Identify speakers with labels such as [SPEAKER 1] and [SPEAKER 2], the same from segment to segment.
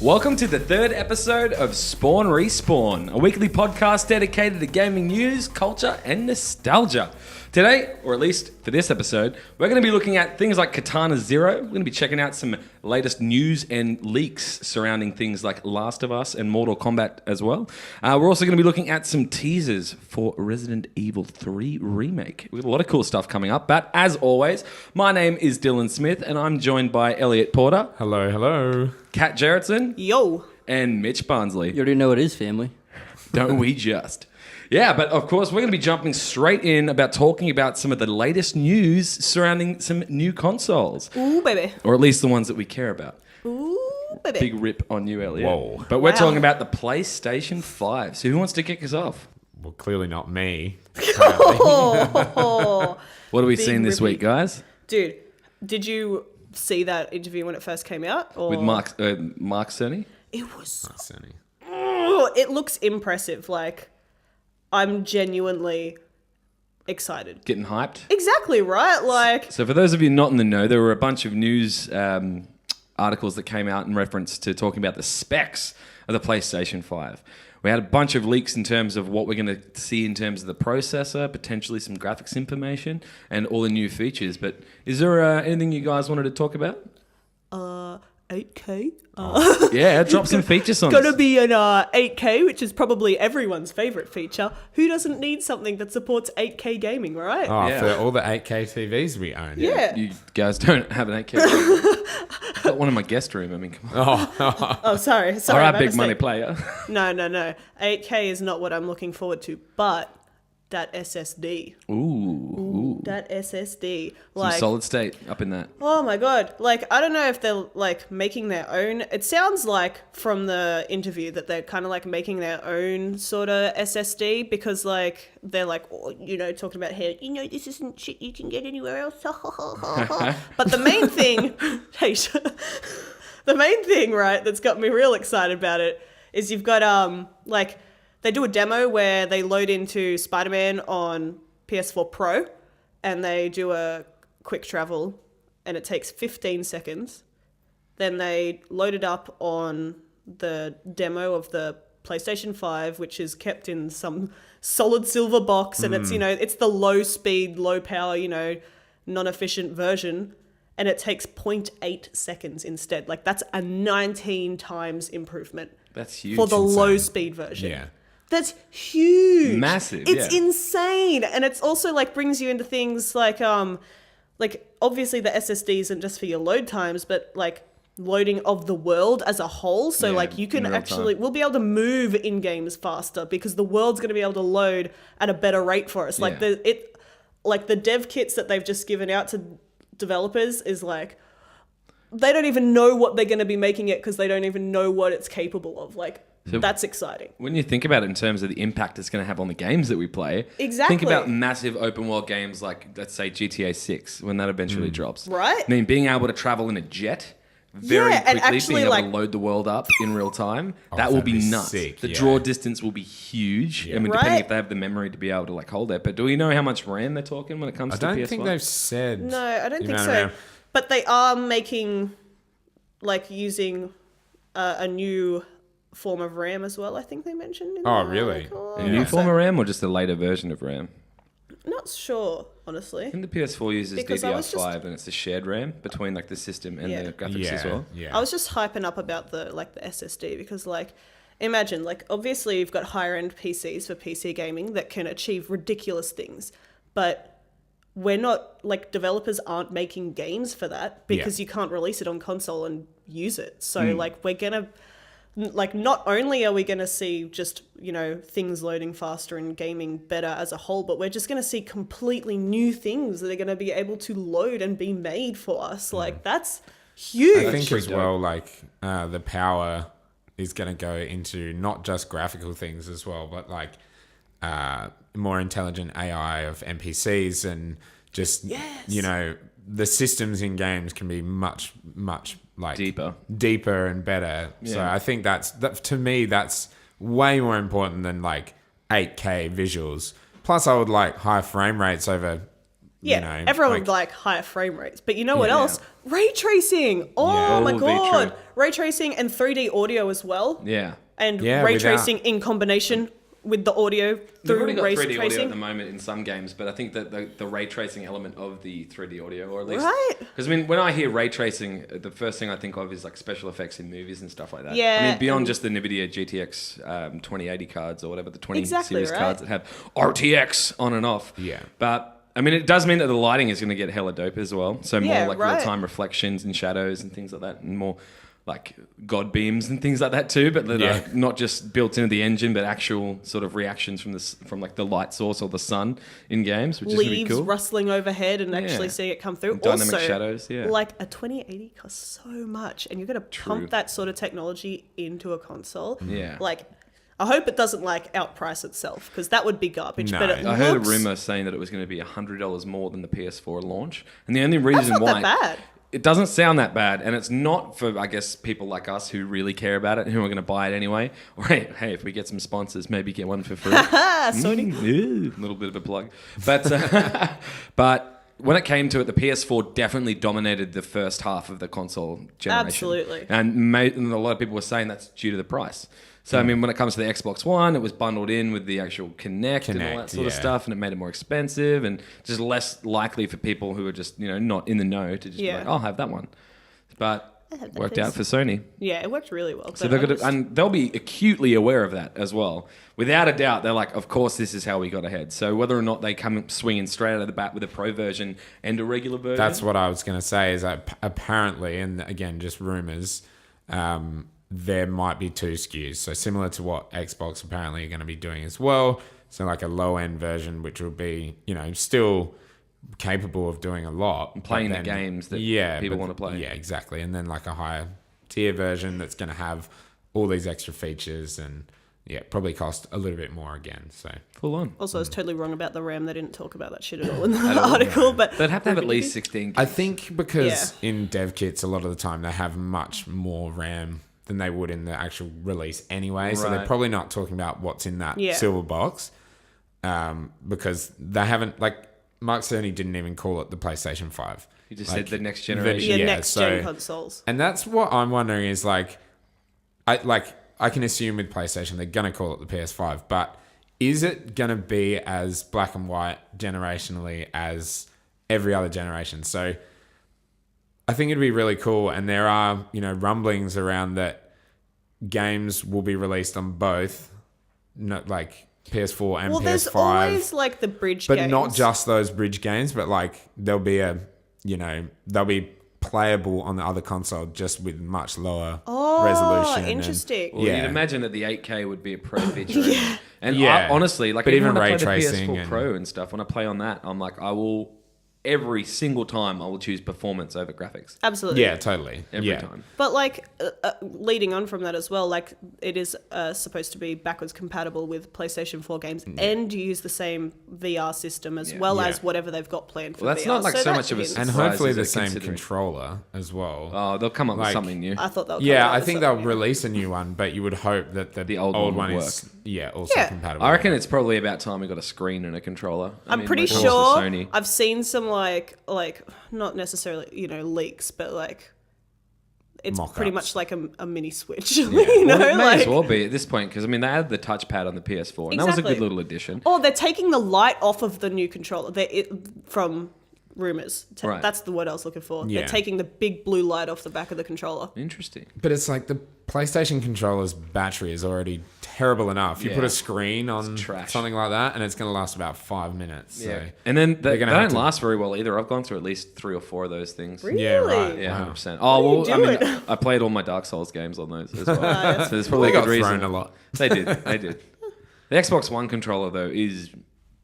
[SPEAKER 1] Welcome to the third episode of Spawn Respawn, a weekly podcast dedicated to gaming news, culture, and nostalgia. Today, or at least for this episode, we're going to be looking at things like Katana Zero. We're going to be checking out some latest news and leaks surrounding things like Last of Us and Mortal Kombat as well. We're also going to be looking at some teasers for Resident Evil 3 Remake. We have a lot of cool stuff coming up, but as always, my name is Dylan Smith, and I'm joined by Elliot Porter.
[SPEAKER 2] Hello, hello.
[SPEAKER 1] Kat Jarrettson.
[SPEAKER 3] Yo.
[SPEAKER 1] And Mitch Barnsley.
[SPEAKER 4] You already know what it is, family.
[SPEAKER 1] Don't we just? Yeah, but of course, we're going to be jumping straight in about talking about some of the latest news surrounding some new consoles.
[SPEAKER 3] Ooh, baby.
[SPEAKER 1] Or at least the ones that we care about.
[SPEAKER 3] Ooh, baby.
[SPEAKER 1] Big rip on you, Elliot.
[SPEAKER 2] Whoa.
[SPEAKER 1] But we're
[SPEAKER 3] Wow.
[SPEAKER 1] talking about the PlayStation 5. So who wants to kick us off?
[SPEAKER 2] Well, clearly not me.
[SPEAKER 3] Oh.
[SPEAKER 1] What have we
[SPEAKER 3] Big
[SPEAKER 1] seen this
[SPEAKER 3] rippy.
[SPEAKER 1] week, guys?
[SPEAKER 3] Dude, did you see that interview when it first came out? Or?
[SPEAKER 1] With Mark Cerny?
[SPEAKER 3] It was...
[SPEAKER 2] Sunny.
[SPEAKER 3] Oh, it looks impressive. Like, I'm genuinely excited.
[SPEAKER 1] Getting hyped?
[SPEAKER 3] Exactly, right? Like...
[SPEAKER 1] So for those of you not in the know, there were a bunch of news articles that came out in reference to talking about the specs of the PlayStation 5. We had a bunch of leaks in terms of what we're going to see in terms of the processor, potentially some graphics information, and all the new features. But is there anything you guys wanted to talk about?
[SPEAKER 3] 8K?
[SPEAKER 1] Yeah, drop some features on
[SPEAKER 3] Gonna
[SPEAKER 1] us.
[SPEAKER 3] be an 8K, which is probably everyone's favorite feature. Who doesn't need something that supports 8K gaming, right?
[SPEAKER 2] Oh,
[SPEAKER 1] Yeah.
[SPEAKER 2] for all the 8K TVs we own.
[SPEAKER 3] Yeah.
[SPEAKER 1] You guys don't have an 8K. I've got one in my guest room. I mean, come on.
[SPEAKER 3] Oh, sorry.
[SPEAKER 1] All right,
[SPEAKER 3] my
[SPEAKER 1] big
[SPEAKER 3] mistake.
[SPEAKER 1] money player.
[SPEAKER 3] No. 8K is not what I'm looking forward to, but that SSD.
[SPEAKER 1] Ooh.
[SPEAKER 3] That SSD.
[SPEAKER 1] Some
[SPEAKER 3] Like,
[SPEAKER 1] solid state up in that.
[SPEAKER 3] oh my God. Like, I don't know if they're like making their own. It sounds like from the interview that they're kind of like making their own sort of SSD because like they're like, oh, talking about how, this isn't shit you can get anywhere else. But the main thing, the main thing, right, that's got me real excited about it is you've got, like, they do a demo where they load into Spider-Man on PS4 Pro and they do a quick travel and it takes 15 seconds. Then they load it up on the demo of the PlayStation 5, which is kept in some solid silver box and it's, it's the low speed, low power, non-efficient version. And it takes 0.8 seconds instead. Like, that's a 19 times improvement.
[SPEAKER 1] That's huge.
[SPEAKER 3] For the
[SPEAKER 2] insane.
[SPEAKER 3] low speed version.
[SPEAKER 2] Yeah.
[SPEAKER 3] That's huge.
[SPEAKER 1] Massive,
[SPEAKER 3] It's
[SPEAKER 1] yeah.
[SPEAKER 3] insane. And it's also like brings you into things like obviously the SSD isn't just for your load times, but like loading of the world as a whole. So
[SPEAKER 1] Yeah,
[SPEAKER 3] like you can
[SPEAKER 1] in real
[SPEAKER 3] actually,
[SPEAKER 1] time.
[SPEAKER 3] we'll be able to move in games faster because the world's going to be able to load at a better rate for us. Like
[SPEAKER 1] Yeah.
[SPEAKER 3] the dev kits that they've just given out to developers is like, they don't even know what they're going to be making it because they don't even know what it's capable of. Like,
[SPEAKER 1] So-
[SPEAKER 3] that's exciting.
[SPEAKER 1] When you think about it in terms of the impact it's going to have on the games that we play,
[SPEAKER 3] Exactly.
[SPEAKER 1] think about massive open world games like, let's say, GTA 6, when that eventually drops.
[SPEAKER 3] Right.
[SPEAKER 1] I mean, being able to travel in a jet very
[SPEAKER 3] Yeah, and
[SPEAKER 1] quickly,
[SPEAKER 3] actually,
[SPEAKER 1] being able
[SPEAKER 3] like-
[SPEAKER 1] to load the world up in real time, that will
[SPEAKER 2] that'd
[SPEAKER 1] be
[SPEAKER 2] be
[SPEAKER 1] nuts.
[SPEAKER 2] sick,
[SPEAKER 1] The
[SPEAKER 2] yeah.
[SPEAKER 1] draw distance will be huge. I mean, depending
[SPEAKER 3] Right.
[SPEAKER 1] if they have the memory to be able to like hold it. But do we know how much RAM they're talking when it comes
[SPEAKER 2] I
[SPEAKER 1] to
[SPEAKER 2] don't
[SPEAKER 1] PS5?
[SPEAKER 2] think they've said.
[SPEAKER 3] No, I don't
[SPEAKER 2] the
[SPEAKER 3] think
[SPEAKER 2] amount
[SPEAKER 3] so.
[SPEAKER 2] of RAM.
[SPEAKER 3] But they are making, like, using a new form of RAM as well, I think they mentioned. In
[SPEAKER 2] Oh,
[SPEAKER 3] the
[SPEAKER 2] really?
[SPEAKER 3] article.
[SPEAKER 1] A new form of RAM or just a later version of RAM?
[SPEAKER 3] Not sure, honestly.
[SPEAKER 1] I think the PS4 uses
[SPEAKER 3] Because I was
[SPEAKER 1] DDR5 and it's a shared RAM between like the system and
[SPEAKER 3] Yeah.
[SPEAKER 1] the graphics
[SPEAKER 2] Yeah.
[SPEAKER 1] as well.
[SPEAKER 2] Yeah.
[SPEAKER 3] I was just hyping up about the SSD because, like, imagine, like, obviously you've got higher end PCs for PC gaming that can achieve ridiculous things, but we're not, like, developers aren't making games for that because you can't release it on console and use it. So, like, we're gonna, like, not only are we gonna see just, things loading faster and gaming better as a whole, but we're just gonna see completely new things that are gonna be able to load and be made for us. Like, that's huge.
[SPEAKER 2] I think
[SPEAKER 1] pretty
[SPEAKER 2] as well, like the power is going to go into not just graphical things as well, but like more intelligent AI of NPCs and just the systems in games can be much like deeper and better.
[SPEAKER 1] Yeah.
[SPEAKER 2] So I think that to me that's way more important than like 8K visuals. Plus, I would like high frame rates over
[SPEAKER 3] Yeah, everyone would like higher frame rates. But you know what else? Ray tracing. Oh my god. Ray tracing and 3D audio as well.
[SPEAKER 1] Yeah.
[SPEAKER 3] And ray tracing in combination with the audio
[SPEAKER 1] They've already
[SPEAKER 3] through
[SPEAKER 1] got
[SPEAKER 3] ray
[SPEAKER 1] 3D
[SPEAKER 3] tracing.
[SPEAKER 1] audio at the moment in some games, but I think that the ray tracing element of the 3D audio, or at least...
[SPEAKER 3] Right.
[SPEAKER 1] Because I mean, when I hear ray tracing, the first thing I think of is like special effects in movies and stuff like that.
[SPEAKER 3] Yeah.
[SPEAKER 1] I mean, beyond just the NVIDIA GTX 2080 cards or whatever, the 20 series
[SPEAKER 3] right.
[SPEAKER 1] cards that have RTX on and off.
[SPEAKER 2] Yeah.
[SPEAKER 1] But... I mean, it does mean that the lighting is going to get hella dope as well. So more like
[SPEAKER 3] right.
[SPEAKER 1] real-time reflections and shadows and things like that, and more like god beams and things like that too. But that are not just built into the engine, but actual sort of reactions from like the light source or the sun in games, which is going to be cool.
[SPEAKER 3] Leaves rustling overhead and actually seeing it come through.
[SPEAKER 1] Dynamic
[SPEAKER 3] also,
[SPEAKER 1] shadows,
[SPEAKER 3] like a 2080 costs so much, and you're going to pump that sort of technology into a console.
[SPEAKER 1] Yeah.
[SPEAKER 3] Like, I hope it doesn't like outprice itself, because that would be garbage.
[SPEAKER 2] No.
[SPEAKER 3] But it
[SPEAKER 1] I heard a
[SPEAKER 3] looks-
[SPEAKER 1] rumor saying that it was going to be $100 more than the PS4 launch, and the only reason
[SPEAKER 3] That's not
[SPEAKER 1] why
[SPEAKER 3] that bad.
[SPEAKER 1] it doesn't sound that bad, and it's not for, I guess, people like us who really care about it and who are going to buy it anyway. Or hey, if we get some sponsors, maybe get one for free.
[SPEAKER 3] Sony.
[SPEAKER 1] A little bit of a plug, but but when it came to it, the PS4 definitely dominated the first half of the console generation.
[SPEAKER 3] Absolutely.
[SPEAKER 1] And a lot of people were saying that's due to the price. So, I mean, when it comes to the Xbox One, it was bundled in with the actual Kinect and all that sort of stuff, and it made it more expensive and just less likely for people who are just, not in the know to just be like, I'll have that one. But
[SPEAKER 3] have that,
[SPEAKER 1] worked
[SPEAKER 3] please.
[SPEAKER 1] out for Sony.
[SPEAKER 3] Yeah, it worked really well.
[SPEAKER 1] So they're gonna, and they'll be acutely aware of that as well. Without a doubt, they're like, of course, this is how we got ahead. So whether or not they come swinging straight out of the bat with a pro version and a regular version.
[SPEAKER 2] That's what I was going to say, is that apparently, and again, just rumors, there might be 2 SKUs. So similar to what Xbox apparently are going to be doing as well. So like a low-end version, which will be, still capable of doing a lot.
[SPEAKER 1] Playing the games that people want to play.
[SPEAKER 2] Yeah, exactly. And then like a higher tier version that's going to have all these extra features and probably cost a little bit more again. So
[SPEAKER 1] full on.
[SPEAKER 3] Also, I was totally wrong about the RAM. They didn't talk about that shit at all in the article. But
[SPEAKER 1] they'd have to have at least 16 gigs.
[SPEAKER 2] I think because in dev kits, a lot of the time they have much more RAM than they would in the actual release anyway. So they're probably not talking about what's in that silver box, because they haven't, like, Mark Cerny didn't even call it the PlayStation 5.
[SPEAKER 1] He just said the next generation.
[SPEAKER 3] Next-gen consoles.
[SPEAKER 2] And that's what I'm wondering is, I can assume with PlayStation they're going to call it the PS5, but is it going to be as black and white generationally as every other generation? So I think it'd be really cool, and there are, rumblings around that games will be released on both, not like PS4 and PS5.
[SPEAKER 3] Well, there's always like the bridge
[SPEAKER 2] but
[SPEAKER 3] games.
[SPEAKER 2] not just those bridge games, but like there'll be they'll be playable on the other console just with much lower resolution.
[SPEAKER 3] Oh, interesting.
[SPEAKER 1] Well, you'd imagine that the 8K would be a pro feature. And I, honestly, like,
[SPEAKER 2] but even
[SPEAKER 1] when I
[SPEAKER 2] ray
[SPEAKER 1] play the
[SPEAKER 2] tracing
[SPEAKER 1] PS4 Pro and stuff, when I play on that, I'm like, every single time I will choose performance over graphics.
[SPEAKER 3] Absolutely.
[SPEAKER 2] Yeah, totally.
[SPEAKER 1] Every time.
[SPEAKER 3] But like leading on from that as well, like it is supposed to be backwards compatible with PlayStation 4 games, and you use the same VR system as well as whatever they've got planned for
[SPEAKER 1] Well, that's
[SPEAKER 3] VR.
[SPEAKER 1] not like so much of a
[SPEAKER 3] hints.
[SPEAKER 2] And
[SPEAKER 1] surprise
[SPEAKER 2] hopefully
[SPEAKER 1] as
[SPEAKER 2] the
[SPEAKER 1] they're
[SPEAKER 2] same
[SPEAKER 1] considering.
[SPEAKER 2] controller as well.
[SPEAKER 1] Oh, they'll come up with something new.
[SPEAKER 3] I thought that.
[SPEAKER 2] I think they'll release a new one, but you would hope that the
[SPEAKER 1] old
[SPEAKER 2] old
[SPEAKER 1] one
[SPEAKER 2] one
[SPEAKER 1] would
[SPEAKER 2] is also compatible.
[SPEAKER 1] I reckon it's probably about time we got a screen and a controller.
[SPEAKER 3] I'm pretty
[SPEAKER 1] like,
[SPEAKER 3] sure
[SPEAKER 1] Sony.
[SPEAKER 3] I've seen some like not necessarily leaks, but like it's
[SPEAKER 2] Mock-ups.
[SPEAKER 3] pretty much like a mini Switch.
[SPEAKER 1] Well, it may as well be at this point, because I mean they added the touchpad on the PS4, and that was a good little addition.
[SPEAKER 3] Oh, they're taking the light off of the new controller. From Rumours.
[SPEAKER 1] Right.
[SPEAKER 3] That's the word I was looking for.
[SPEAKER 2] Yeah.
[SPEAKER 3] They're taking the big blue light off the back of the controller.
[SPEAKER 1] Interesting.
[SPEAKER 2] But it's like the PlayStation controller's battery is already terrible enough. You put a screen on something like that, and it's going to last about 5 minutes.
[SPEAKER 1] Yeah.
[SPEAKER 2] So.
[SPEAKER 1] And then they
[SPEAKER 2] gonna
[SPEAKER 1] don't
[SPEAKER 2] have to-
[SPEAKER 1] last very well either. I've gone through at least 3 or 4 of those things.
[SPEAKER 3] Really?
[SPEAKER 2] Yeah, right.
[SPEAKER 1] Yeah,
[SPEAKER 2] Wow.
[SPEAKER 1] 100%.
[SPEAKER 3] What are
[SPEAKER 1] Oh,
[SPEAKER 3] you
[SPEAKER 1] well, I mean,
[SPEAKER 3] doing?
[SPEAKER 1] I played all my Dark Souls games on those as well. So there's probably
[SPEAKER 2] They
[SPEAKER 1] a
[SPEAKER 2] got
[SPEAKER 1] good reason.
[SPEAKER 2] thrown a lot.
[SPEAKER 1] They did. The Xbox One controller, though, is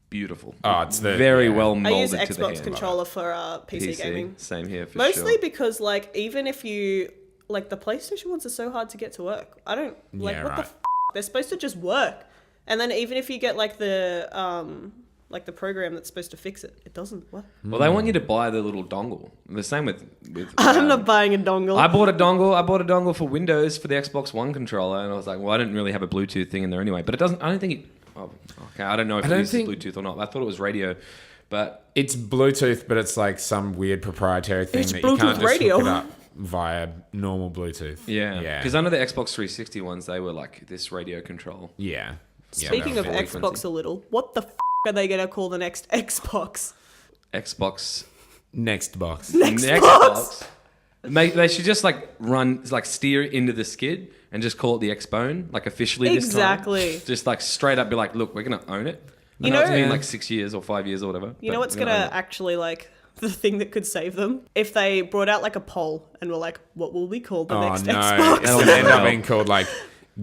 [SPEAKER 1] beautiful.
[SPEAKER 2] Oh, it's
[SPEAKER 1] very well
[SPEAKER 3] I
[SPEAKER 1] molded
[SPEAKER 3] use
[SPEAKER 1] to the
[SPEAKER 3] Xbox
[SPEAKER 1] hand.
[SPEAKER 3] controller for PC gaming.
[SPEAKER 1] Same here for
[SPEAKER 3] Mostly
[SPEAKER 1] sure.
[SPEAKER 3] because like even if you like the PlayStation ones are so hard to get to work. I don't like what the f***. They're supposed to just work. And then even if you get like the program that's supposed to fix it, it doesn't work.
[SPEAKER 1] Well, they want you to buy the little dongle. The same with
[SPEAKER 3] I'm not buying a dongle.
[SPEAKER 1] I bought a dongle for Windows for the Xbox One controller, and I was like, well, I didn't really have a Bluetooth thing in there anyway. But it doesn't. I don't think it. Oh, okay, I don't know if it uses Bluetooth or not. I thought it was radio, But
[SPEAKER 2] It's Bluetooth, but it's like some weird proprietary thing
[SPEAKER 3] It's
[SPEAKER 2] that you can't
[SPEAKER 3] Bluetooth
[SPEAKER 2] just
[SPEAKER 3] radio.
[SPEAKER 2] hook it up via normal Bluetooth.
[SPEAKER 1] yeah, because under the Xbox 360 ones, they were like this radio control.
[SPEAKER 2] Yeah.
[SPEAKER 3] Speaking of
[SPEAKER 1] about
[SPEAKER 3] Xbox a little, what the are they going to call the next Xbox?
[SPEAKER 1] Xbox.
[SPEAKER 2] Next box.
[SPEAKER 1] Xbox. They should just steer into the skid and just call it the Xbone, like officially this time.
[SPEAKER 3] Exactly.
[SPEAKER 1] Just like straight up be like, look, we're gonna own it.
[SPEAKER 3] You
[SPEAKER 1] I know it's
[SPEAKER 3] know-
[SPEAKER 1] been like 6 years or 5 years or whatever.
[SPEAKER 3] You know
[SPEAKER 1] but
[SPEAKER 3] what's
[SPEAKER 1] we're
[SPEAKER 3] going
[SPEAKER 1] own
[SPEAKER 3] to
[SPEAKER 1] it.
[SPEAKER 3] actually like the thing that could save them? If they brought out like a poll and were like, what will we call the
[SPEAKER 2] Oh
[SPEAKER 3] next
[SPEAKER 2] no!
[SPEAKER 3] Xbox?
[SPEAKER 2] It's gonna end up being called like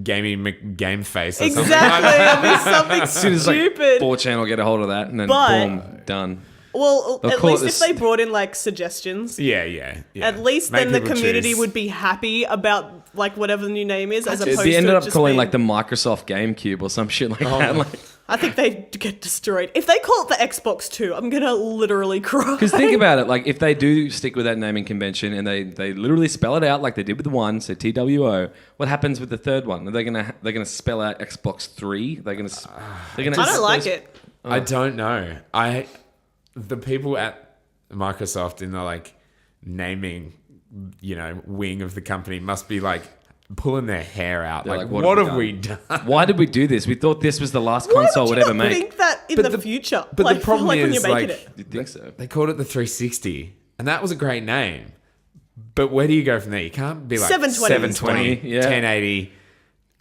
[SPEAKER 2] Game Face or something.
[SPEAKER 3] Exactly. It'll be something
[SPEAKER 1] As soon as like
[SPEAKER 3] stupid.
[SPEAKER 1] 4chan will get a hold of that and then
[SPEAKER 3] But-
[SPEAKER 1] boom, done.
[SPEAKER 3] Well,
[SPEAKER 1] They'll
[SPEAKER 3] at
[SPEAKER 1] call it
[SPEAKER 3] least if
[SPEAKER 1] this-
[SPEAKER 3] they brought in like suggestions,
[SPEAKER 2] Yeah.
[SPEAKER 3] at least
[SPEAKER 2] Make
[SPEAKER 3] then the
[SPEAKER 2] people
[SPEAKER 3] community
[SPEAKER 2] choose.
[SPEAKER 3] would be happy about like whatever the new name is, as opposed
[SPEAKER 1] They ended
[SPEAKER 3] to
[SPEAKER 1] up
[SPEAKER 3] just
[SPEAKER 1] calling
[SPEAKER 3] being,
[SPEAKER 1] like the Microsoft GameCube or some shit like that. Like,
[SPEAKER 3] I think they'd get destroyed if they call it the Xbox 2. I'm gonna literally cry.
[SPEAKER 1] because think about it, like if they do stick with that naming convention and they literally spell it out like they did with the one, so TWO, what happens with the third one? Are they gonna spell out Xbox 3? They're gonna.
[SPEAKER 3] I don't like it.
[SPEAKER 2] I don't know. The people at Microsoft in the like naming, wing of the company must be like pulling their hair out.
[SPEAKER 1] They're
[SPEAKER 2] Like,
[SPEAKER 1] like,
[SPEAKER 2] what have we done?
[SPEAKER 1] Why did we do this? We thought this was the last
[SPEAKER 3] Why
[SPEAKER 1] console
[SPEAKER 3] would
[SPEAKER 1] would
[SPEAKER 3] you
[SPEAKER 1] ever
[SPEAKER 3] not
[SPEAKER 1] make.
[SPEAKER 3] think that in
[SPEAKER 2] But
[SPEAKER 3] the
[SPEAKER 2] the-
[SPEAKER 3] future?
[SPEAKER 2] but the
[SPEAKER 3] like,
[SPEAKER 2] problem
[SPEAKER 3] like when
[SPEAKER 2] is,
[SPEAKER 3] you're making
[SPEAKER 2] like-
[SPEAKER 3] it.
[SPEAKER 1] You'd think so.
[SPEAKER 2] They called it the 360, and that was a great name. But where do you go from there? You can't be like
[SPEAKER 3] 720.
[SPEAKER 2] 720,
[SPEAKER 1] Yeah.
[SPEAKER 2] 1080,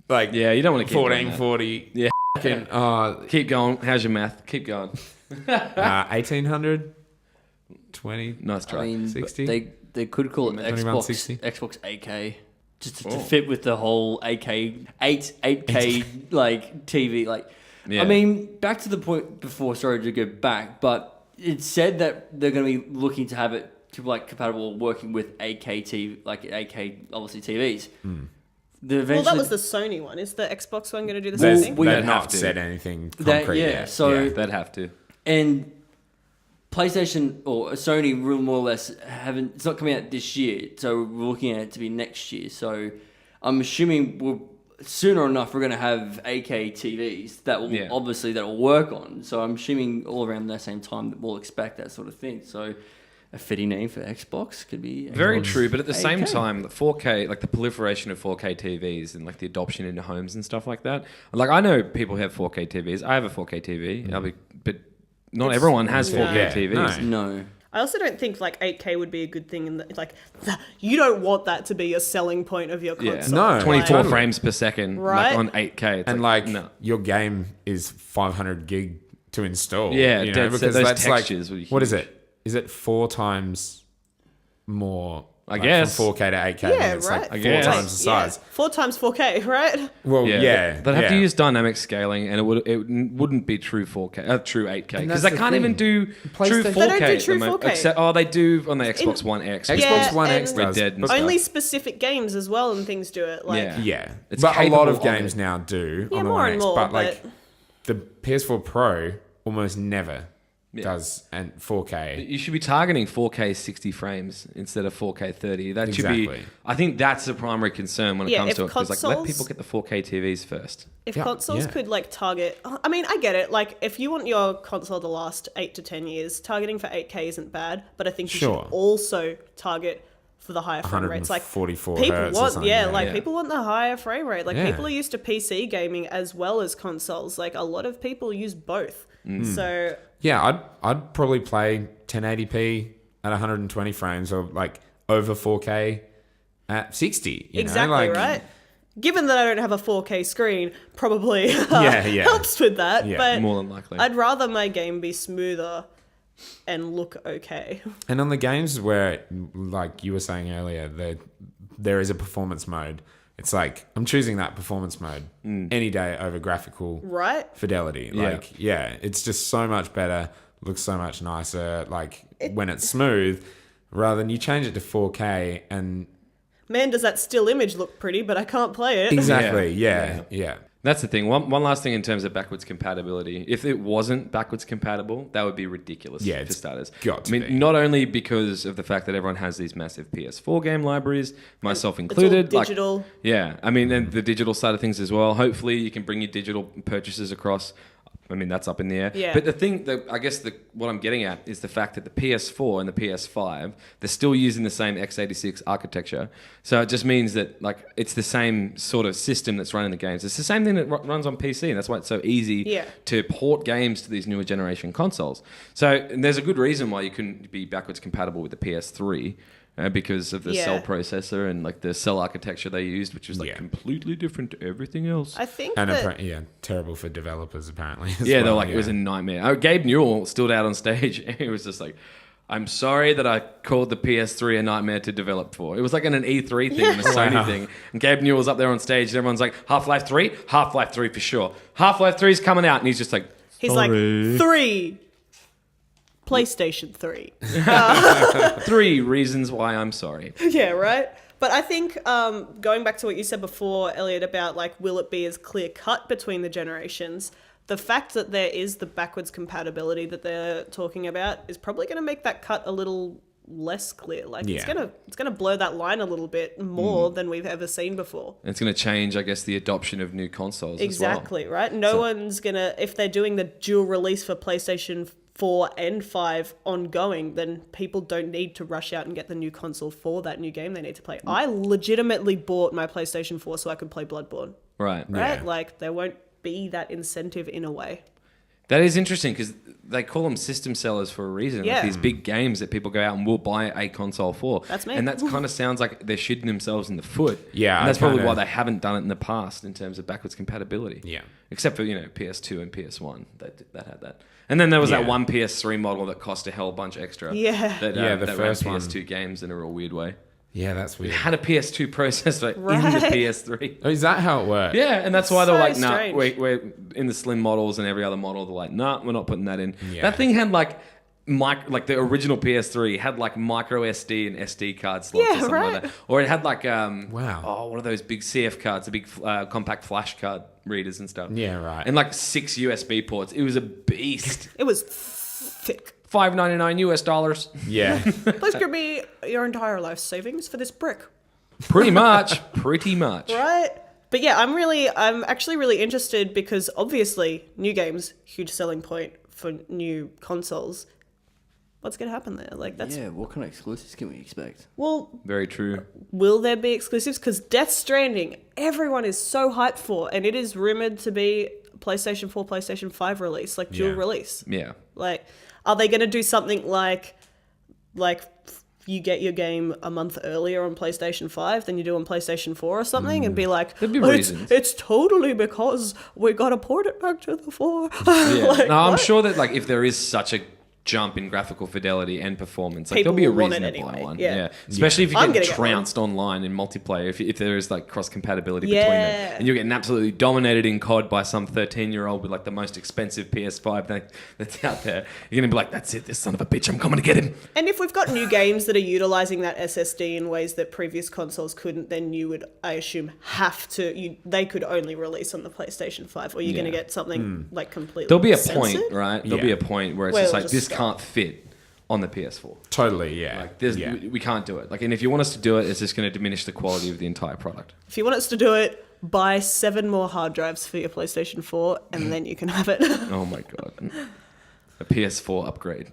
[SPEAKER 2] like
[SPEAKER 1] Yeah, you don't want to keep doing that.
[SPEAKER 2] 1440.
[SPEAKER 1] Yeah.
[SPEAKER 2] Fucking,
[SPEAKER 1] Keep going. How's your math? Keep going.
[SPEAKER 2] 1800, 20.
[SPEAKER 1] Nice try.
[SPEAKER 4] I mean,
[SPEAKER 2] 60?
[SPEAKER 4] they could call it
[SPEAKER 2] 2160.
[SPEAKER 4] Xbox 8K just to
[SPEAKER 1] Oh.
[SPEAKER 4] fit with the whole 8K like TV. Like,
[SPEAKER 1] Yeah.
[SPEAKER 4] I mean, back to the point before. Sorry to go back, but it said that they're going to be looking to have it to like compatible working with 8K TV, like 8K obviously TVs.
[SPEAKER 3] Well, that was the Sony one. Is the Xbox one going to do the
[SPEAKER 2] They've
[SPEAKER 3] same thing?
[SPEAKER 4] we
[SPEAKER 2] they've
[SPEAKER 4] have
[SPEAKER 2] not
[SPEAKER 1] to.
[SPEAKER 2] said anything
[SPEAKER 4] That-
[SPEAKER 2] concrete
[SPEAKER 4] yeah,
[SPEAKER 2] yet.
[SPEAKER 4] so-
[SPEAKER 1] They'd have to.
[SPEAKER 4] And PlayStation or Sony, more or less, haven't. It's not coming out this year, so we're looking at it to be next year. So I'm assuming sooner enough we're going to have 8K TVs that will that will work on. So I'm assuming all around the same time that we'll expect that sort of thing. So a fitting name for Xbox could be
[SPEAKER 1] Very
[SPEAKER 4] Xbox
[SPEAKER 1] true, but at the same
[SPEAKER 4] 8K.
[SPEAKER 1] time, the 4K, like the proliferation of 4K TVs and like the adoption into homes and stuff like that. Like I know people who have 4K TVs. I have a 4K TV, but not everyone has 4K
[SPEAKER 2] Yeah,
[SPEAKER 1] TVs.
[SPEAKER 4] No.
[SPEAKER 3] I also don't think like 8K would be a good thing. You don't want that to be your selling point of your
[SPEAKER 1] Yeah,
[SPEAKER 3] console.
[SPEAKER 2] No,
[SPEAKER 1] 24
[SPEAKER 2] Totally.
[SPEAKER 1] frames per second,
[SPEAKER 3] Right?
[SPEAKER 1] like on 8K. It's
[SPEAKER 2] And
[SPEAKER 1] like,
[SPEAKER 2] like
[SPEAKER 1] no.
[SPEAKER 2] your game is 500 gig to install.
[SPEAKER 1] Yeah,
[SPEAKER 2] you know,
[SPEAKER 1] dead set.
[SPEAKER 2] because
[SPEAKER 1] Those
[SPEAKER 2] that's like
[SPEAKER 1] textures would be
[SPEAKER 2] what is
[SPEAKER 1] huge.
[SPEAKER 2] it? Is it 4 times more?
[SPEAKER 1] I
[SPEAKER 2] like,
[SPEAKER 1] guess.
[SPEAKER 2] from 4K to 8K.
[SPEAKER 3] Yeah,
[SPEAKER 2] then it's
[SPEAKER 3] right.
[SPEAKER 2] like
[SPEAKER 1] I
[SPEAKER 2] 4
[SPEAKER 1] guess.
[SPEAKER 2] times the size.
[SPEAKER 3] 4 times 4K, right?
[SPEAKER 2] Well, yeah,
[SPEAKER 1] They'd have to
[SPEAKER 2] yeah.
[SPEAKER 1] use dynamic scaling, and it wouldn't be true 4K, true 8K,
[SPEAKER 2] And
[SPEAKER 1] because
[SPEAKER 2] that's
[SPEAKER 1] they
[SPEAKER 2] the
[SPEAKER 1] can't even
[SPEAKER 2] thing.
[SPEAKER 1] do true
[SPEAKER 2] PlayStation-
[SPEAKER 1] 4K.
[SPEAKER 3] They don't do
[SPEAKER 1] at the
[SPEAKER 3] true
[SPEAKER 1] moment,
[SPEAKER 3] 4K.
[SPEAKER 1] Except, they do on the Xbox One X.
[SPEAKER 2] Xbox
[SPEAKER 3] Yeah,
[SPEAKER 2] One
[SPEAKER 3] and-
[SPEAKER 2] X
[SPEAKER 1] Red
[SPEAKER 2] does.
[SPEAKER 1] Dead and
[SPEAKER 2] but-
[SPEAKER 1] stuff.
[SPEAKER 3] Only specific games as well and things do it. Like,
[SPEAKER 1] Yeah.
[SPEAKER 2] Yeah,
[SPEAKER 1] It's
[SPEAKER 2] but a lot
[SPEAKER 1] capable
[SPEAKER 2] of
[SPEAKER 1] of
[SPEAKER 2] games
[SPEAKER 1] it.
[SPEAKER 2] now do
[SPEAKER 3] Yeah,
[SPEAKER 2] on the
[SPEAKER 3] more
[SPEAKER 2] One
[SPEAKER 3] and
[SPEAKER 2] X,
[SPEAKER 3] more,
[SPEAKER 2] but like
[SPEAKER 3] but-
[SPEAKER 2] the PS4 Pro almost never does and 4K.
[SPEAKER 1] You should be targeting 4K 60 frames instead of 4K 30. That should be.
[SPEAKER 2] Exactly.
[SPEAKER 1] I think that's the primary concern when it
[SPEAKER 3] Yeah,
[SPEAKER 1] comes
[SPEAKER 3] if
[SPEAKER 1] to it. Because let
[SPEAKER 3] consoles-
[SPEAKER 1] people get the 4K TVs first.
[SPEAKER 3] If
[SPEAKER 2] Yeah,
[SPEAKER 3] consoles
[SPEAKER 2] yeah.
[SPEAKER 3] could like target, I mean, I get it. Like, if you want your console to last 8 to 10 years, targeting for 8K isn't bad. But I think you
[SPEAKER 2] Sure.
[SPEAKER 3] should also target for the higher frame rates. Like,
[SPEAKER 2] 144
[SPEAKER 3] people
[SPEAKER 2] hertz or
[SPEAKER 3] want,
[SPEAKER 2] something,
[SPEAKER 3] yeah,
[SPEAKER 2] yeah.
[SPEAKER 3] like
[SPEAKER 1] Yeah.
[SPEAKER 3] people want the higher frame rate. Like,
[SPEAKER 2] Yeah.
[SPEAKER 3] people are used to PC gaming as well as consoles. Like, a lot of people use both. So
[SPEAKER 2] Yeah, I'd probably play 1080p at 120 frames or like over 4K at 60. You
[SPEAKER 3] exactly
[SPEAKER 2] know? Like,
[SPEAKER 3] right. Given that I don't have a 4K screen, probably
[SPEAKER 2] Yeah.
[SPEAKER 3] helps with that.
[SPEAKER 2] Yeah,
[SPEAKER 3] but
[SPEAKER 1] more than likely.
[SPEAKER 3] I'd rather my game be smoother and look okay.
[SPEAKER 2] And on the games where, like you were saying earlier, there is a performance mode. It's like I'm choosing that performance mode any day over graphical
[SPEAKER 3] Right?
[SPEAKER 2] fidelity.
[SPEAKER 1] Yeah.
[SPEAKER 2] Like, yeah, it's just so much better. Looks so much nicer. Like when it's smooth, rather than you change it to 4K and
[SPEAKER 3] Man, does that still image look pretty, but I can't play it.
[SPEAKER 2] exactly,
[SPEAKER 1] Yeah.
[SPEAKER 2] yeah.
[SPEAKER 1] That's the thing. One last thing in terms of backwards compatibility. If it wasn't backwards compatible, that would be ridiculous
[SPEAKER 2] Yeah,
[SPEAKER 1] for
[SPEAKER 2] it's
[SPEAKER 1] starters.
[SPEAKER 2] got to
[SPEAKER 1] I mean,
[SPEAKER 2] be.
[SPEAKER 1] not only because of the fact that everyone has these massive PS4 game libraries, myself included.
[SPEAKER 3] It's all digital.
[SPEAKER 1] Like, yeah, I mean, and the digital side of things as well. Hopefully, you can bring your digital purchases across. I mean, that's up in the air.
[SPEAKER 3] Yeah.
[SPEAKER 1] But the thing that I guess what I'm getting at is the fact that the PS4 and the PS5, they're still using the same x86 architecture. So it just means that like it's the same sort of system that's running the games. It's the same thing that runs on PC, and that's why it's so easy to port games to these newer generation consoles. So and there's a good reason why you couldn't be backwards compatible with the PS3. Because of the cell processor and like the cell architecture they used, which was like completely different to everything else.
[SPEAKER 3] I think
[SPEAKER 2] terrible for developers apparently.
[SPEAKER 1] They're like it was a nightmare. Gabe Newell stood out on stage and he was just like, "I'm sorry that I called the PS3 a nightmare to develop for." It was like an E3 thing and a Sony thing. And Gabe Newell's up there on stage and everyone's like, "Half-Life 3? Half-Life 3 for sure. Half-Life 3 is coming out." And he's just like,
[SPEAKER 3] like 3. PlayStation 3.
[SPEAKER 1] 3 reasons why I'm sorry.
[SPEAKER 3] Yeah, right? But I think going back to what you said before, Elliot, about like, will it be as clear cut between the generations? The fact that there is the backwards compatibility that they're talking about is probably going to make that cut a little less clear. Like it's gonna blur that line a little bit more than we've ever seen before.
[SPEAKER 1] It's going to change, I guess, the adoption of new consoles
[SPEAKER 3] Exactly,
[SPEAKER 1] as well.
[SPEAKER 3] right? No one's going to, if they're doing the dual release for PlayStation 4 and 5 ongoing, then people don't need to rush out and get the new console for that new game they need to play. I legitimately bought my PlayStation 4 so I could play Bloodborne.
[SPEAKER 1] Right?
[SPEAKER 2] Yeah.
[SPEAKER 3] Like there won't be that incentive in a way.
[SPEAKER 1] That is interesting because they call them system sellers for a reason.
[SPEAKER 3] Yeah.
[SPEAKER 1] Like these big games that people go out and will buy a console for.
[SPEAKER 3] That's me.
[SPEAKER 1] And that kind of sounds like they're shooting themselves in the foot.
[SPEAKER 2] Yeah,
[SPEAKER 1] and that's probably why they haven't done it in the past in terms of backwards compatibility.
[SPEAKER 2] Yeah.
[SPEAKER 1] Except for, PS2 and PS1 that had that. And then there was that one PS3 model that cost a hell bunch extra.
[SPEAKER 3] Yeah.
[SPEAKER 1] That,
[SPEAKER 2] the
[SPEAKER 1] that
[SPEAKER 2] first
[SPEAKER 1] ran
[SPEAKER 2] one.
[SPEAKER 1] PS2 games in a real weird way.
[SPEAKER 2] Yeah, that's
[SPEAKER 1] It
[SPEAKER 2] weird.
[SPEAKER 1] had a PS2 processor in the
[SPEAKER 3] Right.
[SPEAKER 1] PS3.
[SPEAKER 2] Oh, is that how it works?
[SPEAKER 1] Yeah, and that's why they were
[SPEAKER 3] So
[SPEAKER 1] like, nah,
[SPEAKER 3] strange.
[SPEAKER 1] we're in the slim models and every other model. They're like, nah, we're not putting that in.
[SPEAKER 2] Yeah.
[SPEAKER 1] That thing had like the original PS3 had like micro SD and SD card slots or something like that. Or it had like, one of those big CF cards, the big compact flash card readers and stuff.
[SPEAKER 2] Yeah, right.
[SPEAKER 1] And like 6 USB ports. It was a beast.
[SPEAKER 3] It was thick.
[SPEAKER 1] $5.99 US.
[SPEAKER 2] Yeah.
[SPEAKER 3] Please give me your entire life savings for this brick.
[SPEAKER 1] Pretty much.
[SPEAKER 3] Right? But yeah, I'm actually really interested because obviously new games, huge selling point for new consoles. What's going to happen there? Like that's
[SPEAKER 4] what kind of exclusives can we expect?
[SPEAKER 3] well,
[SPEAKER 1] Very true.
[SPEAKER 3] will there be exclusives? Because Death Stranding, everyone is so hyped for, and it is rumored to be PlayStation 4, PlayStation 5 release, like dual release.
[SPEAKER 1] Yeah.
[SPEAKER 3] Like, are they going to do something like you get your game a month earlier on PlayStation 5 than you do on PlayStation 4 or something, and be like,
[SPEAKER 1] There'd be
[SPEAKER 3] "Oh,
[SPEAKER 1] reasons."
[SPEAKER 3] it's totally because we got to port it back to the 4.
[SPEAKER 1] Yeah.
[SPEAKER 3] Like,
[SPEAKER 1] no, I'm
[SPEAKER 3] what?
[SPEAKER 1] sure that like if there is such a jump in graphical fidelity and performance, like
[SPEAKER 3] People
[SPEAKER 1] there'll be a
[SPEAKER 3] will want
[SPEAKER 1] reason
[SPEAKER 3] it
[SPEAKER 1] to buy
[SPEAKER 3] anyway,
[SPEAKER 1] one.
[SPEAKER 3] yeah.
[SPEAKER 1] Especially if you
[SPEAKER 3] I'm
[SPEAKER 1] get
[SPEAKER 3] gonna get one.
[SPEAKER 1] trounced online in multiplayer, if there is like cross compatibility between them,
[SPEAKER 3] Yeah.
[SPEAKER 1] and you're getting absolutely dominated in COD by some 13-year-old with like the most expensive PS5 thing that's out there, you're gonna be like, that's it, this son of a bitch, I'm coming to get him.
[SPEAKER 3] And if we've got new games that are utilizing that SSD in ways that previous consoles couldn't, then you would, I assume, they could only release on the PlayStation 5, or you're going to get something like completely
[SPEAKER 1] There'll be a
[SPEAKER 3] censored.
[SPEAKER 1] point, right? There'll be a point where it's
[SPEAKER 3] Where
[SPEAKER 1] just
[SPEAKER 3] it'll
[SPEAKER 1] like,
[SPEAKER 3] just
[SPEAKER 1] this
[SPEAKER 3] stop.
[SPEAKER 1] can't fit on the PS4.
[SPEAKER 2] Totally, yeah.
[SPEAKER 1] Like, we can't do it. Like, and if you want us to do it, it's just going to diminish the quality of the entire product.
[SPEAKER 3] If you want us to do it, buy 7 more hard drives for your PlayStation 4, and then you can have it.
[SPEAKER 1] Oh my god, a PS4 upgrade.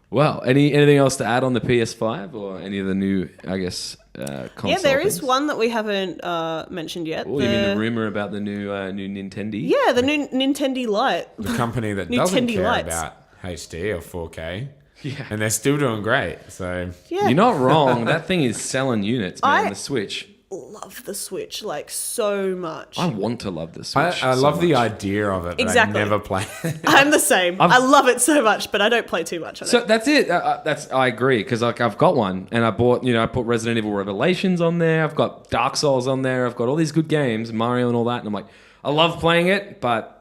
[SPEAKER 1] Wow. Anything else to add on the PS5 or any of the new, I guess, console
[SPEAKER 3] Yeah, there is
[SPEAKER 1] things?
[SPEAKER 3] one that we haven't mentioned yet.
[SPEAKER 1] Oh, you mean the rumor about the new Nintendo?
[SPEAKER 3] Yeah, the new Nintendo Lite.
[SPEAKER 2] The company that
[SPEAKER 3] New
[SPEAKER 2] doesn't
[SPEAKER 3] Tendy
[SPEAKER 2] care
[SPEAKER 3] lights.
[SPEAKER 2] about HD or 4K.
[SPEAKER 1] Yeah.
[SPEAKER 2] And they're still doing great. So
[SPEAKER 3] Yeah,
[SPEAKER 1] You're not wrong. That thing is selling units, man.
[SPEAKER 3] I-
[SPEAKER 1] The Switch.
[SPEAKER 3] love the Switch like so much.
[SPEAKER 1] I want to love the Switch.
[SPEAKER 2] I
[SPEAKER 1] so
[SPEAKER 2] love the
[SPEAKER 1] much.
[SPEAKER 2] idea of it, but
[SPEAKER 3] Exactly.
[SPEAKER 2] I never play it.
[SPEAKER 3] I'm the same. I love it so much, but I don't play too much on
[SPEAKER 1] So
[SPEAKER 3] it.
[SPEAKER 1] that's it. I agree because like I've got one and I put Resident Evil Revelations on there. I've got Dark Souls on there. I've got all these good games, Mario and all that. And I'm like, I love playing it, but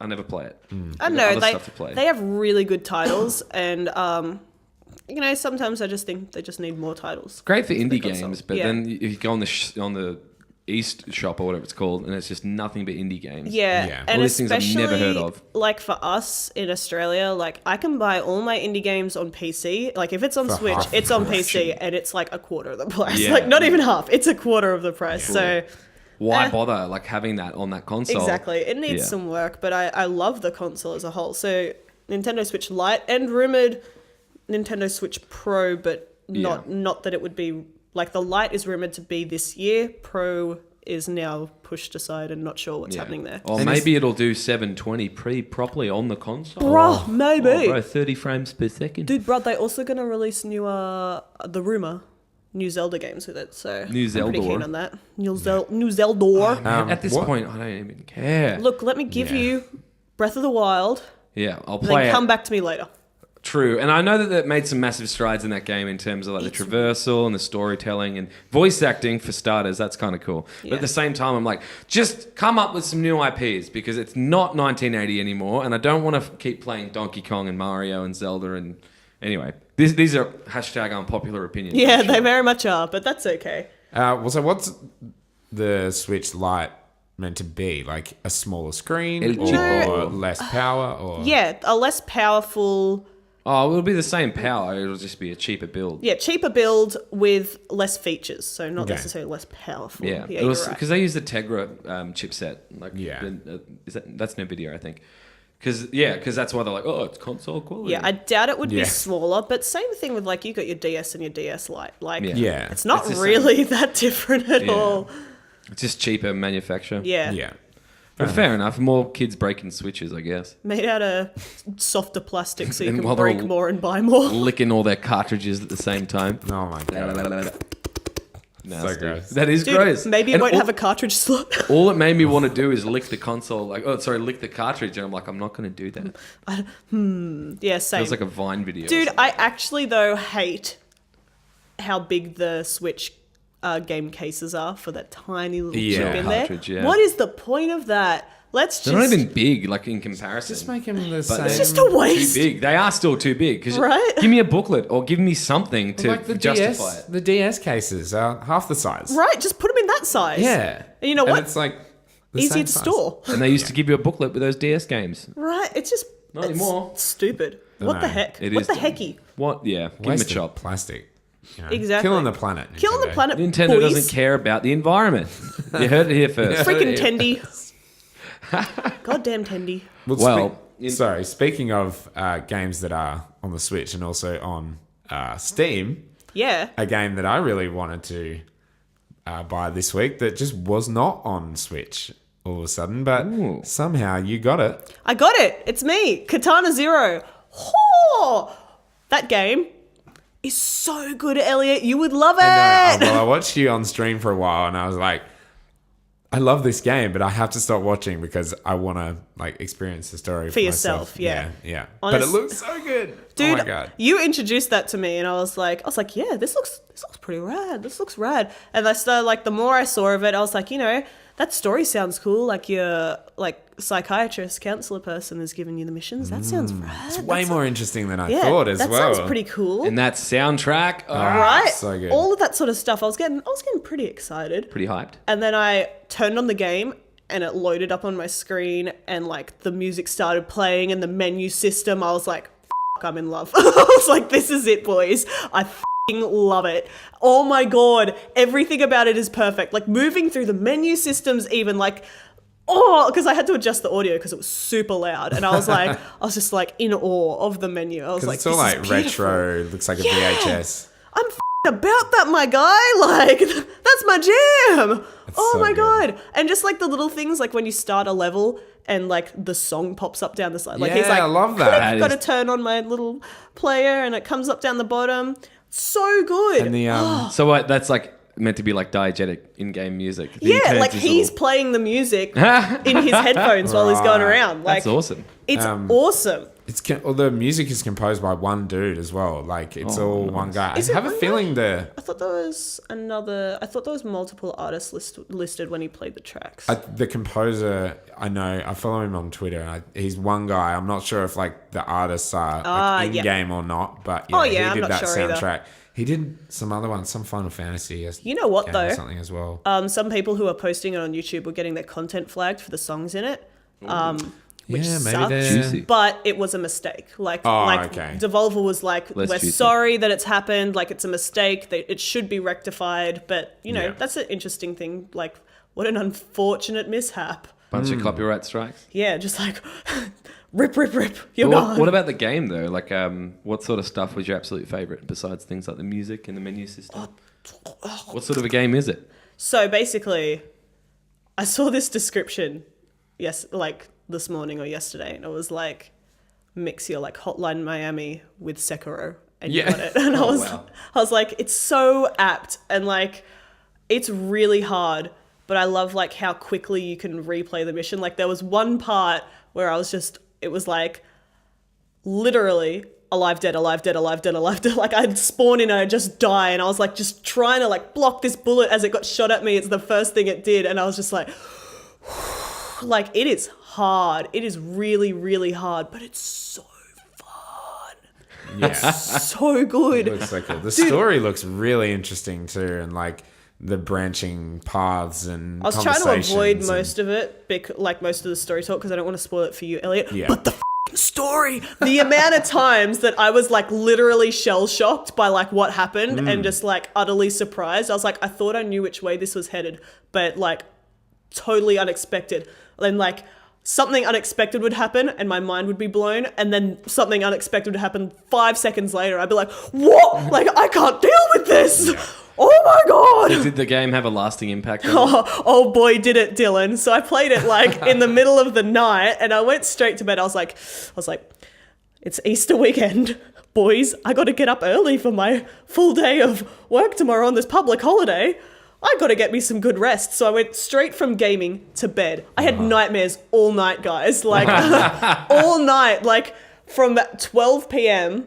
[SPEAKER 1] I never play it.
[SPEAKER 3] I
[SPEAKER 1] I've got
[SPEAKER 3] know
[SPEAKER 1] other stuff to play.
[SPEAKER 3] they have really good titles, and sometimes I just think they just need more titles.
[SPEAKER 1] Great for indie
[SPEAKER 3] console.
[SPEAKER 1] games, but
[SPEAKER 3] Yeah.
[SPEAKER 1] then if you go on the East shop or whatever it's called, and it's just nothing but indie games.
[SPEAKER 3] Yeah,
[SPEAKER 2] Yeah.
[SPEAKER 3] and
[SPEAKER 1] All these things I've
[SPEAKER 3] especially
[SPEAKER 1] never heard of.
[SPEAKER 3] like for us in Australia, like I can buy all my indie games on PC. Like if it's on
[SPEAKER 2] For
[SPEAKER 3] Switch,
[SPEAKER 2] half
[SPEAKER 3] it's
[SPEAKER 2] the
[SPEAKER 3] on
[SPEAKER 2] price.
[SPEAKER 3] PC, and it's like a quarter of the price.
[SPEAKER 1] Yeah.
[SPEAKER 3] Like not even half. It's a quarter of the price. So
[SPEAKER 1] why bother like having that on that console?
[SPEAKER 3] Exactly. It needs
[SPEAKER 1] Yeah.
[SPEAKER 3] some work, but I love the console as a whole. So Nintendo Switch Lite and rumored Nintendo Switch Pro, but not that it would be like the Lite is rumored to be this year. Pro is now pushed aside and not sure what's happening there.
[SPEAKER 1] Or
[SPEAKER 2] And
[SPEAKER 1] maybe it'll do 720p properly on the console.
[SPEAKER 3] Bruh, maybe.
[SPEAKER 1] Oh, bro, 30 frames per second.
[SPEAKER 3] Dude, bruh, they're also going to release new Zelda games with it. So
[SPEAKER 1] New
[SPEAKER 3] I'm pretty
[SPEAKER 1] Zeldor.
[SPEAKER 3] keen on that. New Zeldor.
[SPEAKER 1] Man, at this point, I don't even care.
[SPEAKER 3] Look, let me give you Breath of the Wild,
[SPEAKER 1] Yeah, I'll
[SPEAKER 3] and
[SPEAKER 1] play
[SPEAKER 3] then
[SPEAKER 1] it.
[SPEAKER 3] come back to me later.
[SPEAKER 1] True, and I know that it made some massive strides in that game in terms of like the traversal and the storytelling and voice acting for starters. That's kind of cool. But
[SPEAKER 3] Yeah.
[SPEAKER 1] at the same time, I'm like, just come up with some new IPs because it's not 1980 anymore, and I don't want to keep playing Donkey Kong and Mario and Zelda. And anyway, these are hashtag unpopular opinions.
[SPEAKER 3] Yeah,
[SPEAKER 1] I'm sure.
[SPEAKER 3] they very much are, but that's okay.
[SPEAKER 2] So what's the Switch Lite meant to be? Like a smaller screen or less power? Or
[SPEAKER 3] Yeah, a less powerful...
[SPEAKER 1] Oh, it'll be the same power. It'll just be a cheaper build.
[SPEAKER 3] Yeah, cheaper build with less features, so not
[SPEAKER 2] Okay.
[SPEAKER 3] necessarily less powerful.
[SPEAKER 1] Yeah,
[SPEAKER 3] you're
[SPEAKER 1] it was
[SPEAKER 3] right.
[SPEAKER 1] because they use the Tegra chipset. Like,
[SPEAKER 2] Yeah.
[SPEAKER 1] that's NVIDIA, I think. Because that's why they're like, oh, it's console quality.
[SPEAKER 3] Yeah, I doubt it would
[SPEAKER 2] Yeah.
[SPEAKER 3] be smaller, but same thing with like you got your DS and your DS Lite. Like,
[SPEAKER 2] Yeah.
[SPEAKER 3] it's not
[SPEAKER 1] It's the same.
[SPEAKER 3] really that different at
[SPEAKER 1] Yeah.
[SPEAKER 3] all.
[SPEAKER 1] It's just cheaper manufacture.
[SPEAKER 3] Yeah.
[SPEAKER 2] Yeah.
[SPEAKER 1] But fair enough. More kids breaking switches, I guess.
[SPEAKER 3] Made out of softer plastic so you
[SPEAKER 1] And
[SPEAKER 3] can
[SPEAKER 1] while they're
[SPEAKER 3] break
[SPEAKER 1] all-
[SPEAKER 3] more and buy more.
[SPEAKER 1] Licking all their cartridges at the same time.
[SPEAKER 2] Oh my god.
[SPEAKER 1] Nasty.
[SPEAKER 2] gross.
[SPEAKER 1] That is
[SPEAKER 3] Dude,
[SPEAKER 1] gross.
[SPEAKER 3] maybe it
[SPEAKER 1] And
[SPEAKER 3] won't
[SPEAKER 1] all,
[SPEAKER 3] have a cartridge slot.
[SPEAKER 1] all it made me want to do is lick the console. Lick the cartridge. And I'm like, I'm not going to do that.
[SPEAKER 3] Yeah, same.
[SPEAKER 1] Feels like a Vine video. or
[SPEAKER 3] Dude,
[SPEAKER 1] something.
[SPEAKER 3] I actually, though, hate how big the Switch game cases are for that tiny little
[SPEAKER 2] Yeah.
[SPEAKER 3] chip in there.
[SPEAKER 1] Cartridge, yeah.
[SPEAKER 3] What is the point of that? Let's
[SPEAKER 1] They're
[SPEAKER 3] just...
[SPEAKER 1] not even big, like in comparison.
[SPEAKER 2] Just make them the same.
[SPEAKER 3] It's just a
[SPEAKER 1] too
[SPEAKER 3] waste.
[SPEAKER 1] big. They are still too big. 'Cause
[SPEAKER 3] Right?
[SPEAKER 1] Give me a booklet or give me something to
[SPEAKER 2] like the
[SPEAKER 1] justify
[SPEAKER 2] DS.
[SPEAKER 1] it.
[SPEAKER 2] The DS cases are half the size.
[SPEAKER 3] Right, just put them in that size.
[SPEAKER 2] Yeah.
[SPEAKER 3] And you know what?
[SPEAKER 2] it's like the
[SPEAKER 3] Easier
[SPEAKER 2] same
[SPEAKER 3] to
[SPEAKER 2] size.
[SPEAKER 3] store.
[SPEAKER 1] And they used to give you a booklet with those DS games.
[SPEAKER 3] Right, it's just...
[SPEAKER 1] Not
[SPEAKER 3] it's
[SPEAKER 1] anymore.
[SPEAKER 3] stupid. What the
[SPEAKER 2] know.
[SPEAKER 3] heck?
[SPEAKER 1] It
[SPEAKER 3] What
[SPEAKER 1] is
[SPEAKER 3] the
[SPEAKER 1] dumb.
[SPEAKER 3] hecky?
[SPEAKER 1] What? Yeah. Give them a
[SPEAKER 2] Waste of
[SPEAKER 1] chop.
[SPEAKER 2] plastic. You know,
[SPEAKER 3] Exactly.
[SPEAKER 2] Killing the planet.
[SPEAKER 3] Killing the
[SPEAKER 2] Nintendo.
[SPEAKER 3] planet,
[SPEAKER 1] Nintendo
[SPEAKER 3] boys.
[SPEAKER 1] doesn't care about the environment. You heard it here first.
[SPEAKER 3] Freaking Tendy. Goddamn Tendy.
[SPEAKER 1] Well,
[SPEAKER 2] Speaking of games that are on the Switch and also on Steam,
[SPEAKER 3] Yeah.
[SPEAKER 2] a game that I really wanted to buy this week that just was not on Switch all of a sudden, but
[SPEAKER 1] Ooh.
[SPEAKER 2] somehow you got it.
[SPEAKER 3] I got it. It's me. Katana Zero. Oh, that game is so good, Elliot. You would love it.
[SPEAKER 2] Well, I watched you on stream for a while and I was like, I love this game, but I have to stop watching because I want to like experience the story for
[SPEAKER 3] yourself,
[SPEAKER 2] myself.
[SPEAKER 3] yeah.
[SPEAKER 2] Yeah. But it
[SPEAKER 3] Honest-
[SPEAKER 2] looks so good.
[SPEAKER 3] Dude,
[SPEAKER 2] oh my god.
[SPEAKER 3] you introduced that to me and I was like, yeah, this looks pretty rad. This looks rad. And I started like the more I saw of it, I was like, that story sounds cool. Like your like psychiatrist, counselor person is giving you the missions. That sounds rad.
[SPEAKER 2] It's way more interesting than I
[SPEAKER 3] Yeah,
[SPEAKER 2] thought as
[SPEAKER 3] that
[SPEAKER 2] well.
[SPEAKER 3] sounds pretty cool.
[SPEAKER 1] and that soundtrack,
[SPEAKER 3] right?
[SPEAKER 2] so good.
[SPEAKER 3] All of that sort of stuff. I was getting pretty excited.
[SPEAKER 1] pretty hyped.
[SPEAKER 3] And then I turned on the game and it loaded up on my screen and like the music started playing and the menu system. I was like, I'm in love. I was like, this is it, boys. I love it. Oh my God. Everything about it is perfect. Like moving through the menu systems, even like, because I had to adjust the audio because it was super loud. And I was like, I was just like in awe of the menu. I was like,
[SPEAKER 2] It's all
[SPEAKER 3] this
[SPEAKER 2] like
[SPEAKER 3] is beautiful.
[SPEAKER 2] retro, looks like a
[SPEAKER 3] Yeah.
[SPEAKER 2] VHS.
[SPEAKER 3] I'm about that, my guy. Like, that's my jam. Oh
[SPEAKER 2] so
[SPEAKER 3] my
[SPEAKER 2] good.
[SPEAKER 3] God. And just like the little things, like when you start a level and like the song pops up down the side. Like he's
[SPEAKER 2] Yeah,
[SPEAKER 3] like,
[SPEAKER 2] I love that.
[SPEAKER 3] I've got to turn on my little player and it comes up down the bottom. So good.
[SPEAKER 2] And the
[SPEAKER 1] So what? That's like meant to be like diegetic in-game music. Then
[SPEAKER 3] yeah,
[SPEAKER 1] turns
[SPEAKER 3] like
[SPEAKER 1] his
[SPEAKER 3] he's
[SPEAKER 1] little-
[SPEAKER 3] playing the music in his headphones while he's going around. Like,
[SPEAKER 1] That's awesome.
[SPEAKER 3] It's awesome.
[SPEAKER 2] the music is composed by one dude as well. Like it's all one guy.
[SPEAKER 3] Is
[SPEAKER 2] I
[SPEAKER 3] it
[SPEAKER 2] have a
[SPEAKER 3] one
[SPEAKER 2] feeling the
[SPEAKER 3] I thought there was multiple artists listed when he played the tracks.
[SPEAKER 2] the composer. I know. I follow him on Twitter. He's one guy. I'm not sure if like the artists are like, in
[SPEAKER 3] yeah.
[SPEAKER 2] game or not. But
[SPEAKER 3] Oh,
[SPEAKER 2] yeah,
[SPEAKER 3] yeah,
[SPEAKER 2] he
[SPEAKER 3] I'm
[SPEAKER 2] did
[SPEAKER 3] not
[SPEAKER 2] that
[SPEAKER 3] sure either.
[SPEAKER 2] soundtrack. He did some other ones, some Final Fantasy.
[SPEAKER 3] You know what,
[SPEAKER 2] game
[SPEAKER 3] though?
[SPEAKER 2] or something as well.
[SPEAKER 3] Some people who are posting it on YouTube were getting their content flagged for the songs in it. which
[SPEAKER 2] Yeah, maybe
[SPEAKER 3] sucks.
[SPEAKER 2] they're-
[SPEAKER 1] Juicy.
[SPEAKER 3] But it was a mistake. Like,
[SPEAKER 2] okay.
[SPEAKER 3] Devolver was like,
[SPEAKER 1] Less
[SPEAKER 3] we're
[SPEAKER 1] juicy.
[SPEAKER 3] sorry that it's happened. Like, it's a mistake. It should be rectified. But, you know,
[SPEAKER 2] Yeah.
[SPEAKER 3] that's an interesting thing. Like, what an unfortunate mishap.
[SPEAKER 1] Bunch of copyright strikes.
[SPEAKER 3] Yeah, just like, rip, rip, rip. You're
[SPEAKER 1] But
[SPEAKER 3] gone.
[SPEAKER 1] what about the game though? Like, what sort of stuff was your absolute favorite besides things like the music and the menu system? What sort of a game is it?
[SPEAKER 3] So basically, I saw this description, like this morning or yesterday, and it was like, mix your like Hotline Miami with Sekiro, and you
[SPEAKER 2] Yeah.
[SPEAKER 3] got it. And
[SPEAKER 1] wow.
[SPEAKER 3] I was like, it's so apt, and like, it's really hard, but I love like how quickly you can replay the mission. Like there was one part where it was like, literally alive, dead, alive, dead, alive, dead, alive, dead. Like I'd spawn in and I'd just die, and I was like just trying to like block this bullet as it got shot at me. It's the first thing it did, and I was just like, like it is hard. It is really, really hard, but it's so fun.
[SPEAKER 2] Yeah.
[SPEAKER 3] So good.
[SPEAKER 2] Looks like it. The story looks really interesting too, and like the branching paths and
[SPEAKER 3] I was trying to avoid
[SPEAKER 2] conversations
[SPEAKER 3] most of it, like most of the story talk, because I don't want to spoil it for you, Elliot.
[SPEAKER 2] Yeah.
[SPEAKER 3] But the story, the amount of times that I was like literally shell shocked by like what happened and just like utterly surprised. I was like, I thought I knew which way this was headed, but like totally unexpected. And like something unexpected would happen and my mind would be blown, and then something unexpected would happen 5 seconds later. I'd be like, what? Like I can't deal with this. Oh my God.
[SPEAKER 1] Did the game have a lasting impact on you?
[SPEAKER 3] Oh boy, did it, Dylan. So I played it like in the middle of the night, and I went straight to bed. I was like, it's Easter weekend, boys. I got to get up early for my full day of work tomorrow on this public holiday. I got to get me some good rest. So I went straight from gaming to bed. I had nightmares all night, guys. Like all night, like from 12 p.m.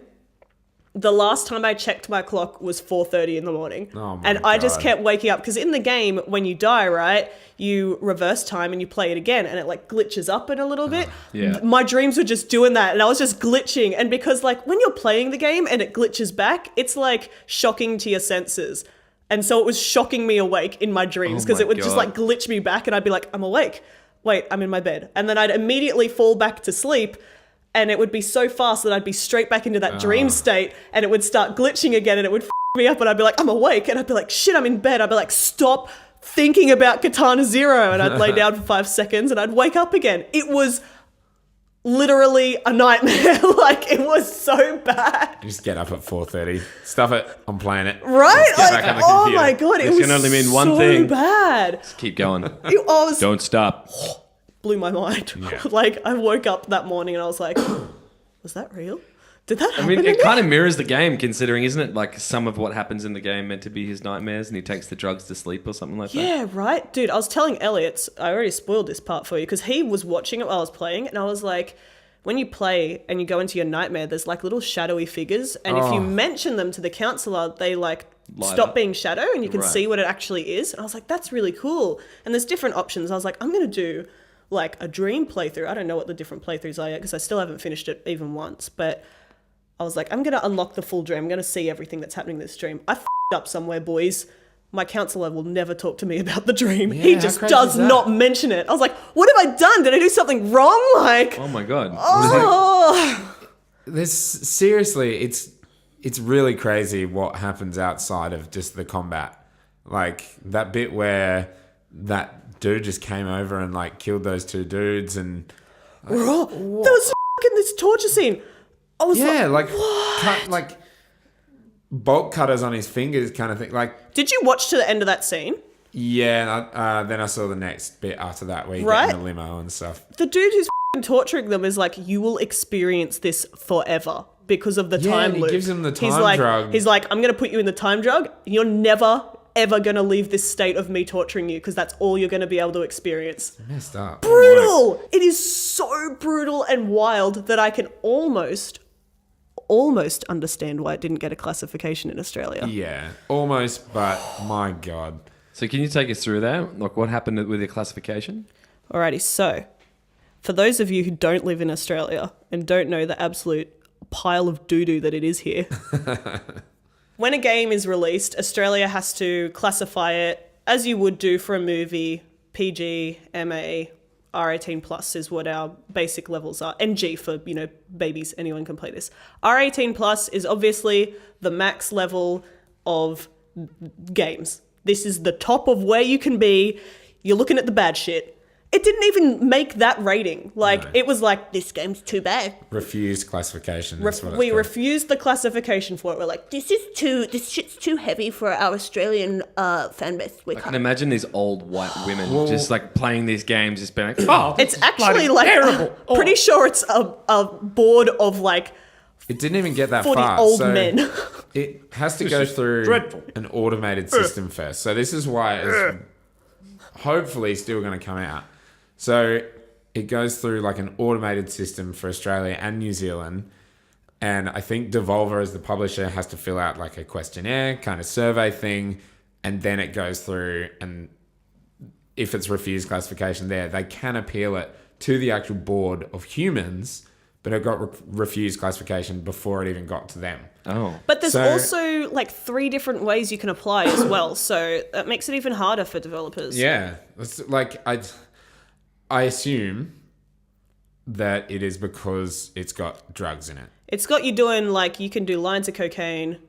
[SPEAKER 3] The last time I checked my clock was 4:30 in the morning.
[SPEAKER 2] Oh my
[SPEAKER 3] and I just
[SPEAKER 2] God.
[SPEAKER 3] kept waking up, because in the game, when you die, right, you reverse time and you play it again, and it like glitches up in a little bit.
[SPEAKER 1] yeah.
[SPEAKER 3] My dreams were just doing that, and I was just glitching. And because like when you're playing the game and it glitches back, it's like shocking to your senses. And so it was shocking me awake in my dreams,
[SPEAKER 1] Oh
[SPEAKER 3] because
[SPEAKER 1] my
[SPEAKER 3] it would just
[SPEAKER 1] God.
[SPEAKER 3] like glitch me back, and I'd be like, I'm awake. Wait, I'm in my bed. And then I'd immediately fall back to sleep. And it would be so fast that I'd be straight back into that dream state, and it would start glitching again, and it would me up, and I'd be like, I'm awake, and I'd be like, shit, I'm in bed. I'd be like, stop thinking about Katana Zero, and I'd lay down for 5 seconds, and I'd wake up again. It was literally a nightmare. Like, it was so bad.
[SPEAKER 2] Just get up at 4:30. Stuff it. I'm playing it.
[SPEAKER 3] Right?
[SPEAKER 2] Let's get
[SPEAKER 3] Like,
[SPEAKER 2] back on the
[SPEAKER 3] oh
[SPEAKER 2] computer.
[SPEAKER 3] my God, it
[SPEAKER 1] This
[SPEAKER 3] was
[SPEAKER 1] can only mean one
[SPEAKER 3] so
[SPEAKER 1] thing.
[SPEAKER 3] bad.
[SPEAKER 1] Keep going.
[SPEAKER 3] I was
[SPEAKER 1] Don't stop.
[SPEAKER 3] blew my mind.
[SPEAKER 2] Yeah.
[SPEAKER 3] Like, I woke up that morning and I was like, was that real? Did that happen?
[SPEAKER 1] I mean,
[SPEAKER 3] to
[SPEAKER 1] it
[SPEAKER 3] me?
[SPEAKER 1] kind of mirrors the game, considering, isn't it? Like some of what happens in the game meant to be his nightmares, and he takes the drugs to sleep or something like that.
[SPEAKER 3] Yeah, right? Dude, I was telling Elliot, I already spoiled this part for you, because he was watching it while I was playing, and I was like, when you play and you go into your nightmare, there's like little shadowy figures, and if you mention them to the counselor, they like
[SPEAKER 1] Light
[SPEAKER 3] stop
[SPEAKER 1] up.
[SPEAKER 3] being shadow, and you can
[SPEAKER 1] Right.
[SPEAKER 3] see what it actually is. And I was like, that's really cool. And there's different options. I was like, I'm going to do like a dream playthrough. I don't know what the different playthroughs are yet, because I still haven't finished it even once, but I was like, I'm going to unlock the full dream. I'm going to see everything that's happening in this dream. I f***ed up somewhere, boys. My counselor will never talk to me about the dream. He
[SPEAKER 2] how
[SPEAKER 3] just
[SPEAKER 2] crazy
[SPEAKER 3] does
[SPEAKER 2] is that?
[SPEAKER 3] not mention it. I was like, what have I done? Did I do something wrong? Like,
[SPEAKER 1] Oh my God.
[SPEAKER 3] oh.
[SPEAKER 2] There's seriously, it's really crazy what happens outside of just the combat. Like that bit where that dude just came over and like killed those two dudes, and
[SPEAKER 3] There was fucking this torture scene. I was
[SPEAKER 2] yeah,
[SPEAKER 3] like,
[SPEAKER 2] like cut like bolt cutters on his fingers, kind of thing. Like
[SPEAKER 3] did you watch to the end of that scene?
[SPEAKER 2] yeah, and then I saw the next bit after that where you
[SPEAKER 3] Right.
[SPEAKER 2] get in the limo and stuff.
[SPEAKER 3] The dude who's fucking torturing them is like, you will experience this forever because of the
[SPEAKER 2] Yeah,
[SPEAKER 3] time
[SPEAKER 2] and he
[SPEAKER 3] loop.
[SPEAKER 2] gives him the
[SPEAKER 3] He's
[SPEAKER 2] time
[SPEAKER 3] like,
[SPEAKER 2] drug.
[SPEAKER 3] He's like, I'm going to put you in the time drug. You're never, ever going to leave this state of me torturing you, because that's all you're going to be able to experience.
[SPEAKER 2] Messed up.
[SPEAKER 3] Brutal! It is so brutal and wild that I can almost understand why it didn't get a classification in Australia.
[SPEAKER 2] Yeah, almost, but my God.
[SPEAKER 1] So can you take us through that? Like what happened with your classification?
[SPEAKER 3] Alrighty, so for those of you who don't live in Australia and don't know the absolute pile of doo-doo that it is here, when a game is released, Australia has to classify it as you would do for a movie, PG, MA, R18 plus is what our basic levels are. And G for, babies. Anyone can play this. R18 plus is obviously the max level of games. This is the top of where you can be. You're looking at the bad shit. It didn't even make that rating. It was like, this game's too bad.
[SPEAKER 2] Refused classification.
[SPEAKER 3] We refused the classification for it. We're like, this shit's too heavy for our Australian fan base. We
[SPEAKER 1] I can
[SPEAKER 3] can't.
[SPEAKER 1] imagine these old white women just like playing these games, just being like, oh, this
[SPEAKER 3] It's
[SPEAKER 1] is
[SPEAKER 3] actually
[SPEAKER 1] bloody
[SPEAKER 3] like,
[SPEAKER 1] terrible.
[SPEAKER 3] pretty sure it's a board of like
[SPEAKER 2] It didn't even get that
[SPEAKER 3] 40
[SPEAKER 2] far.
[SPEAKER 3] old
[SPEAKER 2] so
[SPEAKER 3] men.
[SPEAKER 2] It has to go through
[SPEAKER 1] dreadful.
[SPEAKER 2] an automated system first. So this is why it's hopefully still going to come out. So it goes through like an automated system for Australia and New Zealand. And I think Devolver as the publisher has to fill out like a questionnaire kind of survey thing. And then it goes through, and if it's refused classification there, they can appeal it to the actual board of humans, but it got refused classification before it even got to them.
[SPEAKER 1] Oh.
[SPEAKER 3] But there's
[SPEAKER 2] So-
[SPEAKER 3] also like 3 different ways you can apply as well. So that makes it even harder for developers.
[SPEAKER 2] Yeah. It's like I assume that it is because it's got drugs in it.
[SPEAKER 3] It's got you doing like, you can do lines of cocaine.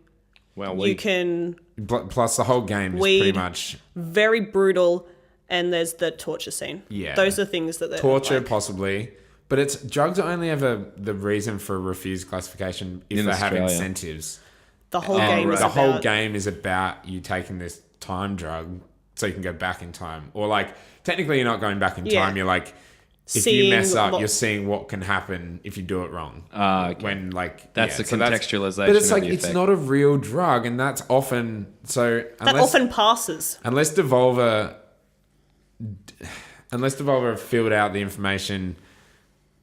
[SPEAKER 1] Well,
[SPEAKER 3] You can
[SPEAKER 2] Plus the whole game is
[SPEAKER 3] Weed.
[SPEAKER 2] pretty much
[SPEAKER 3] very brutal, and there's the torture scene.
[SPEAKER 2] Yeah.
[SPEAKER 3] Those are things that they're
[SPEAKER 2] torture,
[SPEAKER 3] like,
[SPEAKER 2] possibly. But it's drugs are only ever the reason for refused classification if
[SPEAKER 1] In
[SPEAKER 2] they have
[SPEAKER 1] Australia.
[SPEAKER 2] incentives.
[SPEAKER 3] the whole
[SPEAKER 2] And
[SPEAKER 3] game is
[SPEAKER 2] the
[SPEAKER 3] about.
[SPEAKER 2] whole game is about you taking this time drug so you can go back in time. Or like technically you're not going back in
[SPEAKER 3] Yeah.
[SPEAKER 2] time. You're like if
[SPEAKER 3] Seeing
[SPEAKER 2] you mess up,
[SPEAKER 3] what-
[SPEAKER 2] you're seeing what can happen if you do it wrong.
[SPEAKER 1] Okay.
[SPEAKER 2] When like
[SPEAKER 1] That's the
[SPEAKER 2] so
[SPEAKER 1] contextualization
[SPEAKER 2] But it's
[SPEAKER 1] of
[SPEAKER 2] like
[SPEAKER 1] the
[SPEAKER 2] it's
[SPEAKER 1] effect.
[SPEAKER 2] not a real drug, and that's often so.
[SPEAKER 3] That often passes.
[SPEAKER 2] Unless Devolver filled out the information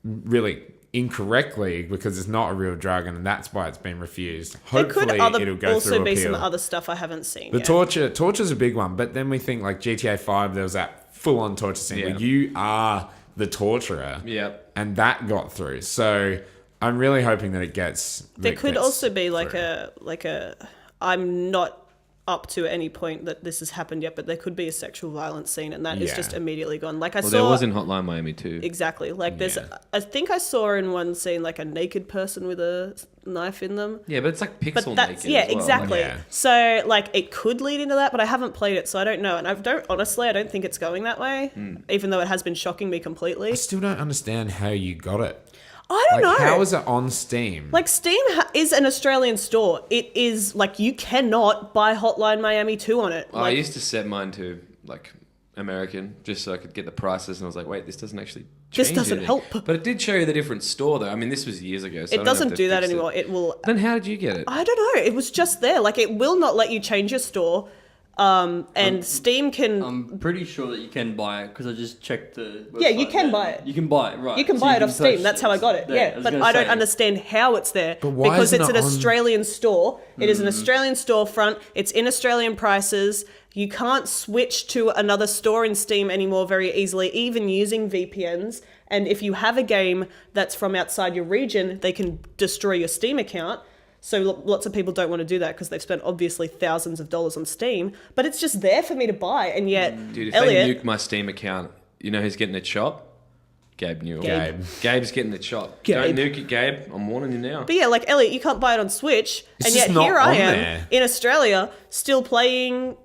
[SPEAKER 2] really incorrectly because it's not a real drug, and that's why it's been refused.
[SPEAKER 3] There
[SPEAKER 2] Hopefully,
[SPEAKER 3] could
[SPEAKER 2] it'll go
[SPEAKER 3] also
[SPEAKER 2] through
[SPEAKER 3] be
[SPEAKER 2] appeal.
[SPEAKER 3] some other stuff I haven't seen
[SPEAKER 2] The
[SPEAKER 3] yet.
[SPEAKER 2] torture's a big one, but then we think like GTA 5, there was that full-on torture scene
[SPEAKER 1] Yeah.
[SPEAKER 2] where you are the torturer.
[SPEAKER 1] Yep.
[SPEAKER 2] And that got through. So I'm really hoping that it gets.
[SPEAKER 3] There could also be like
[SPEAKER 2] through.
[SPEAKER 3] a I'm not up to any point that this has happened yet, but there could be a sexual violence scene, and that is
[SPEAKER 2] Yeah.
[SPEAKER 3] just immediately gone. Like I
[SPEAKER 1] Well,
[SPEAKER 3] saw,
[SPEAKER 1] there was in Hotline Miami too.
[SPEAKER 3] exactly. Like there's,
[SPEAKER 2] Yeah.
[SPEAKER 3] I think I saw in one scene like a naked person with a knife in them.
[SPEAKER 1] Yeah, but it's like
[SPEAKER 3] But
[SPEAKER 1] pixel
[SPEAKER 3] that's
[SPEAKER 1] naked.
[SPEAKER 3] yeah,
[SPEAKER 1] as well.
[SPEAKER 3] exactly.
[SPEAKER 2] Yeah.
[SPEAKER 3] So like it could lead into that, but I haven't played it, so I don't know. And I don't think it's going that way, even though it has been shocking me completely.
[SPEAKER 2] I still don't understand how you got it.
[SPEAKER 3] I don't
[SPEAKER 2] Like,
[SPEAKER 3] know.
[SPEAKER 2] how is it on Steam?
[SPEAKER 3] Like Steam is an Australian store. It is like you cannot buy Hotline Miami 2 on it.
[SPEAKER 1] I
[SPEAKER 3] Like,
[SPEAKER 1] used to set mine to like American just so I could get the prices, and I was like, wait, this doesn't actually.
[SPEAKER 3] This
[SPEAKER 1] change
[SPEAKER 3] doesn't
[SPEAKER 1] anything.
[SPEAKER 3] help.
[SPEAKER 1] But it did show you the different store though. I mean, this was years ago. So I don't
[SPEAKER 3] it
[SPEAKER 1] know if
[SPEAKER 3] doesn't
[SPEAKER 1] they
[SPEAKER 3] do that
[SPEAKER 1] fixed
[SPEAKER 3] anymore. It will.
[SPEAKER 1] Then how did you get it?
[SPEAKER 3] I don't know. It was just there. Like it will not let you change your store. And Steam can.
[SPEAKER 4] I'm pretty sure that you can buy it because I just checked the website.
[SPEAKER 3] Yeah, you can buy it.
[SPEAKER 4] You can buy it, right.
[SPEAKER 3] you can
[SPEAKER 4] So
[SPEAKER 3] buy it off Steam.
[SPEAKER 4] purchase
[SPEAKER 3] That's how I got it.
[SPEAKER 4] There,
[SPEAKER 3] Yeah,
[SPEAKER 4] was
[SPEAKER 3] but
[SPEAKER 4] gonna
[SPEAKER 3] I don't
[SPEAKER 4] say.
[SPEAKER 3] understand how it's there
[SPEAKER 2] why
[SPEAKER 3] because
[SPEAKER 2] isn't
[SPEAKER 3] it's
[SPEAKER 2] it
[SPEAKER 3] an
[SPEAKER 2] on-
[SPEAKER 3] Australian store. It is an Australian storefront. It's in Australian prices. You can't switch to another store in Steam anymore very easily, even using VPNs. And if you have a game that's from outside your region, they can destroy your Steam account. So lots of people don't want to do that because they've spent obviously thousands of dollars on Steam. But it's just there for me to buy, and yet
[SPEAKER 1] Dude, if
[SPEAKER 3] Elliot,
[SPEAKER 1] they nuke my Steam account, you know who's getting it shot? Gabe Newell.
[SPEAKER 3] Gabe.
[SPEAKER 1] Gabe's getting it shot.
[SPEAKER 3] Gabe.
[SPEAKER 1] Don't nuke it, Gabe. I'm warning you now.
[SPEAKER 3] But yeah, like Elliot, you can't buy it on Switch,
[SPEAKER 2] It's
[SPEAKER 3] and yet
[SPEAKER 2] just not
[SPEAKER 3] here I
[SPEAKER 2] on
[SPEAKER 3] am
[SPEAKER 2] there.
[SPEAKER 3] in Australia, still playing.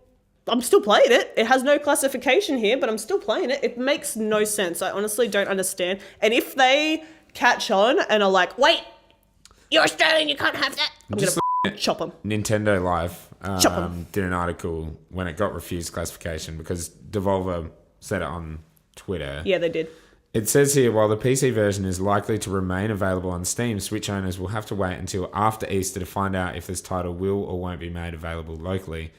[SPEAKER 3] I'm still playing it. It has no classification here, but I'm still playing it. It makes no sense. I honestly don't understand. And if they catch on and are like, "Wait, you're Australian, you can't have that," I'm
[SPEAKER 2] Just
[SPEAKER 3] gonna chop them.
[SPEAKER 2] Nintendo Live
[SPEAKER 3] Chop 'em.
[SPEAKER 2] did an article when it got refused classification because Devolver said it on Twitter.
[SPEAKER 3] Yeah, they did.
[SPEAKER 2] It says here, while the PC version is likely to remain available on Steam, Switch owners will have to wait until after Easter to find out if this title will or won't be made available locally.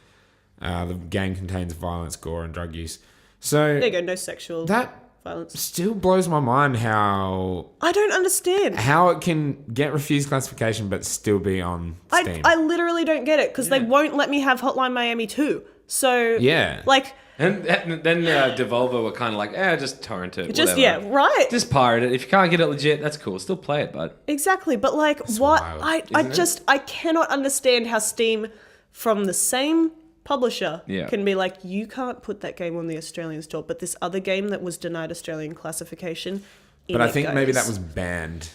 [SPEAKER 2] The game contains violence, gore, and drug use. So
[SPEAKER 3] There you go. No sexual
[SPEAKER 2] that
[SPEAKER 3] violence.
[SPEAKER 2] still blows my mind how
[SPEAKER 3] I don't understand.
[SPEAKER 2] it can get refused classification but still be on Steam.
[SPEAKER 3] I literally don't get it because they won't let me have Hotline Miami 2. So
[SPEAKER 2] Yeah.
[SPEAKER 3] like
[SPEAKER 1] And then Devolver were kind of like, just torrent it.
[SPEAKER 3] just
[SPEAKER 1] whatever.
[SPEAKER 3] right.
[SPEAKER 1] Just pirate it. If you can't get it legit, that's cool. Still play it, bud.
[SPEAKER 3] Exactly, but like what
[SPEAKER 2] wild,
[SPEAKER 3] I
[SPEAKER 1] isn't it?
[SPEAKER 3] I cannot understand how Steam from the same publisher
[SPEAKER 1] Yeah.
[SPEAKER 3] can be like, you can't put that game on the Australian store, but this other game that was denied Australian classification.
[SPEAKER 2] But I think maybe that
[SPEAKER 3] goes.
[SPEAKER 2] was banned.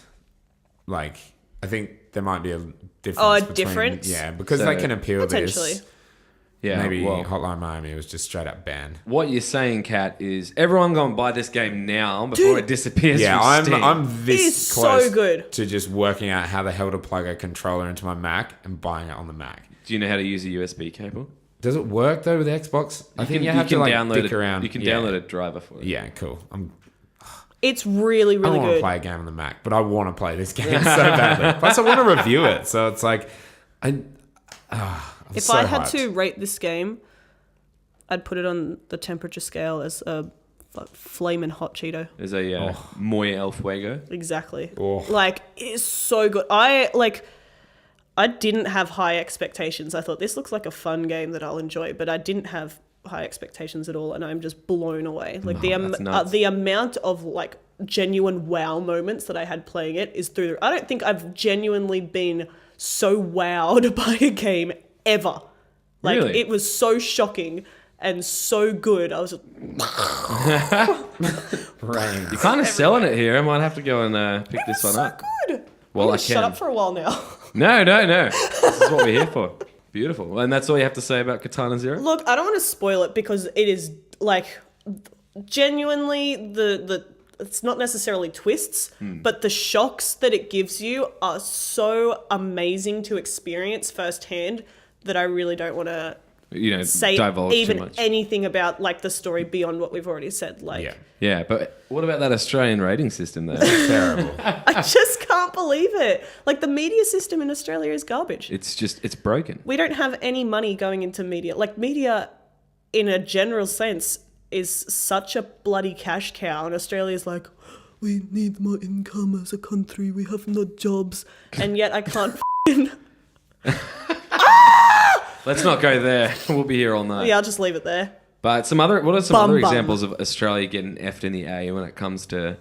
[SPEAKER 2] Like, I think there might be a difference.
[SPEAKER 3] Oh, a
[SPEAKER 2] between,
[SPEAKER 3] difference?
[SPEAKER 2] Yeah, because
[SPEAKER 1] So-
[SPEAKER 2] they can appeal
[SPEAKER 3] Potentially.
[SPEAKER 2] this.
[SPEAKER 1] Yeah,
[SPEAKER 2] Maybe
[SPEAKER 1] well,
[SPEAKER 2] Hotline Miami was just straight up banned.
[SPEAKER 1] what you're saying, Kat, is everyone go and buy this game now before
[SPEAKER 3] Dude.
[SPEAKER 1] it disappears
[SPEAKER 2] Yeah,
[SPEAKER 1] from Steam.
[SPEAKER 2] I'm
[SPEAKER 3] It
[SPEAKER 2] this
[SPEAKER 3] is so
[SPEAKER 2] close
[SPEAKER 3] good.
[SPEAKER 2] to just working out how the hell to plug a controller into my Mac and buying it on the Mac.
[SPEAKER 1] Do you know how to use a USB cable?
[SPEAKER 2] Does it work though with Xbox? I think you have to like dick around.
[SPEAKER 1] You can
[SPEAKER 2] yeah.
[SPEAKER 1] download a driver for it.
[SPEAKER 2] Yeah, cool.
[SPEAKER 3] It's really,
[SPEAKER 2] I
[SPEAKER 3] really
[SPEAKER 2] don't want to
[SPEAKER 3] good.
[SPEAKER 2] play a game on the Mac, but I want to play this game so badly. Plus, I want to review it, so it's like, I'm
[SPEAKER 3] If
[SPEAKER 2] so
[SPEAKER 3] I had
[SPEAKER 2] hyped.
[SPEAKER 3] to rate this game, I'd put it on the temperature scale as a flaming hot Cheeto.
[SPEAKER 1] There's a Muy El Fuego.
[SPEAKER 3] Exactly.
[SPEAKER 2] Oh.
[SPEAKER 3] Like, it is so good. I didn't have high expectations. I thought this looks like a fun game that I'll enjoy, but I didn't have high expectations at all, and I'm just blown away. Like
[SPEAKER 1] that's nuts.
[SPEAKER 3] the amount of like genuine wow moments that I had playing it is through. I don't think I've genuinely been so wowed by a game ever. Like
[SPEAKER 1] Really?
[SPEAKER 3] it was so shocking and so good. I was just,
[SPEAKER 2] Rain.
[SPEAKER 1] You're kind of selling it here. I might have to go and pick this one
[SPEAKER 3] so
[SPEAKER 1] up.
[SPEAKER 3] good.
[SPEAKER 1] Well,
[SPEAKER 3] I'm
[SPEAKER 1] I
[SPEAKER 3] gonna
[SPEAKER 1] can.
[SPEAKER 3] shut up for a while now.
[SPEAKER 1] No. This is what we're here for. Beautiful. And that's all you have to say about Katana Zero?
[SPEAKER 3] Look, I don't want to spoil it because it is like genuinely the it's not necessarily twists, but the shocks that it gives you are so amazing to experience firsthand that I really don't want to say
[SPEAKER 1] divulge too
[SPEAKER 3] even
[SPEAKER 1] much.
[SPEAKER 3] anything about like the story beyond what we've already said. Like,
[SPEAKER 2] Yeah.
[SPEAKER 1] Yeah, but what about that Australian rating system there?
[SPEAKER 2] Terrible.
[SPEAKER 3] I just can't believe it. Like the media system in Australia is garbage.
[SPEAKER 1] It's broken.
[SPEAKER 3] We don't have any money going into media. Like media, in a general sense, is such a bloody cash cow, and Australia's like, we need more income as a country. We have no jobs, and yet I can't.
[SPEAKER 1] Let's not go there. We'll be here all night.
[SPEAKER 3] Yeah, I'll just leave it there.
[SPEAKER 1] But what are some
[SPEAKER 3] Bum
[SPEAKER 1] other
[SPEAKER 3] bum.
[SPEAKER 1] examples of Australia getting effed in the A when it comes to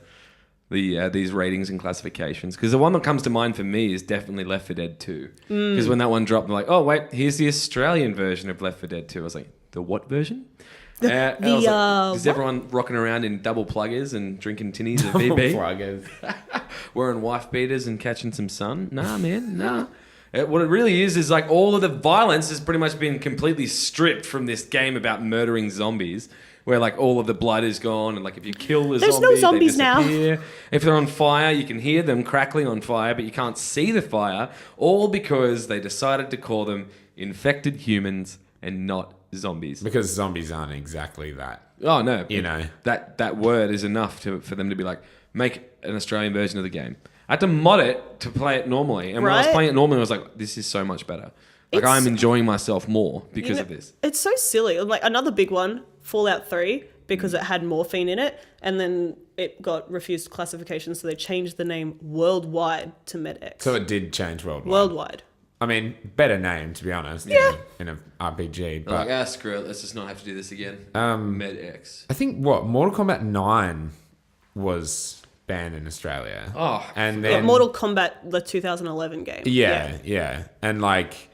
[SPEAKER 1] these ratings and classifications? Because the one that comes to mind for me is definitely Left 4 Dead 2. Because when that one dropped, I'm like, oh wait, here's the Australian version of Left 4 Dead 2. I was like, the what version? And I was like, is
[SPEAKER 3] what?
[SPEAKER 1] everyone rocking around in double pluggers and drinking tinnies of VB?
[SPEAKER 2] Pluggers.
[SPEAKER 1] Wearing wife beaters and catching some sun? Nah, man, nah. What it really is like all of the violence has pretty much been completely stripped from this game about murdering zombies, where like all of the blood is gone, and like if you kill a
[SPEAKER 3] There's
[SPEAKER 1] zombie,
[SPEAKER 3] no zombies
[SPEAKER 1] they
[SPEAKER 3] now.
[SPEAKER 1] disappear. If they're on fire, you can hear them crackling on fire, but you can't see the fire, all because they decided to call them infected humans and not zombies.
[SPEAKER 2] Because zombies aren't exactly that.
[SPEAKER 1] Oh no,
[SPEAKER 2] You know.
[SPEAKER 1] that word is enough for them to be like, make an Australian version of the game. I had to mod it to play it normally, and when I was
[SPEAKER 3] Right?
[SPEAKER 1] playing it normally, I was like, this is so much better. Like
[SPEAKER 3] It's-
[SPEAKER 1] I'm enjoying myself more because
[SPEAKER 3] You know,
[SPEAKER 1] of this.
[SPEAKER 3] It's so silly. Like another big one, Fallout 3, because it had morphine in it, and then it got refused classification, so they changed the name worldwide to MedX.
[SPEAKER 2] So it did change worldwide.
[SPEAKER 3] Worldwide.
[SPEAKER 2] I mean, better name, to be honest. Yeah. In an RPG.
[SPEAKER 1] They're
[SPEAKER 2] But
[SPEAKER 1] like, screw it, let's just not have to do this again. MedX.
[SPEAKER 2] I think, Mortal Kombat 9 was banned in Australia.
[SPEAKER 1] Oh,
[SPEAKER 2] and
[SPEAKER 3] Yeah,
[SPEAKER 2] then
[SPEAKER 3] Mortal Kombat, the 2011 game.
[SPEAKER 2] Yeah. And like,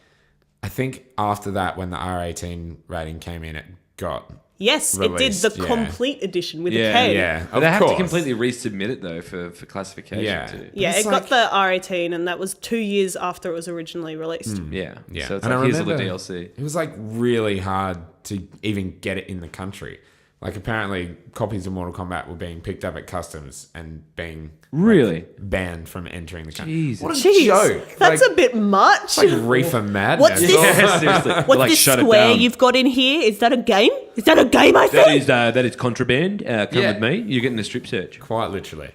[SPEAKER 2] I think after that, when the R18 rating came in, it got
[SPEAKER 3] Yes,
[SPEAKER 2] released,
[SPEAKER 3] it did the
[SPEAKER 2] yeah.
[SPEAKER 3] complete edition with
[SPEAKER 1] Yeah,
[SPEAKER 3] a K.
[SPEAKER 2] yeah.
[SPEAKER 1] But they
[SPEAKER 2] of
[SPEAKER 1] have
[SPEAKER 2] course.
[SPEAKER 1] to completely resubmit it though for classification
[SPEAKER 2] Yeah.
[SPEAKER 1] too.
[SPEAKER 3] Yeah,
[SPEAKER 2] It's
[SPEAKER 3] it
[SPEAKER 2] like-
[SPEAKER 3] got the R18, and that was 2 years after it was originally released.
[SPEAKER 1] Yeah.
[SPEAKER 2] Yeah.
[SPEAKER 1] So it's
[SPEAKER 2] And
[SPEAKER 1] like,
[SPEAKER 2] I
[SPEAKER 1] here's all the
[SPEAKER 2] remember-
[SPEAKER 1] DLC.
[SPEAKER 2] It was like really hard to even get it in the country. Like apparently, copies of Mortal Kombat were being picked up at customs and being
[SPEAKER 1] Really?
[SPEAKER 2] banned from entering the country.
[SPEAKER 1] Jesus.
[SPEAKER 2] What a
[SPEAKER 3] Jeez,
[SPEAKER 2] joke!
[SPEAKER 3] that's
[SPEAKER 2] like,
[SPEAKER 3] a bit much.
[SPEAKER 2] like reefer madness.
[SPEAKER 3] What's this?
[SPEAKER 1] Yeah, seriously.
[SPEAKER 3] What's
[SPEAKER 1] Like,
[SPEAKER 3] this
[SPEAKER 1] shut it
[SPEAKER 3] square
[SPEAKER 1] down.
[SPEAKER 3] you've got in here? Is that a game? Is that a game, I think?
[SPEAKER 1] That is contraband. Come
[SPEAKER 2] Yeah.
[SPEAKER 1] with me. You're getting the strip search.
[SPEAKER 2] Quite literally,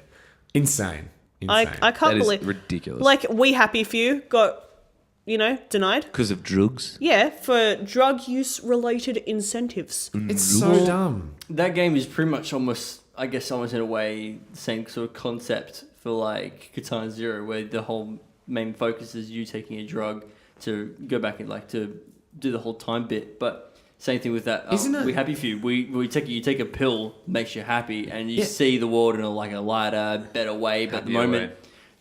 [SPEAKER 2] insane.
[SPEAKER 3] I
[SPEAKER 2] Insane.
[SPEAKER 3] can't
[SPEAKER 1] That is
[SPEAKER 3] believe.
[SPEAKER 1] ridiculous.
[SPEAKER 3] Like, We Happy Few got, denied.
[SPEAKER 1] Because of drugs.
[SPEAKER 3] Yeah, for drug use related incentives.
[SPEAKER 2] It's so dumb.
[SPEAKER 4] That game is pretty much almost in a way the same sort of concept for like Katana Zero, where the whole main focus is you taking a drug to go back and like to do the whole time bit. But same thing with that.
[SPEAKER 2] Isn't it-
[SPEAKER 4] We Happy Few. You take a pill, makes you happy, and you
[SPEAKER 2] Yeah.
[SPEAKER 4] see the world in a lighter, better way. But
[SPEAKER 1] Happier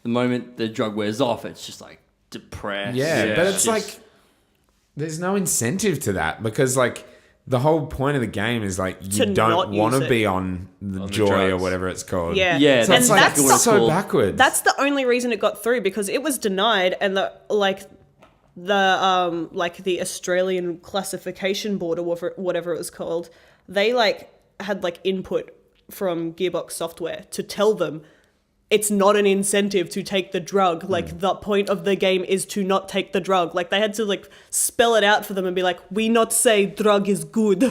[SPEAKER 4] the moment the drug wears off, it's just like depressed.
[SPEAKER 2] Yeah, but it's
[SPEAKER 4] just-
[SPEAKER 2] like there's no incentive to that because like the whole point of the game is like you
[SPEAKER 3] To
[SPEAKER 2] don't
[SPEAKER 3] not
[SPEAKER 2] want
[SPEAKER 3] use
[SPEAKER 2] to
[SPEAKER 3] it.
[SPEAKER 2] be on the
[SPEAKER 1] On the
[SPEAKER 2] joy or
[SPEAKER 1] drugs.
[SPEAKER 2] whatever it's called.
[SPEAKER 3] Yeah.
[SPEAKER 4] Yeah,
[SPEAKER 2] So
[SPEAKER 3] And
[SPEAKER 2] it's like
[SPEAKER 3] that's
[SPEAKER 4] what it's
[SPEAKER 2] so
[SPEAKER 4] called.
[SPEAKER 2] backwards.
[SPEAKER 3] That's the only reason it got through because it was denied, and the Australian Classification Board or whatever it was called, they like had like input from Gearbox Software to tell them it's not an incentive to take the drug. Like the point of the game is to not take the drug. Like they had to like spell it out for them and be like, we not say drug is good.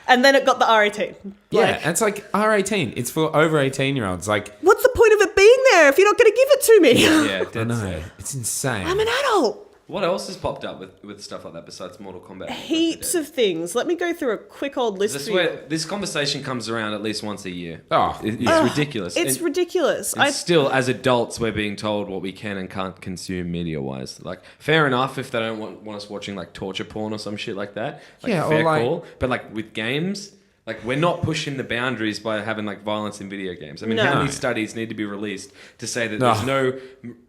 [SPEAKER 3] And then it got the R18.
[SPEAKER 2] Yeah,
[SPEAKER 3] Like,
[SPEAKER 2] and it's like R18. It's for over 18-year-olds. Like,
[SPEAKER 3] what's the point of it being there if you're not going to give it to me?
[SPEAKER 1] Yeah,
[SPEAKER 2] I
[SPEAKER 1] dead
[SPEAKER 2] know.
[SPEAKER 1] set.
[SPEAKER 2] It's insane.
[SPEAKER 3] I'm an adult.
[SPEAKER 1] What else has popped up with stuff like that besides Mortal Kombat?
[SPEAKER 3] Heaps of things. Let me go through a quick old list
[SPEAKER 1] This
[SPEAKER 3] for you.
[SPEAKER 1] where this conversation comes around at least once a year.
[SPEAKER 2] Oh.
[SPEAKER 1] It's ridiculous.
[SPEAKER 3] It's
[SPEAKER 1] And-
[SPEAKER 3] ridiculous.
[SPEAKER 1] and still, as adults, we're being told what we can and can't consume media-wise. Like, fair enough if they don't want us watching like torture porn or some shit like that. Like,
[SPEAKER 2] Yeah, or
[SPEAKER 1] fair
[SPEAKER 2] like-
[SPEAKER 1] call. But like with games, like we're not pushing the boundaries by having like violence in video games. I mean,
[SPEAKER 3] No.
[SPEAKER 1] how
[SPEAKER 2] No.
[SPEAKER 1] many studies need to be released to say that
[SPEAKER 2] No.
[SPEAKER 1] there's no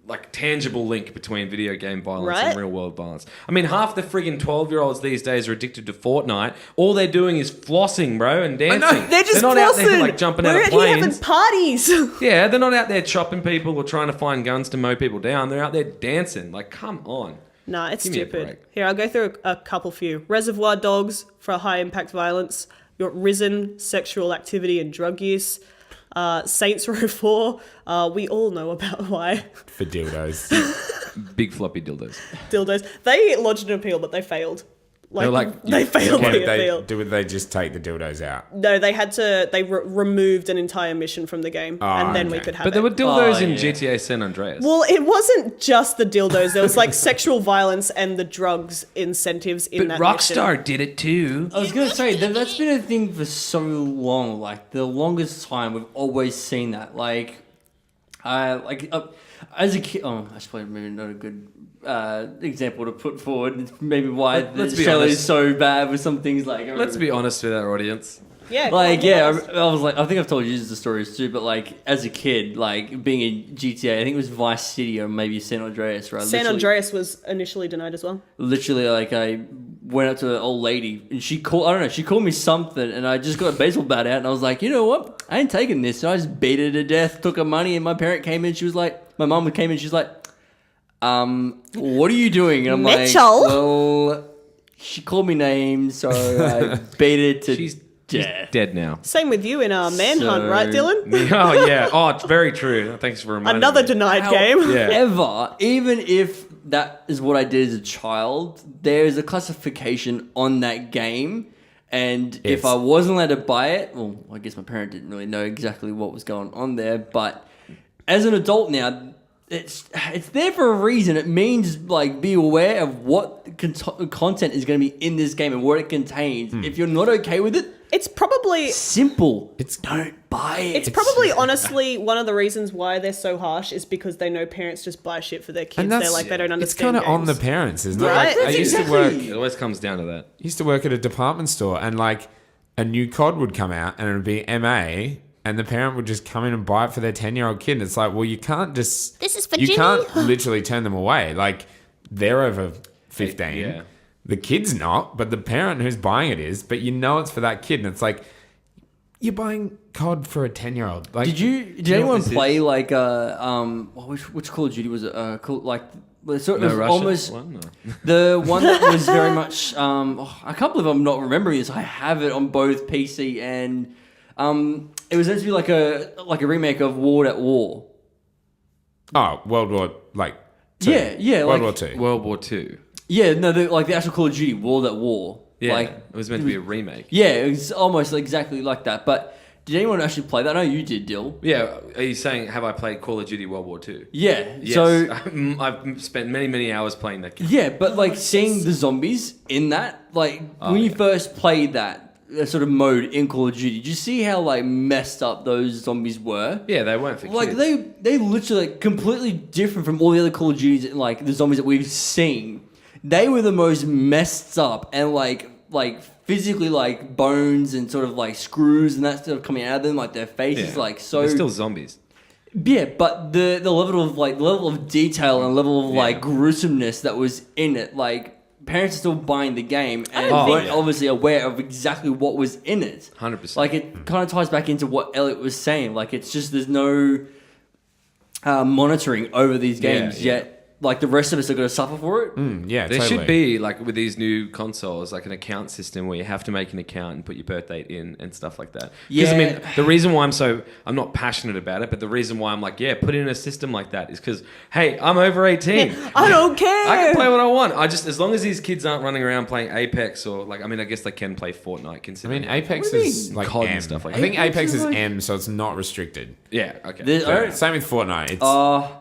[SPEAKER 1] like tangible link between video game violence
[SPEAKER 3] Right?
[SPEAKER 1] and real world violence? I mean, half the friggin' 12-year-olds these days are addicted to Fortnite. All they're doing is flossing, bro, and dancing.
[SPEAKER 3] They're just
[SPEAKER 1] not out there
[SPEAKER 3] flossing.
[SPEAKER 1] like jumping
[SPEAKER 3] We're
[SPEAKER 1] out of
[SPEAKER 3] out here having
[SPEAKER 1] planes.
[SPEAKER 3] parties.
[SPEAKER 1] Yeah, they're not out there chopping people or trying to find guns to mow people down. They're out there dancing. Like, come on.
[SPEAKER 3] Nah, it's
[SPEAKER 1] Give me a
[SPEAKER 3] stupid.
[SPEAKER 1] break.
[SPEAKER 3] Here, I'll go through a couple few. Reservoir Dogs for high impact violence. You got Risen, sexual activity and drug use. Saints Row 4, we all know about why.
[SPEAKER 2] For dildos.
[SPEAKER 1] Big floppy dildos.
[SPEAKER 3] Dildos. They lodged an appeal, but they failed.
[SPEAKER 1] They're like,
[SPEAKER 3] they failed
[SPEAKER 2] What
[SPEAKER 3] the
[SPEAKER 2] did they
[SPEAKER 3] appeal.
[SPEAKER 2] do? They just take the dildos out?
[SPEAKER 3] No, they had to. They removed an entire mission from the game, and then we
[SPEAKER 2] okay.
[SPEAKER 3] could have
[SPEAKER 1] but
[SPEAKER 3] it.
[SPEAKER 1] there were dildos
[SPEAKER 4] Oh,
[SPEAKER 1] in
[SPEAKER 4] yeah.
[SPEAKER 1] GTA San Andreas.
[SPEAKER 3] Well, it wasn't just the dildos. There was like sexual violence and the drugs incentives in
[SPEAKER 1] but
[SPEAKER 3] that
[SPEAKER 1] Rockstar
[SPEAKER 3] mission.
[SPEAKER 1] did it too.
[SPEAKER 4] I was gonna say that's been a thing for so long. Like the longest time, we've always seen that. Like, as a kid. Oh, that's probably maybe not a good example to put forward. It's maybe why
[SPEAKER 1] Let's be
[SPEAKER 4] Australia is
[SPEAKER 1] honest.
[SPEAKER 4] so bad with some things. Like,
[SPEAKER 1] Let's be honest with our audience.
[SPEAKER 3] Yeah,
[SPEAKER 4] Like,
[SPEAKER 3] come on,
[SPEAKER 4] yeah, I was like, I think I've told you the stories too, but like, as a kid, like, being in GTA, I think it was Vice City or maybe San Andreas, right?
[SPEAKER 3] San Andreas was initially denied as well.
[SPEAKER 4] Literally, like, I went up to an old lady, and she called me something, and I just got a baseball bat out, and I was like, you know what? I ain't taking this. So I just beat her to death, took her money, and my parent came in, my mum came in, she's like, what are you doing? And I'm
[SPEAKER 3] Mitchell?
[SPEAKER 4] like, well, she called me names, so I beat her to
[SPEAKER 1] She's
[SPEAKER 4] death.
[SPEAKER 1] dead now.
[SPEAKER 3] Same with you in Manhunt,
[SPEAKER 4] So-
[SPEAKER 3] right, Dylan?
[SPEAKER 1] Oh, yeah. Oh, it's very true. Thanks for reminding
[SPEAKER 3] Another
[SPEAKER 1] me.
[SPEAKER 3] denied game.
[SPEAKER 1] Yeah.
[SPEAKER 4] However, even if that is what I did as a child, there is a classification on that game. And if
[SPEAKER 2] Yes.
[SPEAKER 4] I wasn't allowed to buy it, well, I guess my parent didn't really know exactly what was going on there. But as an adult now, it's there for a reason. It means, like, be aware of what content is going to be in this game and what it contains. If you're not okay with it,
[SPEAKER 3] It's probably
[SPEAKER 4] simple. Don't buy it.
[SPEAKER 3] It's probably honestly one of the reasons why they're so harsh is because they know parents just buy shit for their kids. They're like they don't
[SPEAKER 2] It's
[SPEAKER 3] understand.
[SPEAKER 2] kind of on the
[SPEAKER 3] games.
[SPEAKER 2] parents, isn't it?
[SPEAKER 3] Right?
[SPEAKER 2] Like, I
[SPEAKER 3] That's
[SPEAKER 2] used to
[SPEAKER 4] exactly-
[SPEAKER 2] work.
[SPEAKER 1] It always comes down to that.
[SPEAKER 2] Used to work at a department store, and like a new COD would come out, and it would be MA, and the parent would just come in and buy it for their 10-year-old kid. And it's like, well, you can't just
[SPEAKER 3] This is for
[SPEAKER 2] you
[SPEAKER 3] Jimmy.
[SPEAKER 2] can't literally turn them away. Like they're over 15.
[SPEAKER 1] Yeah.
[SPEAKER 2] The kid's not, but the parent who's buying it is. But you know it's for that kid, and it's like you're buying COD for a 10-year-old. Like,
[SPEAKER 4] Did
[SPEAKER 1] know
[SPEAKER 4] anyone
[SPEAKER 1] what this
[SPEAKER 4] play
[SPEAKER 1] is?
[SPEAKER 4] like which Call of Duty was it? Like sort
[SPEAKER 1] No
[SPEAKER 4] of
[SPEAKER 1] Russia
[SPEAKER 4] almost
[SPEAKER 1] one? No.
[SPEAKER 4] the one that was very much. I can't believe I'm not remembering this. I have it on both PC and it was meant to be like a remake of World at War.
[SPEAKER 2] Oh, World War II.
[SPEAKER 4] Yeah,
[SPEAKER 2] World
[SPEAKER 4] like-
[SPEAKER 2] War II.
[SPEAKER 1] World War II.
[SPEAKER 4] Yeah, no, the actual Call of Duty World at War.
[SPEAKER 1] Yeah.
[SPEAKER 4] Like
[SPEAKER 1] it was meant to be a remake.
[SPEAKER 4] yeah, it was almost exactly like that. But did anyone actually play that? I know you did, Dill.
[SPEAKER 1] Yeah. Are you saying, have I played Call of Duty World War II?
[SPEAKER 4] Yeah.
[SPEAKER 1] Yes.
[SPEAKER 4] So
[SPEAKER 1] I've spent many, many hours playing that game.
[SPEAKER 4] yeah, but like seeing the zombies in that, like when you
[SPEAKER 1] yeah.
[SPEAKER 4] first played that sort of mode in Call of Duty, did you see how like messed up those zombies were?
[SPEAKER 1] Yeah, they weren't for
[SPEAKER 4] Like
[SPEAKER 1] kids.
[SPEAKER 4] they literally like, completely different from all the other Call of Duties, like the zombies that we've seen. They were the most messed up and like physically like bones and sort of like screws and that stuff coming out of them, like their faces
[SPEAKER 1] Yeah.
[SPEAKER 4] like so.
[SPEAKER 1] They're still zombies.
[SPEAKER 4] Yeah, but the level of detail and level of like gruesomeness that was in it, like parents are still buying the game and weren't obviously aware of exactly what was in it.
[SPEAKER 1] 100%.
[SPEAKER 4] Like it kind of ties back into what Elliot was saying. Like it's just there's no monitoring over these games yet. Like the rest of us are going to suffer for it.
[SPEAKER 2] Yeah,
[SPEAKER 1] There
[SPEAKER 2] totally.
[SPEAKER 1] should be, like with these new consoles, like an account system where you have to make an account and put your birth date in and stuff like that. Because I mean, the reason why I'm not passionate about it, but the reason why I'm like, put in a system like that is because, hey, I'm over 18.
[SPEAKER 3] I don't care.
[SPEAKER 1] I can play what I want. As long as these kids aren't running around playing Apex or like, I mean, I guess they can play Fortnite.
[SPEAKER 2] I
[SPEAKER 1] Considering
[SPEAKER 2] mean, Apex
[SPEAKER 1] What do you
[SPEAKER 2] is
[SPEAKER 1] mean?
[SPEAKER 2] like
[SPEAKER 1] COD
[SPEAKER 2] M.
[SPEAKER 1] and stuff like
[SPEAKER 2] I think
[SPEAKER 1] that.
[SPEAKER 2] Apex is
[SPEAKER 4] like-
[SPEAKER 2] M, so it's not restricted.
[SPEAKER 1] Yeah, okay.
[SPEAKER 2] Same with Fortnite. It's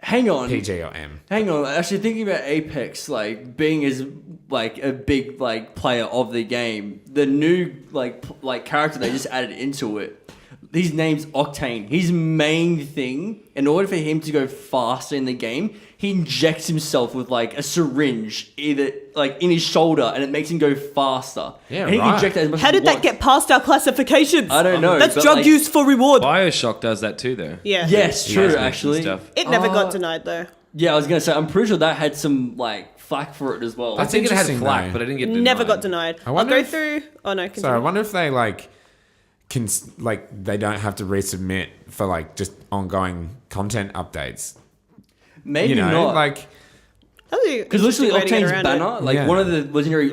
[SPEAKER 4] Hang on.
[SPEAKER 2] PG or M.
[SPEAKER 4] Hang on, actually thinking about Apex, like being as like a big like player of the game, the new like character they just added into it, his name's Octane. His main thing, in order for him to go faster in the game, he injects himself with like a syringe, either like in his shoulder, and it makes him go faster.
[SPEAKER 2] Yeah,
[SPEAKER 4] and he can
[SPEAKER 2] right.
[SPEAKER 4] inject that as much
[SPEAKER 3] How
[SPEAKER 4] as he
[SPEAKER 3] did that
[SPEAKER 4] wants.
[SPEAKER 3] get past our classifications?
[SPEAKER 4] I don't know.
[SPEAKER 3] That's
[SPEAKER 4] but,
[SPEAKER 3] drug
[SPEAKER 4] like,
[SPEAKER 3] use for reward.
[SPEAKER 1] BioShock does that too, though.
[SPEAKER 3] Yeah.
[SPEAKER 4] Yes,
[SPEAKER 1] You
[SPEAKER 4] true.
[SPEAKER 1] guys mentioned
[SPEAKER 4] Actually,
[SPEAKER 1] stuff.
[SPEAKER 3] It never got denied though.
[SPEAKER 4] yeah, I was gonna say I'm pretty sure that had some like flack for it as well.
[SPEAKER 1] I think it had
[SPEAKER 2] interesting,
[SPEAKER 1] flack,
[SPEAKER 2] though.
[SPEAKER 1] but I didn't get denied.
[SPEAKER 3] Never got denied. I'll
[SPEAKER 2] wonder
[SPEAKER 3] go
[SPEAKER 2] if-
[SPEAKER 3] through. Oh no,
[SPEAKER 2] So I
[SPEAKER 3] continue.
[SPEAKER 2] wonder if they they don't have to resubmit for like just ongoing content updates.
[SPEAKER 4] Maybe
[SPEAKER 2] You know,
[SPEAKER 4] not.
[SPEAKER 2] like
[SPEAKER 4] Because literally Octane's banner, like
[SPEAKER 2] Yeah.
[SPEAKER 4] one of the legendary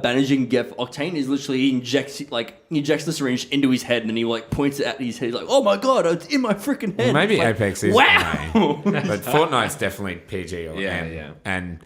[SPEAKER 4] banners you can get for Octane is literally he injects the syringe into his head and then he like points it at his head. He's like, oh my god, it's in my freaking head.
[SPEAKER 2] maybe
[SPEAKER 4] It's like,
[SPEAKER 2] Apex is
[SPEAKER 4] wow.
[SPEAKER 2] MA, but Fortnite's definitely PG or
[SPEAKER 1] Yeah,
[SPEAKER 2] M.
[SPEAKER 1] yeah.
[SPEAKER 2] And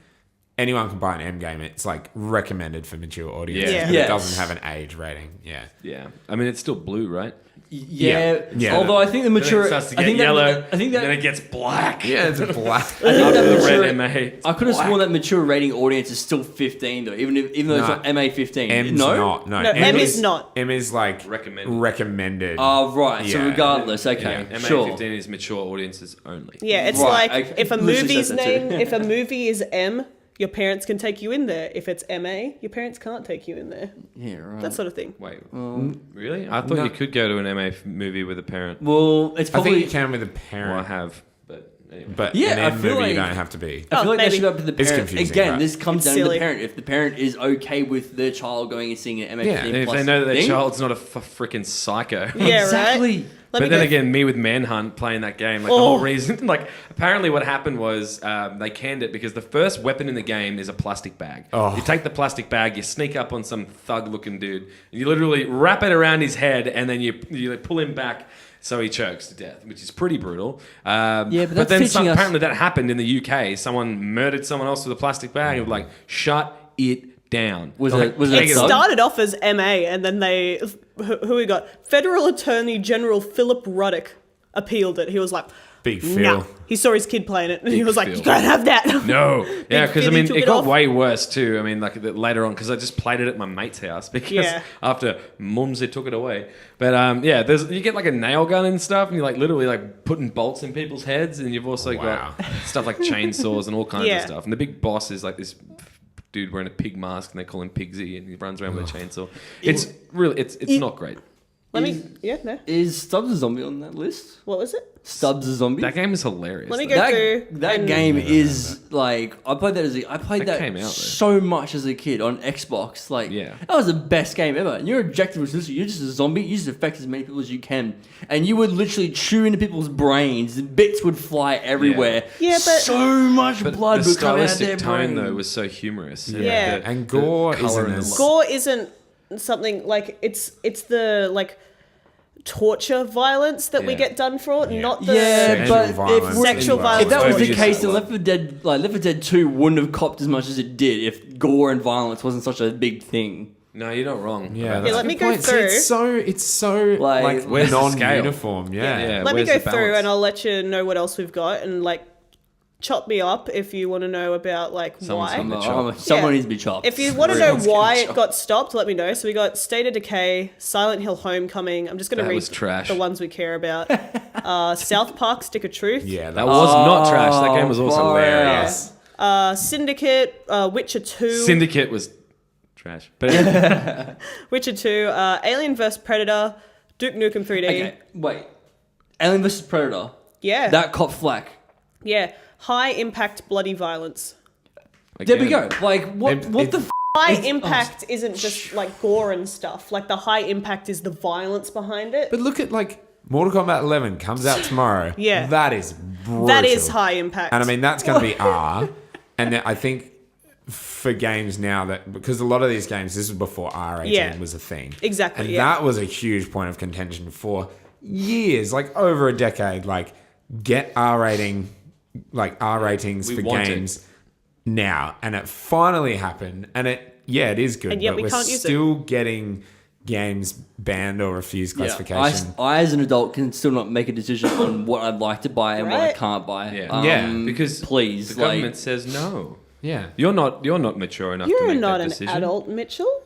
[SPEAKER 2] anyone can buy an M game. It's like recommended for mature audience.
[SPEAKER 1] Yeah.
[SPEAKER 2] but
[SPEAKER 4] Yes.
[SPEAKER 2] It doesn't have an age rating. Yeah.
[SPEAKER 1] Yeah. I mean, it's still blue, right?
[SPEAKER 4] Yeah.
[SPEAKER 2] Yeah.
[SPEAKER 4] Although I think the mature,
[SPEAKER 1] Then it starts to
[SPEAKER 4] I
[SPEAKER 1] get
[SPEAKER 4] think
[SPEAKER 1] yellow.
[SPEAKER 4] I think that
[SPEAKER 1] then it gets black.
[SPEAKER 2] Yeah, it's black.
[SPEAKER 4] I think
[SPEAKER 1] After
[SPEAKER 4] that
[SPEAKER 1] the
[SPEAKER 4] mature,
[SPEAKER 1] red MA.
[SPEAKER 4] I could have sworn that mature rating audience is still 15 though, even though it's
[SPEAKER 2] Nah.
[SPEAKER 4] not MA 15.
[SPEAKER 2] M's
[SPEAKER 4] no.
[SPEAKER 2] not. No,
[SPEAKER 3] No, M is not.
[SPEAKER 2] M is like
[SPEAKER 1] Recommended.
[SPEAKER 4] Oh right. So
[SPEAKER 2] Yeah.
[SPEAKER 4] regardless, okay,
[SPEAKER 1] MA
[SPEAKER 4] sure.
[SPEAKER 1] 15 is mature audiences only.
[SPEAKER 3] Yeah, it's
[SPEAKER 4] Right,
[SPEAKER 3] like
[SPEAKER 4] okay.
[SPEAKER 3] if a
[SPEAKER 4] Literally
[SPEAKER 3] movie's
[SPEAKER 4] says that too.
[SPEAKER 3] name, if a movie is M, your parents can take you in there. If it's MA, your parents can't take you in there.
[SPEAKER 4] Yeah, right.
[SPEAKER 3] That sort of thing.
[SPEAKER 1] Wait, really? I thought
[SPEAKER 2] No.
[SPEAKER 1] you could go to an MA movie with a parent.
[SPEAKER 4] Well, it's
[SPEAKER 2] I
[SPEAKER 4] probably.
[SPEAKER 2] think you can with a
[SPEAKER 1] Well, I
[SPEAKER 2] parent,
[SPEAKER 1] have, but anyway.
[SPEAKER 2] but
[SPEAKER 4] Yeah,
[SPEAKER 2] an
[SPEAKER 4] I
[SPEAKER 2] M
[SPEAKER 4] feel
[SPEAKER 2] movie you
[SPEAKER 4] like-
[SPEAKER 2] don't have to be.
[SPEAKER 4] I feel
[SPEAKER 3] Oh,
[SPEAKER 4] like that
[SPEAKER 3] maybe.
[SPEAKER 4] should be up to the
[SPEAKER 2] It's
[SPEAKER 4] parent.
[SPEAKER 2] confusing,
[SPEAKER 4] Again,
[SPEAKER 2] right?
[SPEAKER 4] this comes
[SPEAKER 3] It's
[SPEAKER 4] down
[SPEAKER 3] silly.
[SPEAKER 4] to the parent. If the parent is okay with their child going and seeing an MA
[SPEAKER 2] Yeah,
[SPEAKER 4] 15
[SPEAKER 1] And if
[SPEAKER 4] plus
[SPEAKER 1] they know that their
[SPEAKER 4] thing,
[SPEAKER 1] child's not a freaking psycho.
[SPEAKER 3] Yeah,
[SPEAKER 4] exactly.
[SPEAKER 3] right. Let
[SPEAKER 1] But
[SPEAKER 3] me
[SPEAKER 1] then
[SPEAKER 3] go-
[SPEAKER 1] again, me with Manhunt playing that game, like the whole reason, like apparently what happened was they canned it because the first weapon in the game is a plastic bag.
[SPEAKER 2] Oh.
[SPEAKER 1] You take the plastic bag, you sneak up on some thug-looking dude, and you literally wrap it around his head, and then you pull him back so he chokes to death, which is pretty brutal.
[SPEAKER 4] but
[SPEAKER 1] but
[SPEAKER 4] that's
[SPEAKER 1] then
[SPEAKER 4] teaching us-
[SPEAKER 1] apparently that happened in the UK. Someone murdered someone else with a plastic bag, and like, shut it down.
[SPEAKER 4] Was
[SPEAKER 1] Like,
[SPEAKER 4] it? Was
[SPEAKER 3] It
[SPEAKER 4] it? a thug?
[SPEAKER 3] started off as MA, and then they, who we got? Federal Attorney General Philip Ruddock appealed it. He was like,
[SPEAKER 2] Big Phil.
[SPEAKER 3] nah. He saw his kid playing it, and he
[SPEAKER 1] Big
[SPEAKER 3] was like,
[SPEAKER 1] Phil.
[SPEAKER 3] you can't have that.
[SPEAKER 1] No, yeah, because I
[SPEAKER 3] Philly
[SPEAKER 1] mean,
[SPEAKER 3] took
[SPEAKER 1] it
[SPEAKER 3] it
[SPEAKER 1] got
[SPEAKER 3] off.
[SPEAKER 1] way worse too. I mean, like later on, because I just played it at my mate's house because
[SPEAKER 3] Yeah.
[SPEAKER 1] after Mumsy took it away. But yeah, you get like a nail gun and stuff, and you're like literally like putting bolts in people's heads, and you've also
[SPEAKER 2] Wow.
[SPEAKER 1] got stuff like chainsaws and all kinds
[SPEAKER 3] Yeah.
[SPEAKER 1] of stuff. And the big boss is like this dude wearing a pig mask, and they call him Pigsy, and he runs around with a chainsaw. It's really, it's not great.
[SPEAKER 3] Let me, yeah, no.
[SPEAKER 4] Is Stubbs a zombie on that list?
[SPEAKER 3] What was it?
[SPEAKER 4] Stubbs a zombie.
[SPEAKER 1] That game is hilarious.
[SPEAKER 3] Let me
[SPEAKER 1] though.
[SPEAKER 3] go through.
[SPEAKER 4] That
[SPEAKER 3] and-
[SPEAKER 4] game is like I played that I played
[SPEAKER 1] That
[SPEAKER 4] that
[SPEAKER 1] came out, though.
[SPEAKER 4] so much as a kid on Xbox. Like
[SPEAKER 1] Yeah.
[SPEAKER 4] that was the best game ever. And your objective was literally you're just a zombie. You just affect as many people as you can, and you would literally chew into people's brains. Bits would fly everywhere.
[SPEAKER 3] Yeah, but-
[SPEAKER 4] so much
[SPEAKER 1] But
[SPEAKER 4] blood
[SPEAKER 1] the
[SPEAKER 4] would come out of
[SPEAKER 1] stylistic
[SPEAKER 4] their
[SPEAKER 1] tone
[SPEAKER 4] brain.
[SPEAKER 1] though was so humorous.
[SPEAKER 3] Yeah.
[SPEAKER 2] And gore
[SPEAKER 1] colour
[SPEAKER 2] isn't
[SPEAKER 1] and the
[SPEAKER 2] as-
[SPEAKER 1] lo-
[SPEAKER 3] Gore isn't something like it's the like torture violence that we
[SPEAKER 1] Yeah.
[SPEAKER 3] get done for it,
[SPEAKER 2] Yeah.
[SPEAKER 3] not the
[SPEAKER 4] Yeah,
[SPEAKER 2] Sexual
[SPEAKER 4] but
[SPEAKER 2] violence
[SPEAKER 4] if,
[SPEAKER 3] Sexual
[SPEAKER 2] as well.
[SPEAKER 3] violence.
[SPEAKER 4] if that was the
[SPEAKER 1] Overuse
[SPEAKER 4] case,
[SPEAKER 1] that
[SPEAKER 4] then
[SPEAKER 1] word.
[SPEAKER 4] Left 4 Dead 2 wouldn't have copped as much as it did if gore and violence wasn't such a big thing.
[SPEAKER 1] No, you're not wrong.
[SPEAKER 2] Yeah,
[SPEAKER 1] about
[SPEAKER 2] that's
[SPEAKER 3] let
[SPEAKER 2] a
[SPEAKER 3] me
[SPEAKER 2] good
[SPEAKER 3] go
[SPEAKER 2] point. See,
[SPEAKER 3] through.
[SPEAKER 2] it's so like
[SPEAKER 1] where's the scale?
[SPEAKER 2] non-uniform. Yeah.
[SPEAKER 1] Yeah.
[SPEAKER 3] Let me
[SPEAKER 1] where's
[SPEAKER 3] go
[SPEAKER 1] the
[SPEAKER 3] through
[SPEAKER 1] balance?
[SPEAKER 3] and I'll let you know what else we've got and like chop me up if you want to know about like
[SPEAKER 1] Someone's
[SPEAKER 3] why.
[SPEAKER 1] on the chop.
[SPEAKER 4] Someone
[SPEAKER 3] Yeah.
[SPEAKER 4] needs to be chopped.
[SPEAKER 3] If you want to know
[SPEAKER 4] Someone's
[SPEAKER 3] why
[SPEAKER 4] getting
[SPEAKER 3] it
[SPEAKER 4] chopped.
[SPEAKER 3] got stopped, let me know. So we got State of Decay, Silent Hill Homecoming. I'm just going to
[SPEAKER 1] That
[SPEAKER 3] read
[SPEAKER 1] was trash.
[SPEAKER 3] the ones we care about. South Park, Stick of Truth.
[SPEAKER 2] Yeah,
[SPEAKER 1] That was not trash. That game was also
[SPEAKER 4] far
[SPEAKER 1] hilarious.
[SPEAKER 3] Syndicate, Witcher 2.
[SPEAKER 1] Syndicate was trash. But
[SPEAKER 3] Witcher 2, Alien vs Predator, Duke Nukem 3D.
[SPEAKER 4] Okay, wait. Alien vs Predator.
[SPEAKER 3] Yeah.
[SPEAKER 4] That cop flack.
[SPEAKER 3] Yeah. High impact bloody violence.
[SPEAKER 4] There we
[SPEAKER 1] Again.
[SPEAKER 4] go. Like, what the f***?
[SPEAKER 3] High impact isn't just like gore and stuff. Like the high impact is the violence behind it.
[SPEAKER 2] But look at like Mortal Kombat 11 comes out tomorrow.
[SPEAKER 3] Yeah.
[SPEAKER 2] That is brutal.
[SPEAKER 3] That is high impact.
[SPEAKER 2] And I mean, that's going to be R. And then I think for games now that, because a lot of these games, this was before R18 was a thing.
[SPEAKER 3] Exactly.
[SPEAKER 2] And
[SPEAKER 3] yeah.
[SPEAKER 2] that was a huge point of contention for years, like over a decade. Like, get R rating, like R ratings
[SPEAKER 1] We
[SPEAKER 2] for
[SPEAKER 1] want
[SPEAKER 2] games now. And it finally happened. And it is good.
[SPEAKER 3] And yet
[SPEAKER 2] but
[SPEAKER 3] we
[SPEAKER 2] we're
[SPEAKER 3] can't use it.
[SPEAKER 2] still getting games banned or refused classification.
[SPEAKER 4] I, as an adult, can still not make a decision on what I'd like to buy and what I
[SPEAKER 3] Right.
[SPEAKER 4] can't buy.
[SPEAKER 1] Yeah. Because
[SPEAKER 4] please,
[SPEAKER 1] the government says no.
[SPEAKER 2] Yeah.
[SPEAKER 1] You're not mature enough to
[SPEAKER 3] You're
[SPEAKER 1] make
[SPEAKER 3] not
[SPEAKER 1] that
[SPEAKER 3] an
[SPEAKER 1] decision.
[SPEAKER 3] adult, Mitchell.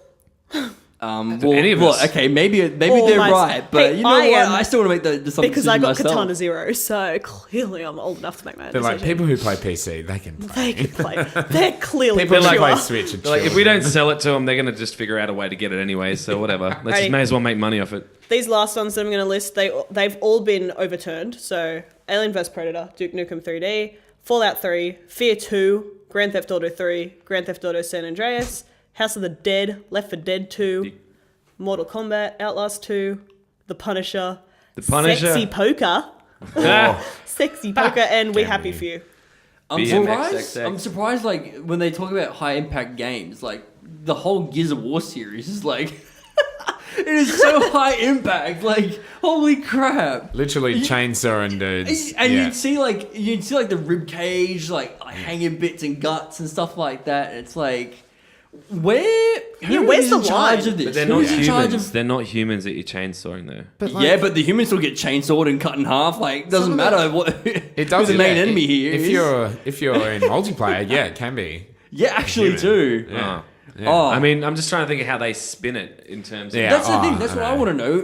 [SPEAKER 1] any of us.
[SPEAKER 4] Okay, maybe
[SPEAKER 3] Or
[SPEAKER 4] they're
[SPEAKER 3] my-
[SPEAKER 4] right, but
[SPEAKER 3] Hey,
[SPEAKER 4] you know
[SPEAKER 3] I
[SPEAKER 4] what?
[SPEAKER 3] am-
[SPEAKER 4] I still want to make the
[SPEAKER 3] Because I got
[SPEAKER 4] myself.
[SPEAKER 3] Katana Zero, so clearly I'm old enough to make my own
[SPEAKER 2] They're like,
[SPEAKER 3] decision.
[SPEAKER 2] people who play PC, they can play.
[SPEAKER 3] They can play. They're clearly
[SPEAKER 2] People who
[SPEAKER 3] mature.
[SPEAKER 2] play Switch are
[SPEAKER 1] Like, if we
[SPEAKER 2] children.
[SPEAKER 1] don't sell it to them, they're going to just figure out a way to get it anyway. So whatever. Let's
[SPEAKER 3] Righty.
[SPEAKER 1] just may as well make money off it.
[SPEAKER 3] These last ones that I'm going to list, they've all been overturned. So Alien vs Predator, Duke Nukem 3D, Fallout 3, Fear 2, Grand Theft Auto 3, Grand Theft Auto San Andreas, House of the Dead, Left 4 Dead 2, Mortal Kombat, Outlast 2, The Punisher, Sexy Poker, Sexy Poker, and We Happy
[SPEAKER 2] Jamie.
[SPEAKER 3] For You.
[SPEAKER 4] I'm
[SPEAKER 1] BMXXX.
[SPEAKER 4] surprised. I'm surprised. Like when they talk about high impact games, like the whole Gears of War series is like, it is so high impact. Like holy crap!
[SPEAKER 2] Literally chainsawing dudes.
[SPEAKER 4] And
[SPEAKER 2] Yeah.
[SPEAKER 4] you'd see like the rib cage, like hanging bits and guts and stuff like that. And it's like, where's
[SPEAKER 3] where's the
[SPEAKER 4] in charge
[SPEAKER 3] line?
[SPEAKER 4] of this?
[SPEAKER 1] But they're
[SPEAKER 4] Who
[SPEAKER 1] not
[SPEAKER 4] is in charge
[SPEAKER 1] humans.
[SPEAKER 4] of?
[SPEAKER 1] They're not humans that you're chainsawing, though.
[SPEAKER 2] But
[SPEAKER 4] Yeah, but the humans still get chainsawed and cut in half. Like doesn't
[SPEAKER 2] of
[SPEAKER 4] matter what.
[SPEAKER 2] it does.
[SPEAKER 4] who the main
[SPEAKER 2] yeah.
[SPEAKER 4] enemy here
[SPEAKER 2] If
[SPEAKER 4] is.
[SPEAKER 2] you're in multiplayer, yeah, it can be.
[SPEAKER 4] Yeah, actually,
[SPEAKER 2] Human.
[SPEAKER 4] too.
[SPEAKER 2] Yeah.
[SPEAKER 1] Oh.
[SPEAKER 2] Yeah.
[SPEAKER 4] Oh,
[SPEAKER 1] I mean, I'm just trying to think of how they spin it in terms of...
[SPEAKER 2] Yeah.
[SPEAKER 4] That's the
[SPEAKER 2] Oh,
[SPEAKER 4] thing. That's
[SPEAKER 2] I
[SPEAKER 4] what I
[SPEAKER 2] know.
[SPEAKER 4] want to know.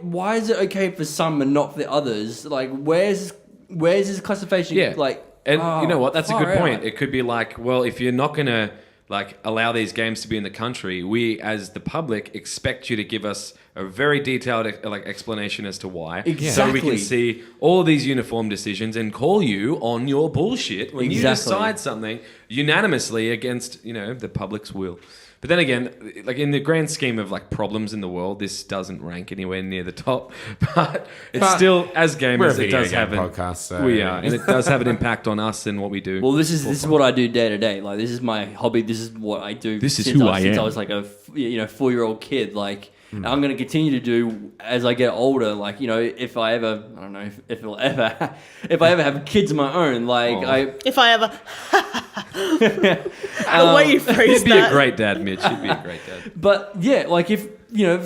[SPEAKER 4] Why is it okay for some and not for the others? Like, where's this classification?
[SPEAKER 1] Yeah.
[SPEAKER 4] Like,
[SPEAKER 1] And you know what? That's a
[SPEAKER 4] far
[SPEAKER 1] good point.
[SPEAKER 4] out.
[SPEAKER 1] It could be like, well, if you're not going to like allow these games to be in the country, we as the public expect you to give us a very detailed like explanation as to why, so we
[SPEAKER 4] Exactly.
[SPEAKER 1] can see all of these uniform decisions and call you on your bullshit when you
[SPEAKER 4] Exactly.
[SPEAKER 1] decide something unanimously against the public's will. But then again, like in the grand scheme of like problems in the world, this doesn't rank anywhere near the top. But it's
[SPEAKER 2] But
[SPEAKER 1] still, as
[SPEAKER 2] we're a
[SPEAKER 1] gamers, it
[SPEAKER 2] video
[SPEAKER 1] does
[SPEAKER 2] game
[SPEAKER 1] have
[SPEAKER 2] podcast, so-
[SPEAKER 1] we are, and it does have an impact on us and what we do.
[SPEAKER 4] Well, this is what I do day to day. Like, this is my hobby. This is what I do.
[SPEAKER 1] This is
[SPEAKER 4] since
[SPEAKER 1] who I
[SPEAKER 4] since
[SPEAKER 1] am.
[SPEAKER 4] I was like a 4-year-old kid. Like, I'm going to continue to do as I get older. Like, if I ever, I don't know if if I ever have kids of my own. Like,
[SPEAKER 1] Oh.
[SPEAKER 3] If I ever... the way you phrase
[SPEAKER 1] You'd be
[SPEAKER 3] that.
[SPEAKER 1] a great dad, Mitch. You'd be a great dad.
[SPEAKER 4] But yeah, like if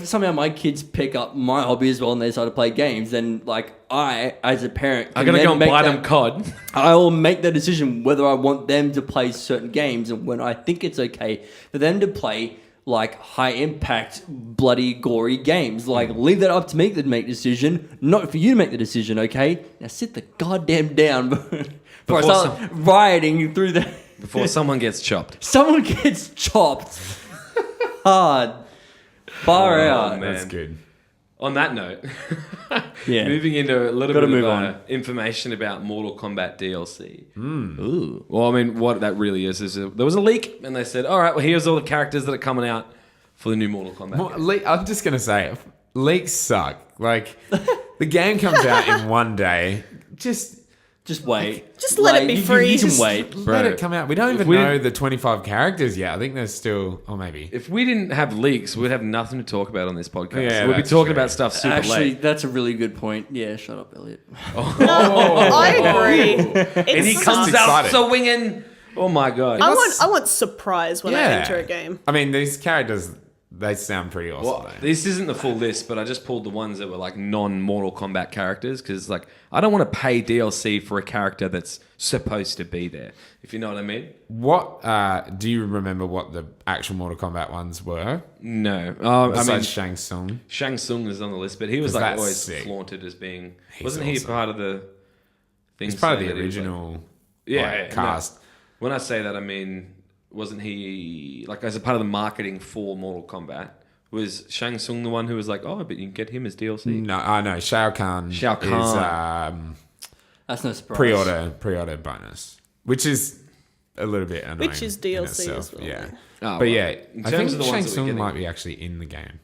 [SPEAKER 4] somehow my kids pick up my hobby as well and they start to play games, then like I, as a parent,
[SPEAKER 1] I'm
[SPEAKER 4] can
[SPEAKER 1] gonna
[SPEAKER 4] then
[SPEAKER 1] go and
[SPEAKER 4] make
[SPEAKER 1] buy
[SPEAKER 4] that-
[SPEAKER 1] them COD.
[SPEAKER 4] I will make the decision whether I want them to play certain games and when I think it's okay for them to play like high impact, bloody, gory games. Like leave that up to me to make the decision, not for you to make the decision. Okay, now sit the goddamn down before I start rioting through the.
[SPEAKER 1] Before someone gets chopped.
[SPEAKER 4] Someone gets chopped hard, far out.
[SPEAKER 1] man.
[SPEAKER 2] That's good.
[SPEAKER 1] On that note,
[SPEAKER 4] Yeah.
[SPEAKER 1] moving into a little
[SPEAKER 4] Gotta
[SPEAKER 1] bit
[SPEAKER 4] move
[SPEAKER 1] of
[SPEAKER 4] on.
[SPEAKER 1] information about Mortal Kombat DLC. Ooh. Well, I mean, what that really is there was a leak, and they said, all right, well, here's all the characters that are coming out for the new Mortal Kombat
[SPEAKER 2] Well,
[SPEAKER 1] game.
[SPEAKER 2] I'm just gonna say, leaks suck. Like, the game comes out in one day.
[SPEAKER 4] Just wait.
[SPEAKER 3] Just let it be free.
[SPEAKER 4] You can
[SPEAKER 3] Just
[SPEAKER 4] wait.
[SPEAKER 2] Let it come out. We don't
[SPEAKER 1] If
[SPEAKER 2] even
[SPEAKER 1] we
[SPEAKER 2] know
[SPEAKER 1] didn't-
[SPEAKER 2] the 25 characters yet. I think there's still, or maybe.
[SPEAKER 1] If we didn't have leaks, we'd have nothing to talk about on this podcast.
[SPEAKER 2] Yeah,
[SPEAKER 1] We'd be
[SPEAKER 2] that's
[SPEAKER 1] talking
[SPEAKER 2] true.
[SPEAKER 1] about stuff super
[SPEAKER 4] Actually,
[SPEAKER 1] late.
[SPEAKER 4] that's a really good point. Yeah, shut up, Elliot.
[SPEAKER 3] I agree.
[SPEAKER 1] And he
[SPEAKER 3] It
[SPEAKER 1] comes
[SPEAKER 3] sucks.
[SPEAKER 1] out
[SPEAKER 2] exciting.
[SPEAKER 1] swinging. Oh my god.
[SPEAKER 3] I want surprise when I enter a game.
[SPEAKER 2] I mean, these characters, they sound pretty awesome.
[SPEAKER 1] Well,
[SPEAKER 2] though.
[SPEAKER 1] this isn't the full list, but I just pulled the ones that were like non-Mortal Kombat characters because, like, I don't want to pay DLC for a character that's supposed to be there. If you know what I mean?
[SPEAKER 2] What do you remember? What the actual Mortal Kombat ones were?
[SPEAKER 1] No,
[SPEAKER 2] Besides
[SPEAKER 1] I mean,
[SPEAKER 2] Shang Tsung.
[SPEAKER 1] Shang Tsung is on the list, but he was
[SPEAKER 2] 'Cause
[SPEAKER 1] like
[SPEAKER 2] that's
[SPEAKER 1] always
[SPEAKER 2] sick.
[SPEAKER 1] flaunted as being.
[SPEAKER 2] He's
[SPEAKER 1] Wasn't he
[SPEAKER 2] awesome.
[SPEAKER 1] part of the thing?
[SPEAKER 2] He's part of
[SPEAKER 1] saying
[SPEAKER 2] the
[SPEAKER 1] that he was, like-
[SPEAKER 2] original
[SPEAKER 1] yeah,
[SPEAKER 2] like,
[SPEAKER 1] yeah, no.
[SPEAKER 2] cast.
[SPEAKER 1] When I say that, I mean, wasn't he like as a part of the marketing for Mortal Kombat? Was Shang Tsung the one who was like, oh, but you can get him as DLC?
[SPEAKER 2] No, I know Shao Kahn.
[SPEAKER 1] Shao
[SPEAKER 2] is
[SPEAKER 1] Kahn.
[SPEAKER 4] That's no surprise.
[SPEAKER 2] pre-order bonus, which is a little bit annoying.
[SPEAKER 3] Which is
[SPEAKER 2] in
[SPEAKER 3] DLC
[SPEAKER 2] itself,
[SPEAKER 3] as well.
[SPEAKER 2] Yeah.
[SPEAKER 1] Oh,
[SPEAKER 2] But
[SPEAKER 1] well,
[SPEAKER 2] yeah,
[SPEAKER 1] in
[SPEAKER 2] I
[SPEAKER 1] terms
[SPEAKER 2] think
[SPEAKER 1] of the
[SPEAKER 2] Shang
[SPEAKER 1] ones that we're
[SPEAKER 2] Tsung
[SPEAKER 1] getting-
[SPEAKER 2] might be actually in the game.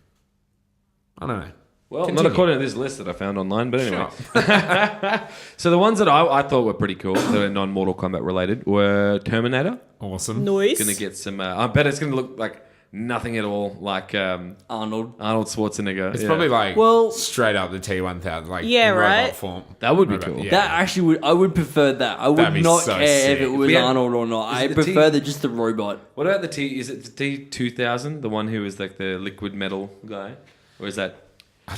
[SPEAKER 2] I don't know.
[SPEAKER 1] Well,
[SPEAKER 2] Continue.
[SPEAKER 1] not according to this list that I found online, but anyway.
[SPEAKER 2] Sure.
[SPEAKER 1] So the ones that I thought were pretty cool, that are non-Mortal Kombat related, were Terminator.
[SPEAKER 2] Awesome.
[SPEAKER 3] Noise.
[SPEAKER 1] Going to get some... I bet it's going to look like nothing at all like
[SPEAKER 4] Arnold.
[SPEAKER 1] Arnold Schwarzenegger.
[SPEAKER 2] It's
[SPEAKER 1] Yeah.
[SPEAKER 2] probably like
[SPEAKER 4] Well-
[SPEAKER 2] straight up the T1000, like
[SPEAKER 3] Yeah,
[SPEAKER 2] in robot
[SPEAKER 3] right?
[SPEAKER 2] form.
[SPEAKER 1] That would be
[SPEAKER 2] Robot,
[SPEAKER 1] cool.
[SPEAKER 2] yeah.
[SPEAKER 4] That actually I would prefer that. I would
[SPEAKER 2] That'd be
[SPEAKER 4] not
[SPEAKER 2] so
[SPEAKER 4] care
[SPEAKER 2] sick.
[SPEAKER 4] if it was
[SPEAKER 1] We had-
[SPEAKER 4] Arnold or not.
[SPEAKER 1] Is
[SPEAKER 4] I
[SPEAKER 1] it the
[SPEAKER 4] prefer
[SPEAKER 1] T-
[SPEAKER 4] just the robot.
[SPEAKER 1] What about the T? Is it the T2000, the one who was like the liquid metal guy, or is that?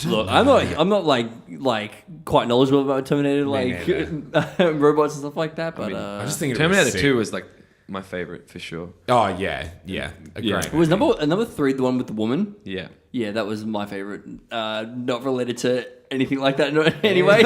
[SPEAKER 4] Look, I'm not like quite knowledgeable about Terminator, like robots and stuff like that. But
[SPEAKER 2] I just think it
[SPEAKER 1] Terminator
[SPEAKER 2] was sick.
[SPEAKER 1] 2 was like my favorite for sure.
[SPEAKER 2] Oh yeah. Great.
[SPEAKER 1] Yeah.
[SPEAKER 4] it was number 3, the one with the woman.
[SPEAKER 1] Yeah.
[SPEAKER 4] Yeah, that was my favorite. Not related to anything like that, anyway.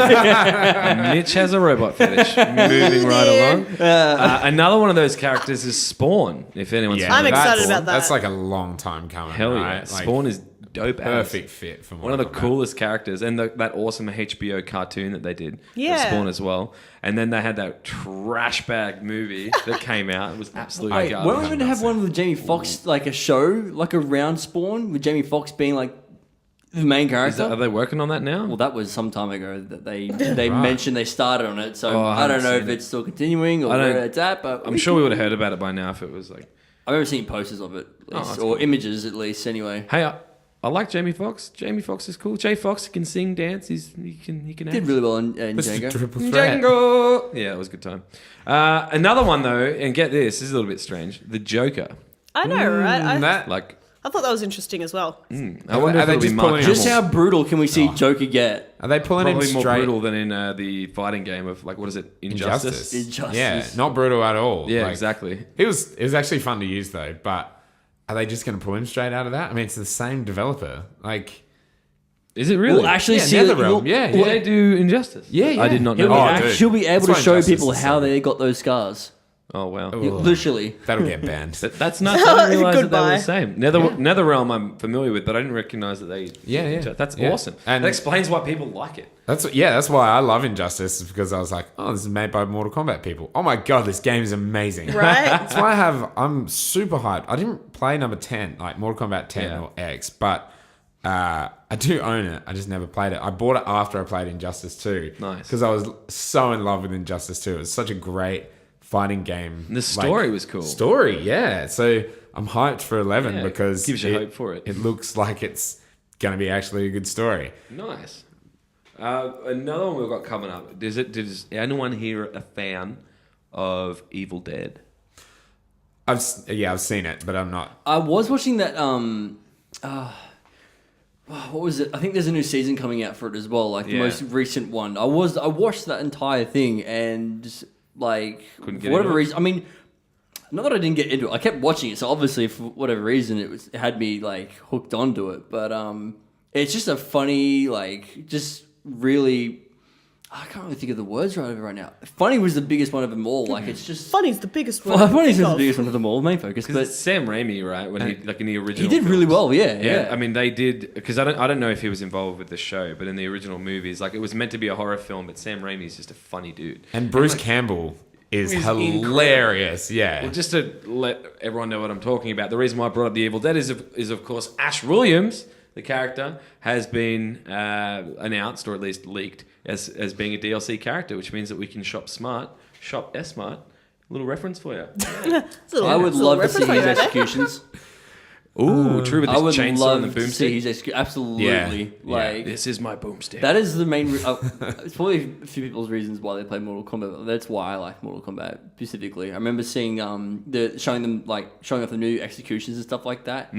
[SPEAKER 1] Mitch has a robot fetish. Moving right along. Another one of those characters is Spawn. If anyone's
[SPEAKER 2] Yeah,
[SPEAKER 3] I'm
[SPEAKER 1] familiar with
[SPEAKER 3] excited
[SPEAKER 1] Spawn.
[SPEAKER 3] about that.
[SPEAKER 2] That's like a long time coming.
[SPEAKER 1] Hell yeah,
[SPEAKER 2] right? Like,
[SPEAKER 1] Spawn is dope.
[SPEAKER 2] perfect fit for
[SPEAKER 1] One of the
[SPEAKER 2] Mortal Kombat.
[SPEAKER 1] coolest characters, and that awesome HBO cartoon that they did,
[SPEAKER 3] Yeah.
[SPEAKER 1] for Spawn as well. And then they had that trash bag movie that came out. It was absolutely
[SPEAKER 4] Wait,
[SPEAKER 1] garbage.
[SPEAKER 4] weren't we going to have one with Jamie Foxx, like a show, like around Spawn, with Jamie Foxx being like the main character?
[SPEAKER 1] Are they working on that now?
[SPEAKER 4] Well, that was some time ago that they mentioned they started on it. So
[SPEAKER 1] Oh, I
[SPEAKER 4] I don't
[SPEAKER 1] haven't
[SPEAKER 4] know
[SPEAKER 1] seen
[SPEAKER 4] if
[SPEAKER 1] it.
[SPEAKER 4] it's still continuing or
[SPEAKER 1] I don't-
[SPEAKER 4] where it's at. But
[SPEAKER 1] I'm sure we would have heard about it by now if it was like,
[SPEAKER 4] I remember seeing posters of it, at least,
[SPEAKER 1] that's
[SPEAKER 4] or
[SPEAKER 1] cool.
[SPEAKER 4] images at least. Anyway,
[SPEAKER 1] hey, I like Jamie Foxx. Jamie Foxx is cool. Jay Fox can sing, dance. He can act.
[SPEAKER 4] did really well in
[SPEAKER 2] It's a
[SPEAKER 4] Django.
[SPEAKER 2] triple threat.
[SPEAKER 1] Django. Yeah, it was a good time. Another one though, and get this is a little bit strange. The Joker.
[SPEAKER 3] I know, right?
[SPEAKER 1] Like,
[SPEAKER 3] I thought that was interesting as well.
[SPEAKER 1] I wonder
[SPEAKER 2] Are
[SPEAKER 1] if
[SPEAKER 2] they
[SPEAKER 1] it'll be
[SPEAKER 2] just
[SPEAKER 1] Mark
[SPEAKER 2] pulling
[SPEAKER 4] Just
[SPEAKER 1] Hamill.
[SPEAKER 4] how brutal can we see Joker get?
[SPEAKER 2] Are they pulling him
[SPEAKER 1] Probably more
[SPEAKER 2] straight?
[SPEAKER 1] brutal than in the fighting game of like, what is it? Injustice.
[SPEAKER 4] Injustice.
[SPEAKER 2] Yeah, not brutal at all.
[SPEAKER 1] Yeah,
[SPEAKER 2] Like,
[SPEAKER 1] exactly.
[SPEAKER 2] It was actually fun to use though, but are they just going to pull him straight out of that? I mean, it's the same developer. Like,
[SPEAKER 1] Is it really?
[SPEAKER 4] We'll actually
[SPEAKER 2] Yeah,
[SPEAKER 4] see.
[SPEAKER 2] NetherRealm, yeah,
[SPEAKER 1] Did they do Injustice?
[SPEAKER 2] Yeah.
[SPEAKER 1] I did not know.
[SPEAKER 4] He'll,
[SPEAKER 1] that.
[SPEAKER 2] Oh, dude.
[SPEAKER 4] he'll be able
[SPEAKER 2] That's
[SPEAKER 4] to
[SPEAKER 2] why
[SPEAKER 4] show
[SPEAKER 2] Injustice
[SPEAKER 4] people
[SPEAKER 2] is
[SPEAKER 4] how
[SPEAKER 2] so
[SPEAKER 4] they got those scars.
[SPEAKER 1] Oh wow.
[SPEAKER 2] Ugh.
[SPEAKER 4] Literally.
[SPEAKER 2] that'll get banned.
[SPEAKER 1] That's nuts. I didn't realize that they were
[SPEAKER 3] Goodbye.
[SPEAKER 1] the same. NetherRealm I'm familiar with, but I didn't recognize that they.
[SPEAKER 2] Yeah.
[SPEAKER 1] That's
[SPEAKER 2] Yeah.
[SPEAKER 1] awesome.
[SPEAKER 2] And-
[SPEAKER 1] that explains why people like it.
[SPEAKER 2] That's why I love Injustice, is because I was like, oh, this is made by Mortal Kombat people. Oh my god, this game is amazing.
[SPEAKER 3] Right?
[SPEAKER 2] That's why I'm super hyped. I didn't play number 10, like Mortal Kombat 10
[SPEAKER 1] Yeah.
[SPEAKER 2] or X, but I do own it. I just never played it. I bought it after I played Injustice 2.
[SPEAKER 1] Nice.
[SPEAKER 2] Because I was so in love with Injustice 2. It was such a great fighting game.
[SPEAKER 1] And the story was cool.
[SPEAKER 2] Story, yeah. So I'm hyped for 11
[SPEAKER 1] Yeah,
[SPEAKER 2] because
[SPEAKER 1] gives you hope for it.
[SPEAKER 2] It looks like it's going to be actually a good story.
[SPEAKER 1] Nice. Another one we've got coming up. Does anyone here a fan of Evil Dead?
[SPEAKER 2] I've seen it, but I'm not.
[SPEAKER 4] I was watching that. What was it? I think there's a new season coming out for it as well. Like the
[SPEAKER 1] Yeah.
[SPEAKER 4] most recent one. I watched that entire thing and just, like
[SPEAKER 1] Couldn't
[SPEAKER 4] for
[SPEAKER 1] get
[SPEAKER 4] whatever
[SPEAKER 1] into it?
[SPEAKER 4] reason. I mean, not that I didn't get into it. I kept watching it, so obviously for whatever reason it had me like hooked onto it. But it's just a funny, like, just really. I can't really think of the words right now. Funny was the biggest one of them all. Like it's just.
[SPEAKER 3] Funny's the biggest one.
[SPEAKER 4] Funny's
[SPEAKER 3] I
[SPEAKER 4] the
[SPEAKER 3] can think
[SPEAKER 4] biggest one of them all. Main focus,
[SPEAKER 1] Because
[SPEAKER 4] but
[SPEAKER 1] it's Sam Raimi, right? When he like in the original.
[SPEAKER 4] he did really
[SPEAKER 1] films.
[SPEAKER 4] well. Yeah,
[SPEAKER 1] Yeah,
[SPEAKER 4] yeah.
[SPEAKER 1] I mean they did because I don't know if he was involved with the show, but in the original movies, like it was meant to be a horror film, but Sam Raimi's just a funny dude.
[SPEAKER 2] And Bruce
[SPEAKER 1] like,
[SPEAKER 2] Campbell is
[SPEAKER 1] He's
[SPEAKER 2] hilarious. Yeah.
[SPEAKER 1] Well, just to let everyone know what I'm talking about, the reason why I brought up the Evil Dead is of course Ash Williams, the character, has been announced or at least leaked as being a DLC character, which means that we can shop S-Smart. Little reference for you.
[SPEAKER 4] I would love to see his executions.
[SPEAKER 1] Ooh, true with
[SPEAKER 4] I
[SPEAKER 1] this
[SPEAKER 4] would
[SPEAKER 1] chainsaw
[SPEAKER 4] love
[SPEAKER 1] and the
[SPEAKER 4] to see his
[SPEAKER 1] boomstick.
[SPEAKER 4] absolutely.
[SPEAKER 2] Yeah.
[SPEAKER 4] Like
[SPEAKER 1] This is my boomstick.
[SPEAKER 4] that is the main. It's probably a few people's reasons why they play Mortal Kombat. But that's why I like Mortal Kombat specifically. I remember seeing showing off the new executions and stuff like that.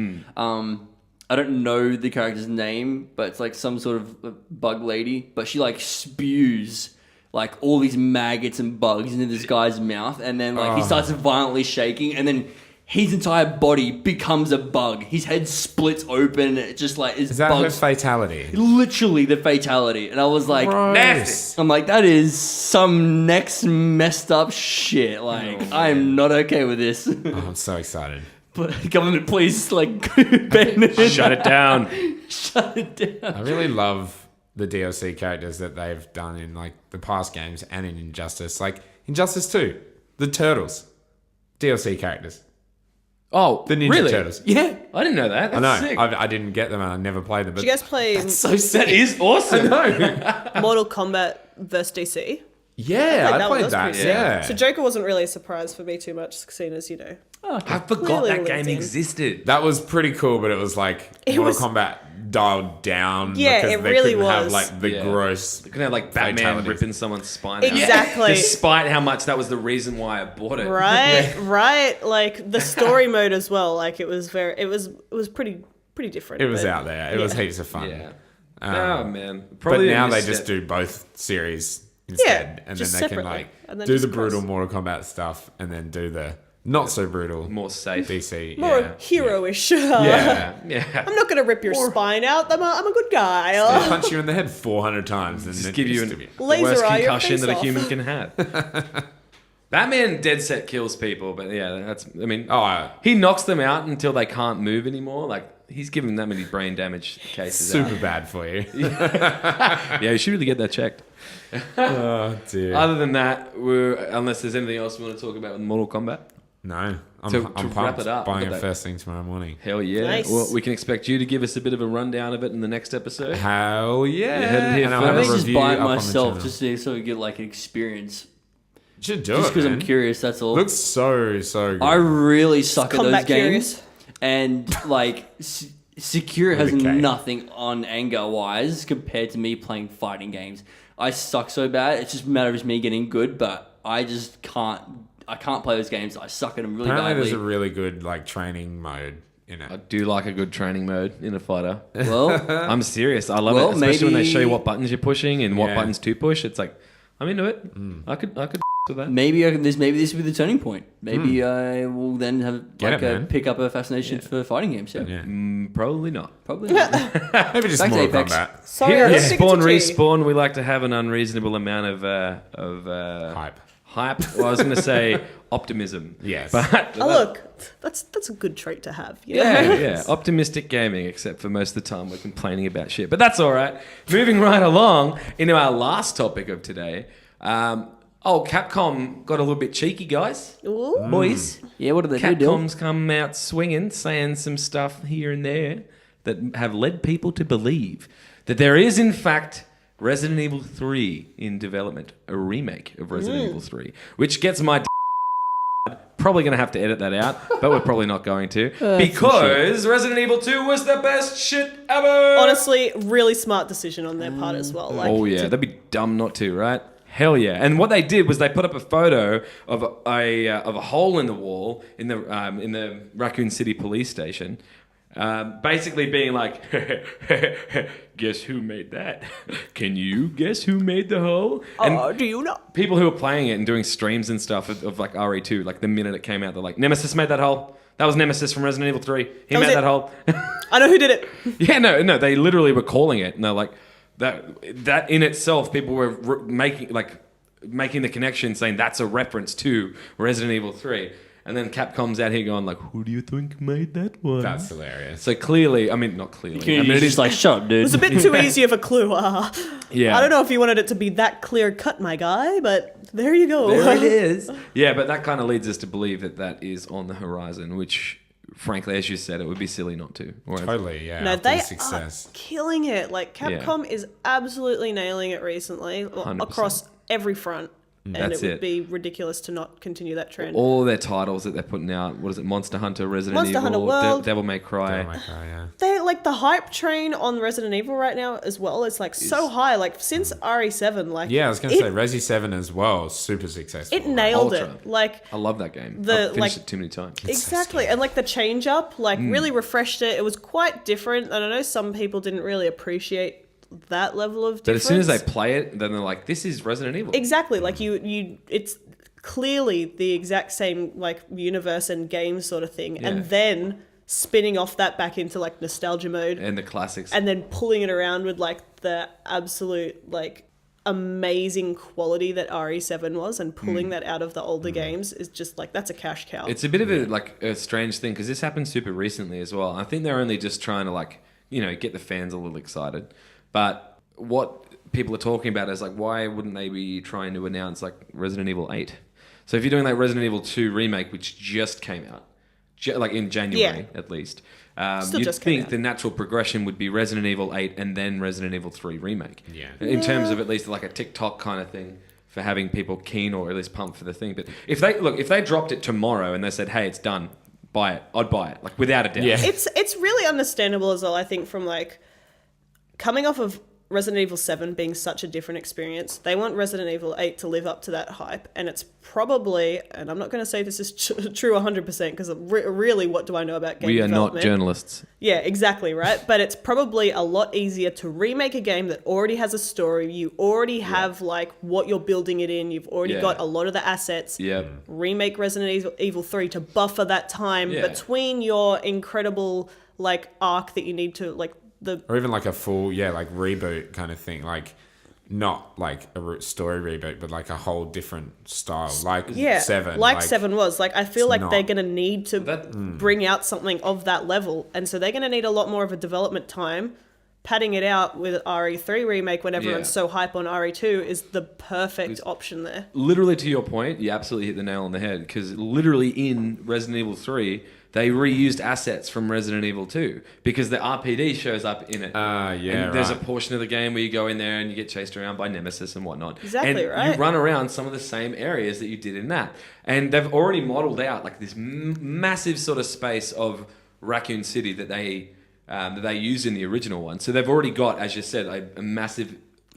[SPEAKER 4] I don't know the character's name, but it's like some sort of bug lady. But she like spews like all these maggots and bugs into this guy's mouth, and then like he starts violently shaking, and then his entire body becomes a bug. His head splits open. It just like
[SPEAKER 2] Is that
[SPEAKER 4] bugs.
[SPEAKER 2] her fatality?
[SPEAKER 4] Literally the fatality, and I was like,
[SPEAKER 2] Gross.
[SPEAKER 4] I'm like, that is some next messed up shit. Like, I am not okay with this.
[SPEAKER 2] Oh, I'm so excited.
[SPEAKER 4] But government, please, like, ban it.
[SPEAKER 1] Shut it down.
[SPEAKER 4] Shut it down.
[SPEAKER 2] I really love the DLC characters that they've done in like the past games and in Injustice. Like Injustice 2, the Turtles, DLC characters.
[SPEAKER 1] Oh,
[SPEAKER 2] The Ninja
[SPEAKER 1] really?
[SPEAKER 2] Turtles. Yeah.
[SPEAKER 1] I didn't know that.
[SPEAKER 2] I
[SPEAKER 1] That's
[SPEAKER 2] know.
[SPEAKER 1] sick.
[SPEAKER 2] I didn't get them and I never played them. But
[SPEAKER 3] Did you guys play
[SPEAKER 2] so sick.
[SPEAKER 1] That is awesome.
[SPEAKER 3] Mortal Kombat vs DC?
[SPEAKER 2] Yeah, I
[SPEAKER 3] That
[SPEAKER 2] played
[SPEAKER 3] was
[SPEAKER 2] that.
[SPEAKER 3] pretty sick.
[SPEAKER 2] Yeah.
[SPEAKER 3] So Joker wasn't really a surprise for me too much, seeing as,
[SPEAKER 1] I forgot
[SPEAKER 3] Clearly
[SPEAKER 1] that game
[SPEAKER 3] linked in.
[SPEAKER 1] existed.
[SPEAKER 2] That was pretty cool, but it was like
[SPEAKER 3] It
[SPEAKER 2] Mortal
[SPEAKER 3] was-
[SPEAKER 2] Kombat dialed down.
[SPEAKER 3] Yeah,
[SPEAKER 2] because
[SPEAKER 3] it
[SPEAKER 2] they
[SPEAKER 3] really
[SPEAKER 2] couldn't have
[SPEAKER 3] was.
[SPEAKER 2] like the
[SPEAKER 1] Yeah.
[SPEAKER 2] gross.
[SPEAKER 1] You can have like Batman
[SPEAKER 2] Fatalities.
[SPEAKER 1] ripping someone's spine out.
[SPEAKER 3] Exactly.
[SPEAKER 1] Despite how much that was the reason why I bought it.
[SPEAKER 3] Right. Like the story mode as well. Like it was pretty different.
[SPEAKER 2] It was
[SPEAKER 3] but-
[SPEAKER 2] out there. It was heaps of fun.
[SPEAKER 1] Yeah.
[SPEAKER 2] Um,
[SPEAKER 1] Oh man.
[SPEAKER 2] But
[SPEAKER 1] Probably
[SPEAKER 2] now
[SPEAKER 1] a
[SPEAKER 2] they
[SPEAKER 1] misstep.
[SPEAKER 2] just do both series instead, and then
[SPEAKER 3] just
[SPEAKER 2] they can
[SPEAKER 3] separately,
[SPEAKER 2] like
[SPEAKER 3] and then
[SPEAKER 2] do
[SPEAKER 3] just
[SPEAKER 2] the brutal
[SPEAKER 3] cross.
[SPEAKER 2] Mortal Kombat stuff, and then do the not so brutal
[SPEAKER 1] more safe.
[SPEAKER 2] DC.
[SPEAKER 3] more
[SPEAKER 2] yeah.
[SPEAKER 3] hero-ish.
[SPEAKER 1] Yeah. Yeah.
[SPEAKER 3] I'm not gonna rip your spine out. I'm a good guy.
[SPEAKER 2] They punch you in the head 400 times and
[SPEAKER 1] Just
[SPEAKER 2] then
[SPEAKER 1] give you
[SPEAKER 2] just
[SPEAKER 1] the
[SPEAKER 3] Laser
[SPEAKER 1] worst
[SPEAKER 3] eye your
[SPEAKER 1] concussion
[SPEAKER 3] face
[SPEAKER 1] that a
[SPEAKER 3] off.
[SPEAKER 1] human can have. Batman dead set kills people, but yeah, that's. I mean, he knocks them out until they can't move anymore. Like he's given that many brain damage cases.
[SPEAKER 2] super
[SPEAKER 1] out.
[SPEAKER 2] bad for you.
[SPEAKER 1] Yeah, you should really get that checked.
[SPEAKER 2] Oh dear.
[SPEAKER 1] Other than that, unless there's anything else we want to talk about with Mortal Kombat.
[SPEAKER 2] No, I'm
[SPEAKER 1] To
[SPEAKER 2] pumped.
[SPEAKER 1] wrap it up,
[SPEAKER 2] Buying
[SPEAKER 1] look
[SPEAKER 2] it
[SPEAKER 1] at that.
[SPEAKER 2] first thing tomorrow morning.
[SPEAKER 1] Hell yeah!
[SPEAKER 3] Nice.
[SPEAKER 1] Well, we can expect you to give us a bit of a rundown of it in the next episode.
[SPEAKER 2] Hell yeah!
[SPEAKER 1] You heard it here
[SPEAKER 2] and I'll
[SPEAKER 1] first.
[SPEAKER 2] have
[SPEAKER 4] I
[SPEAKER 2] a
[SPEAKER 4] may just
[SPEAKER 2] review
[SPEAKER 4] buy it
[SPEAKER 2] up on the
[SPEAKER 4] myself
[SPEAKER 2] channel.
[SPEAKER 4] just so we get like an experience.
[SPEAKER 2] Should do
[SPEAKER 4] Just
[SPEAKER 2] it,
[SPEAKER 4] because I'm
[SPEAKER 2] man.
[SPEAKER 4] curious, that's all.
[SPEAKER 2] Looks so good.
[SPEAKER 4] I really suck at those
[SPEAKER 3] Combat
[SPEAKER 4] games.
[SPEAKER 3] curious.
[SPEAKER 4] And like Secure has
[SPEAKER 2] With a K.
[SPEAKER 4] nothing on anger wise compared to me playing fighting games. I suck so bad. It's just a matter of me getting good, but I just can't. I can't play those games. I suck at them really
[SPEAKER 2] Apparently,
[SPEAKER 4] badly.
[SPEAKER 2] there's a really good like training mode in
[SPEAKER 1] I
[SPEAKER 2] it.
[SPEAKER 1] do like a good training mode in a fighter.
[SPEAKER 4] Well,
[SPEAKER 1] I'm serious. I love
[SPEAKER 4] Well,
[SPEAKER 1] it, especially when they show you
[SPEAKER 4] maybe-
[SPEAKER 1] what buttons you're pushing and what
[SPEAKER 2] Yeah.
[SPEAKER 1] buttons to push. It's like I'm into it. I could with that.
[SPEAKER 4] maybe this will be the turning point. Maybe I will then have
[SPEAKER 2] Get
[SPEAKER 4] like
[SPEAKER 2] it, man.
[SPEAKER 4] pick up a fascination for fighting games. Yeah,
[SPEAKER 2] Yeah.
[SPEAKER 1] Probably not.
[SPEAKER 4] probably. Not.
[SPEAKER 2] Maybe just
[SPEAKER 4] Back to
[SPEAKER 2] Mortal
[SPEAKER 4] Apex.
[SPEAKER 2] Kombat.
[SPEAKER 3] Sorry,
[SPEAKER 1] Here
[SPEAKER 3] I'm
[SPEAKER 1] at
[SPEAKER 3] sticking
[SPEAKER 1] Spawn
[SPEAKER 3] to tea.
[SPEAKER 1] Respawn, we like to have an unreasonable amount of
[SPEAKER 2] Hype.
[SPEAKER 1] hype. Well, I was going to say optimism.
[SPEAKER 2] Yes.
[SPEAKER 1] But
[SPEAKER 3] Oh, look, that's a good trait to have. You know?
[SPEAKER 1] yeah, optimistic gaming, except for most of the time we're complaining about shit. But that's all right. Moving right along into our last topic of today. Capcom got a little bit cheeky, guys.
[SPEAKER 3] Ooh.
[SPEAKER 1] Boys.
[SPEAKER 4] Yeah, what did they do?
[SPEAKER 1] Capcom's come out swinging, saying some stuff here and there that have led people to believe that there is, in fact, Resident Evil 3 in development, a remake of Resident Evil 3, which gets my probably going to have to edit that out, but we're probably not going to because Resident Evil 2 was the best shit ever.
[SPEAKER 3] Honestly, really smart decision on their part as well. Like,
[SPEAKER 1] Oh yeah, that'd be dumb not to, right? Hell yeah! And what they did was they put up a photo of a hole in the wall in the Raccoon City police station, basically being like, "Guess who made that? Can you guess who made the hole?" And
[SPEAKER 3] do you know?
[SPEAKER 1] people who were playing it and doing streams and stuff of like RE2, like the minute it came out, they're like, "Nemesis made that hole. That was Nemesis from Resident Evil 3. He
[SPEAKER 3] That was
[SPEAKER 1] made
[SPEAKER 3] it.
[SPEAKER 1] that hole."
[SPEAKER 3] I know who did it.
[SPEAKER 1] Yeah, no, they literally were calling it, and they're like, that in itself, people were making the connection, saying that's a reference to Resident Evil 3, and then Capcom's out here going like, who do you think made that one?
[SPEAKER 2] That's hilarious.
[SPEAKER 1] So clearly, I mean, not clearly. I mean,
[SPEAKER 4] You're
[SPEAKER 1] it
[SPEAKER 4] just
[SPEAKER 1] is
[SPEAKER 4] like, shut up, dude.
[SPEAKER 3] It was a bit too easy of a clue.
[SPEAKER 1] Yeah.
[SPEAKER 3] I don't know if you wanted it to be that clear cut, my guy, but there you go.
[SPEAKER 1] There it is. Yeah, but that kind of leads us to believe that is on the horizon, which, frankly, as you said, it would be silly not to. Or
[SPEAKER 2] Totally, yeah.
[SPEAKER 3] No,
[SPEAKER 2] after
[SPEAKER 3] they
[SPEAKER 2] the success.
[SPEAKER 3] are killing it. Like Capcom is absolutely nailing it recently
[SPEAKER 1] 100%.
[SPEAKER 3] across every front, and
[SPEAKER 1] That's
[SPEAKER 3] it would
[SPEAKER 1] it.
[SPEAKER 3] be ridiculous to not continue that trend.
[SPEAKER 1] all their titles that they're putting out, what is it, Monster Hunter, Resident
[SPEAKER 3] Monster
[SPEAKER 1] Evil,
[SPEAKER 3] Hunter World.
[SPEAKER 1] Devil May Cry.
[SPEAKER 2] Oh my god, yeah.
[SPEAKER 3] They like the hype train on Resident Evil right now as well. It's like so high. Like since RE7, like
[SPEAKER 2] Yeah, I was going to say Resi 7 as well, super successful.
[SPEAKER 3] it nailed
[SPEAKER 1] Ultra.
[SPEAKER 3] it. Like
[SPEAKER 1] I love that game.
[SPEAKER 3] The,
[SPEAKER 1] I've finished
[SPEAKER 3] like-
[SPEAKER 1] it too many times.
[SPEAKER 3] exactly, and like the change up, like really refreshed it. It was quite different, and I know some people didn't really appreciate that level of
[SPEAKER 1] But
[SPEAKER 3] difference.
[SPEAKER 1] as soon as they play it, then they're like, this is Resident Evil.
[SPEAKER 3] exactly like you, it's clearly the exact same like universe and game sort of thing,
[SPEAKER 1] Yeah.
[SPEAKER 3] and then spinning off that back into like nostalgia mode,
[SPEAKER 1] And the classics.
[SPEAKER 3] and then pulling it around with like the absolute like amazing quality that RE7 was, and pulling that out of the older games is just like that's a cash cow.
[SPEAKER 1] It's a bit of a strange thing because this happened super recently as well. I think they're only just trying to get the fans a little excited. But what people are talking about is like, why wouldn't they be trying to announce like Resident Evil 8? So if you're doing like Resident Evil 2 Remake, which just came out, like in January at least, you'd think the natural progression would be Resident Evil 8 and then Resident Evil 3 Remake.
[SPEAKER 2] Yeah.
[SPEAKER 1] In terms of at least like a TikTok kind of thing for having people keen or at least pumped for the thing. But if they dropped it tomorrow and they said, hey, it's done, buy it, I'd buy it, like without a doubt.
[SPEAKER 2] Yeah.
[SPEAKER 3] It's really understandable as well, I think, from like coming off of Resident Evil 7 being such a different experience. They want Resident Evil 8 to live up to that hype, and it's probably, and I'm not going to say this is true 100% because really what do I know about game development?
[SPEAKER 1] We are not journalists.
[SPEAKER 3] Yeah, exactly, right? But it's probably a lot easier to remake a game that already has a story. You already have like what you're building it in. You've already got a lot of the assets.
[SPEAKER 1] Yeah.
[SPEAKER 3] Remake Resident Evil 3 to buffer that time between your incredible like arc that you need to like
[SPEAKER 2] or even like a full like reboot kind of thing, like not like a story reboot, but like a whole different style, like 7.
[SPEAKER 3] Like 7 was. Like I feel like they're going to need to
[SPEAKER 1] That-
[SPEAKER 3] bring out something of that level, and so they're going to need a lot more of a development time. Padding it out with RE3 Remake when everyone's so hype on RE2 is the perfect option there.
[SPEAKER 1] Literally, to your point, you absolutely hit the nail on the head, because literally in Resident Evil 3, they reused assets from Resident Evil 2 because the RPD shows up in it. And there's a portion of the game where you go in there and you get chased around by Nemesis and whatnot.
[SPEAKER 3] Exactly,
[SPEAKER 1] and
[SPEAKER 3] right.
[SPEAKER 1] you run around some of the same areas that you did in that. And they've already modeled out like this massive sort of space of Raccoon City that they used in the original one. So they've already got, as you said, a massive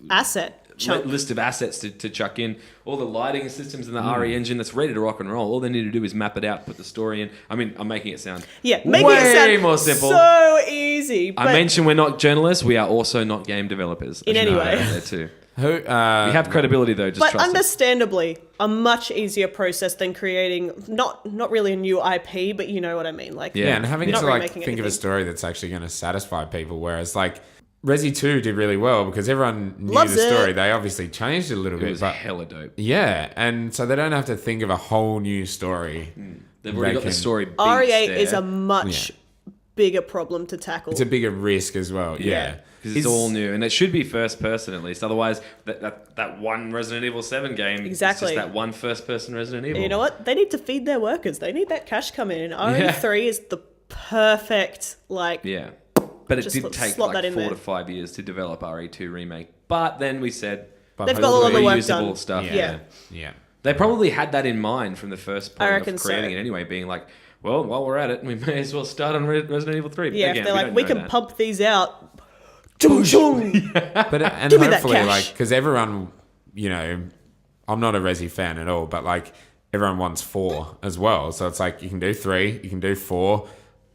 [SPEAKER 3] Asset chunk.
[SPEAKER 1] list of assets to chuck in. All the lighting systems in the RE engine that's ready to rock and roll. All they need to do is map it out, put the story in. I mean, I'm making it sound
[SPEAKER 3] Making
[SPEAKER 1] way
[SPEAKER 3] it sound
[SPEAKER 1] more simple.
[SPEAKER 3] so easy. But
[SPEAKER 1] I mentioned we're not journalists. We are also not game developers.
[SPEAKER 3] In any way.
[SPEAKER 1] There too.
[SPEAKER 2] Who
[SPEAKER 1] We have credibility though. Just
[SPEAKER 3] but
[SPEAKER 1] trust us.
[SPEAKER 3] understandably, a much easier process than creating not really a new IP, but you know what I mean. Like
[SPEAKER 2] and having
[SPEAKER 3] not
[SPEAKER 2] to like
[SPEAKER 3] remaking
[SPEAKER 2] think of a
[SPEAKER 3] anything.
[SPEAKER 2] story that's actually going to satisfy people, whereas like Resi 2 did really well because everyone knew
[SPEAKER 3] Loves
[SPEAKER 2] the story.
[SPEAKER 3] it.
[SPEAKER 2] They obviously changed it a little
[SPEAKER 1] It
[SPEAKER 2] bit,
[SPEAKER 1] was
[SPEAKER 2] but
[SPEAKER 1] hella dope.
[SPEAKER 2] yeah, and so they don't have to think of a whole new story.
[SPEAKER 1] They've already got the
[SPEAKER 2] can-
[SPEAKER 1] story beats
[SPEAKER 3] RE8
[SPEAKER 1] there.
[SPEAKER 3] is a much bigger problem to tackle.
[SPEAKER 2] It's a bigger risk as well. Yeah.
[SPEAKER 1] Because it's all new, and it should be first person at least. Otherwise, that one Resident Evil 7 game,
[SPEAKER 3] Exactly.
[SPEAKER 1] is just that one first person Resident Evil.
[SPEAKER 3] You know what? They need to feed their workers. They need that cash coming in. RE3 is the perfect
[SPEAKER 1] Yeah. But it
[SPEAKER 3] Just
[SPEAKER 1] did take
[SPEAKER 3] slot that
[SPEAKER 1] like
[SPEAKER 3] in
[SPEAKER 1] 4
[SPEAKER 3] there.
[SPEAKER 1] to 5 years to develop RE2 Remake. But then we said
[SPEAKER 2] But
[SPEAKER 3] They've got all of the work
[SPEAKER 1] reusable
[SPEAKER 3] done.
[SPEAKER 1] stuff.
[SPEAKER 3] Yeah.
[SPEAKER 2] Yeah.
[SPEAKER 1] They probably had that in mind from the first point
[SPEAKER 3] reckon
[SPEAKER 1] of creating
[SPEAKER 3] so.
[SPEAKER 1] it anyway, being like, well, while we're at it, we may as well start on Resident Evil 3. But
[SPEAKER 3] Yeah,
[SPEAKER 1] again,
[SPEAKER 3] if they're like,
[SPEAKER 1] don't
[SPEAKER 3] we
[SPEAKER 1] know
[SPEAKER 3] can
[SPEAKER 1] that.
[SPEAKER 3] pump these out. Chung, chung.
[SPEAKER 2] But and
[SPEAKER 3] Give me that
[SPEAKER 2] hopefully,
[SPEAKER 3] cash.
[SPEAKER 2] like, because everyone, you know, I'm not a Resi fan at all, but like everyone wants 4 as well. So it's like you can do 3, you can do 4.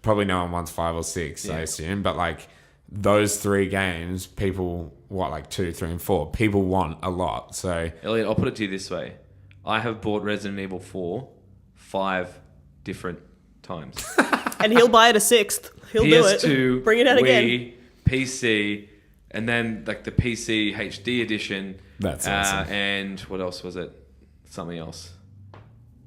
[SPEAKER 2] Probably no one wants 5 or 6, I assume. But like those 3 games, people like 2, 3, and 4. People want a lot. So
[SPEAKER 1] Elliot, I'll put it to you this way. I have bought Resident Evil 4 5 different times.
[SPEAKER 3] And he'll buy it a 6th. He'll do it.
[SPEAKER 1] PS2,
[SPEAKER 3] Bring it out
[SPEAKER 1] Wii,
[SPEAKER 3] again.
[SPEAKER 1] PC, and then like the PC HD edition.
[SPEAKER 2] That's awesome.
[SPEAKER 1] And what else was it? Something else.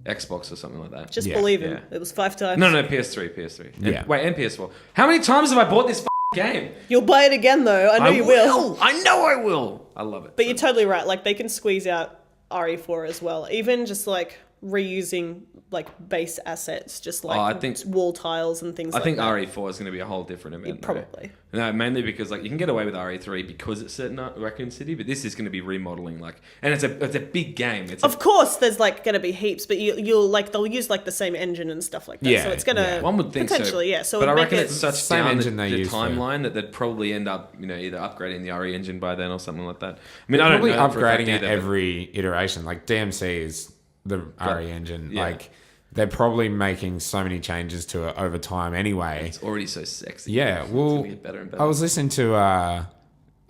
[SPEAKER 1] Xbox or something like that.
[SPEAKER 3] Just
[SPEAKER 2] Yeah,
[SPEAKER 3] believe him.
[SPEAKER 1] yeah.
[SPEAKER 3] It was 5 times.
[SPEAKER 1] No, PS3. And,
[SPEAKER 2] Yeah.
[SPEAKER 1] Wait, and PS4. How many times have I bought this game?
[SPEAKER 3] You'll buy it again, though. I know you will.
[SPEAKER 1] I know I will. I love it.
[SPEAKER 3] But you're totally right. Like, they can squeeze out RE4 as well. Even just, like, reusing, like, base assets. Just, like,
[SPEAKER 1] I think-
[SPEAKER 3] wall tiles and things
[SPEAKER 1] I
[SPEAKER 3] like
[SPEAKER 1] think
[SPEAKER 3] that.
[SPEAKER 1] RE4 is going to be a whole different event. though.
[SPEAKER 3] Probably.
[SPEAKER 1] No, mainly because like you can get away with RE3 because it's set in Raccoon City, but this is going to be remodeling and it's a big game.
[SPEAKER 3] Of course, there's, like, going to be heaps, but you'll, like, they'll use, like, the same engine and stuff like that.
[SPEAKER 2] Yeah,
[SPEAKER 3] So it's going to...
[SPEAKER 2] yeah.
[SPEAKER 1] One would think
[SPEAKER 3] potentially,
[SPEAKER 1] so.
[SPEAKER 3] yeah. So
[SPEAKER 1] but I
[SPEAKER 3] it'd
[SPEAKER 1] reckon
[SPEAKER 3] make
[SPEAKER 1] it's
[SPEAKER 3] it-
[SPEAKER 1] such
[SPEAKER 2] Same
[SPEAKER 1] down
[SPEAKER 2] engine
[SPEAKER 1] the
[SPEAKER 2] they use for-
[SPEAKER 1] timeline that they'd probably end up, either upgrading the RE engine by then or something like that. I mean, I
[SPEAKER 2] probably
[SPEAKER 1] don't know for a fact
[SPEAKER 2] upgrading it
[SPEAKER 1] either, but-
[SPEAKER 2] every iteration. Like DMC is the RE engine.
[SPEAKER 1] yeah.
[SPEAKER 2] Like they're probably making so many changes to it over time anyway.
[SPEAKER 1] It's already so sexy.
[SPEAKER 2] Yeah,
[SPEAKER 1] It's
[SPEAKER 2] well,
[SPEAKER 1] gonna get better and better.
[SPEAKER 2] I was listening to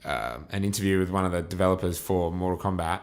[SPEAKER 2] an interview with one of the developers for Mortal Kombat.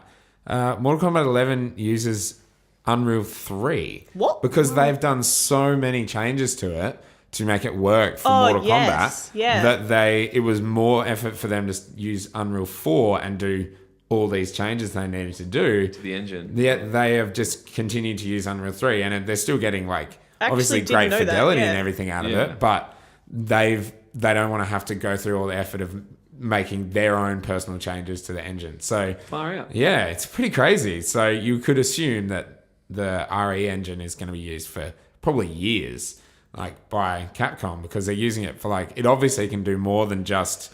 [SPEAKER 2] Mortal Kombat 11 uses Unreal 3.
[SPEAKER 3] What?
[SPEAKER 2] Because they've done so many changes to it to make it work for
[SPEAKER 3] Oh,
[SPEAKER 2] Mortal
[SPEAKER 3] yes,
[SPEAKER 2] Kombat
[SPEAKER 3] yeah.
[SPEAKER 2] that it was more effort for them to use Unreal 4 and do all these changes they needed to do.
[SPEAKER 1] the engine.
[SPEAKER 2] Yet they have just continued to use Unreal 3 and they're still getting like
[SPEAKER 3] Actually
[SPEAKER 2] obviously
[SPEAKER 3] didn't
[SPEAKER 2] great
[SPEAKER 3] know that,
[SPEAKER 2] fidelity and
[SPEAKER 3] yeah.
[SPEAKER 2] everything out of
[SPEAKER 1] Yeah.
[SPEAKER 2] it, but they don't want to have to go through all the effort of making their own personal changes to the engine. So
[SPEAKER 1] Far out.
[SPEAKER 2] yeah, it's pretty crazy. So you could assume that the RE engine is going to be used for probably years, like by Capcom, because they're using it for like, it obviously can do more than just,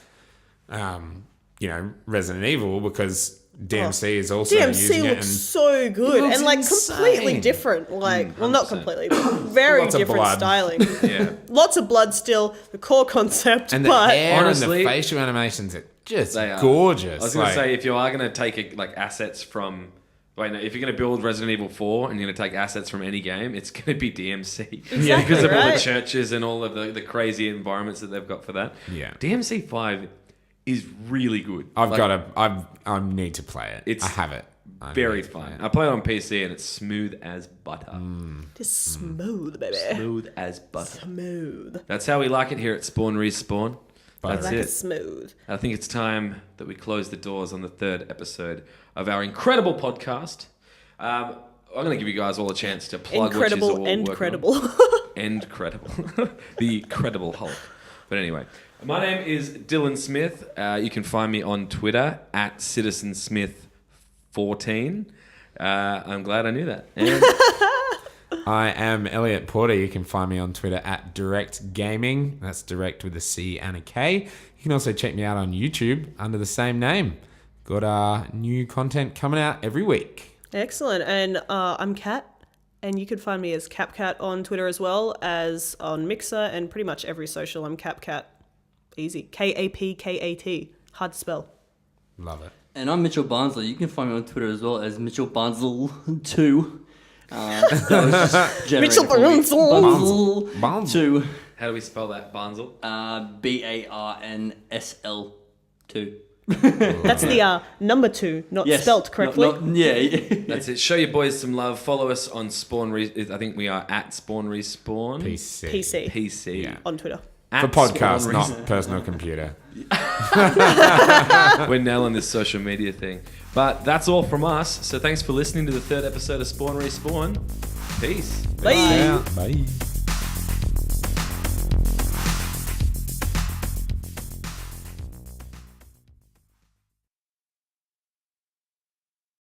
[SPEAKER 2] Resident Evil, because DMC is also
[SPEAKER 3] DMC
[SPEAKER 2] using it.
[SPEAKER 3] looks
[SPEAKER 2] And
[SPEAKER 3] so good
[SPEAKER 2] looks
[SPEAKER 3] and like
[SPEAKER 2] insane.
[SPEAKER 3] completely different. Like, well, not
[SPEAKER 1] 100%.
[SPEAKER 3] completely, but very
[SPEAKER 2] Lots of
[SPEAKER 3] different
[SPEAKER 2] blood.
[SPEAKER 3] styling.
[SPEAKER 1] Yeah.
[SPEAKER 3] Lots of blood still, the core concept,
[SPEAKER 2] and the
[SPEAKER 3] but
[SPEAKER 2] hair
[SPEAKER 1] honestly,
[SPEAKER 2] and the facial animations are just
[SPEAKER 1] They are.
[SPEAKER 2] gorgeous.
[SPEAKER 1] I was going to say, if you are going to take assets from... Wait, no, if you're going to build Resident Evil 4 and you're going to take assets from any game, it's going to be DMC.
[SPEAKER 3] Exactly,
[SPEAKER 1] Because of all the
[SPEAKER 3] right.
[SPEAKER 1] churches and all of the crazy environments that they've got for that.
[SPEAKER 2] Yeah.
[SPEAKER 1] DMC 5 is really good.
[SPEAKER 2] I need to play it.
[SPEAKER 1] It's
[SPEAKER 2] I have it. I
[SPEAKER 1] Very
[SPEAKER 2] need to play
[SPEAKER 1] fun.
[SPEAKER 2] it.
[SPEAKER 1] I play it on PC and it's smooth as butter.
[SPEAKER 3] just smooth, baby.
[SPEAKER 1] Smooth as butter.
[SPEAKER 3] Smooth.
[SPEAKER 1] That's how we like it here at Spawn Respawn.
[SPEAKER 3] I
[SPEAKER 1] That's
[SPEAKER 3] like it
[SPEAKER 1] it.
[SPEAKER 3] smooth.
[SPEAKER 1] I think it's time that we close the doors on the third episode of our incredible podcast. I'm going to give you guys all a chance to plug
[SPEAKER 3] Incredible
[SPEAKER 1] what you're all
[SPEAKER 3] and
[SPEAKER 1] working
[SPEAKER 3] credible.
[SPEAKER 1] on. And credible. The Credible Hulk. But anyway, my name is Dylan Smith. You can find me on Twitter at CitizenSmith14. I'm glad I knew that. And
[SPEAKER 2] I am Elliot Porter. You can find me on Twitter at Direct Gaming. That's direct with a C and a K. You can also check me out on YouTube under the same name. Got new content coming out every week.
[SPEAKER 3] Excellent. And I'm Kat. And you can find me as CapCat on Twitter as well as on Mixer and pretty much every social. I'm CapCat. Easy. KAPKAT. Hard to spell.
[SPEAKER 2] Love it.
[SPEAKER 4] And I'm Mitchell Barnsley. You can find me on Twitter as well as Mitchell Barnsley2. That was just generated
[SPEAKER 3] Mitchell
[SPEAKER 4] for me.
[SPEAKER 3] Barnsley.
[SPEAKER 4] Barnsley2.
[SPEAKER 1] how do we spell that, Barnzel?
[SPEAKER 4] BARNSL2.
[SPEAKER 3] That's the number 2, not
[SPEAKER 4] Yes.
[SPEAKER 3] spelt correctly.
[SPEAKER 4] Yeah.
[SPEAKER 1] That's it. Show your boys some love. Follow us on Spawn. I think we are at Spawn Respawn.
[SPEAKER 2] PC.
[SPEAKER 1] PC.
[SPEAKER 2] Yeah.
[SPEAKER 3] On Twitter.
[SPEAKER 1] At
[SPEAKER 2] For podcast,
[SPEAKER 1] Spawn
[SPEAKER 2] not personal computer.
[SPEAKER 1] We're nailing this social media thing. But that's all from us. So thanks for listening to the third episode of Spawn Respawn. Peace.
[SPEAKER 3] Bye.
[SPEAKER 2] Bye.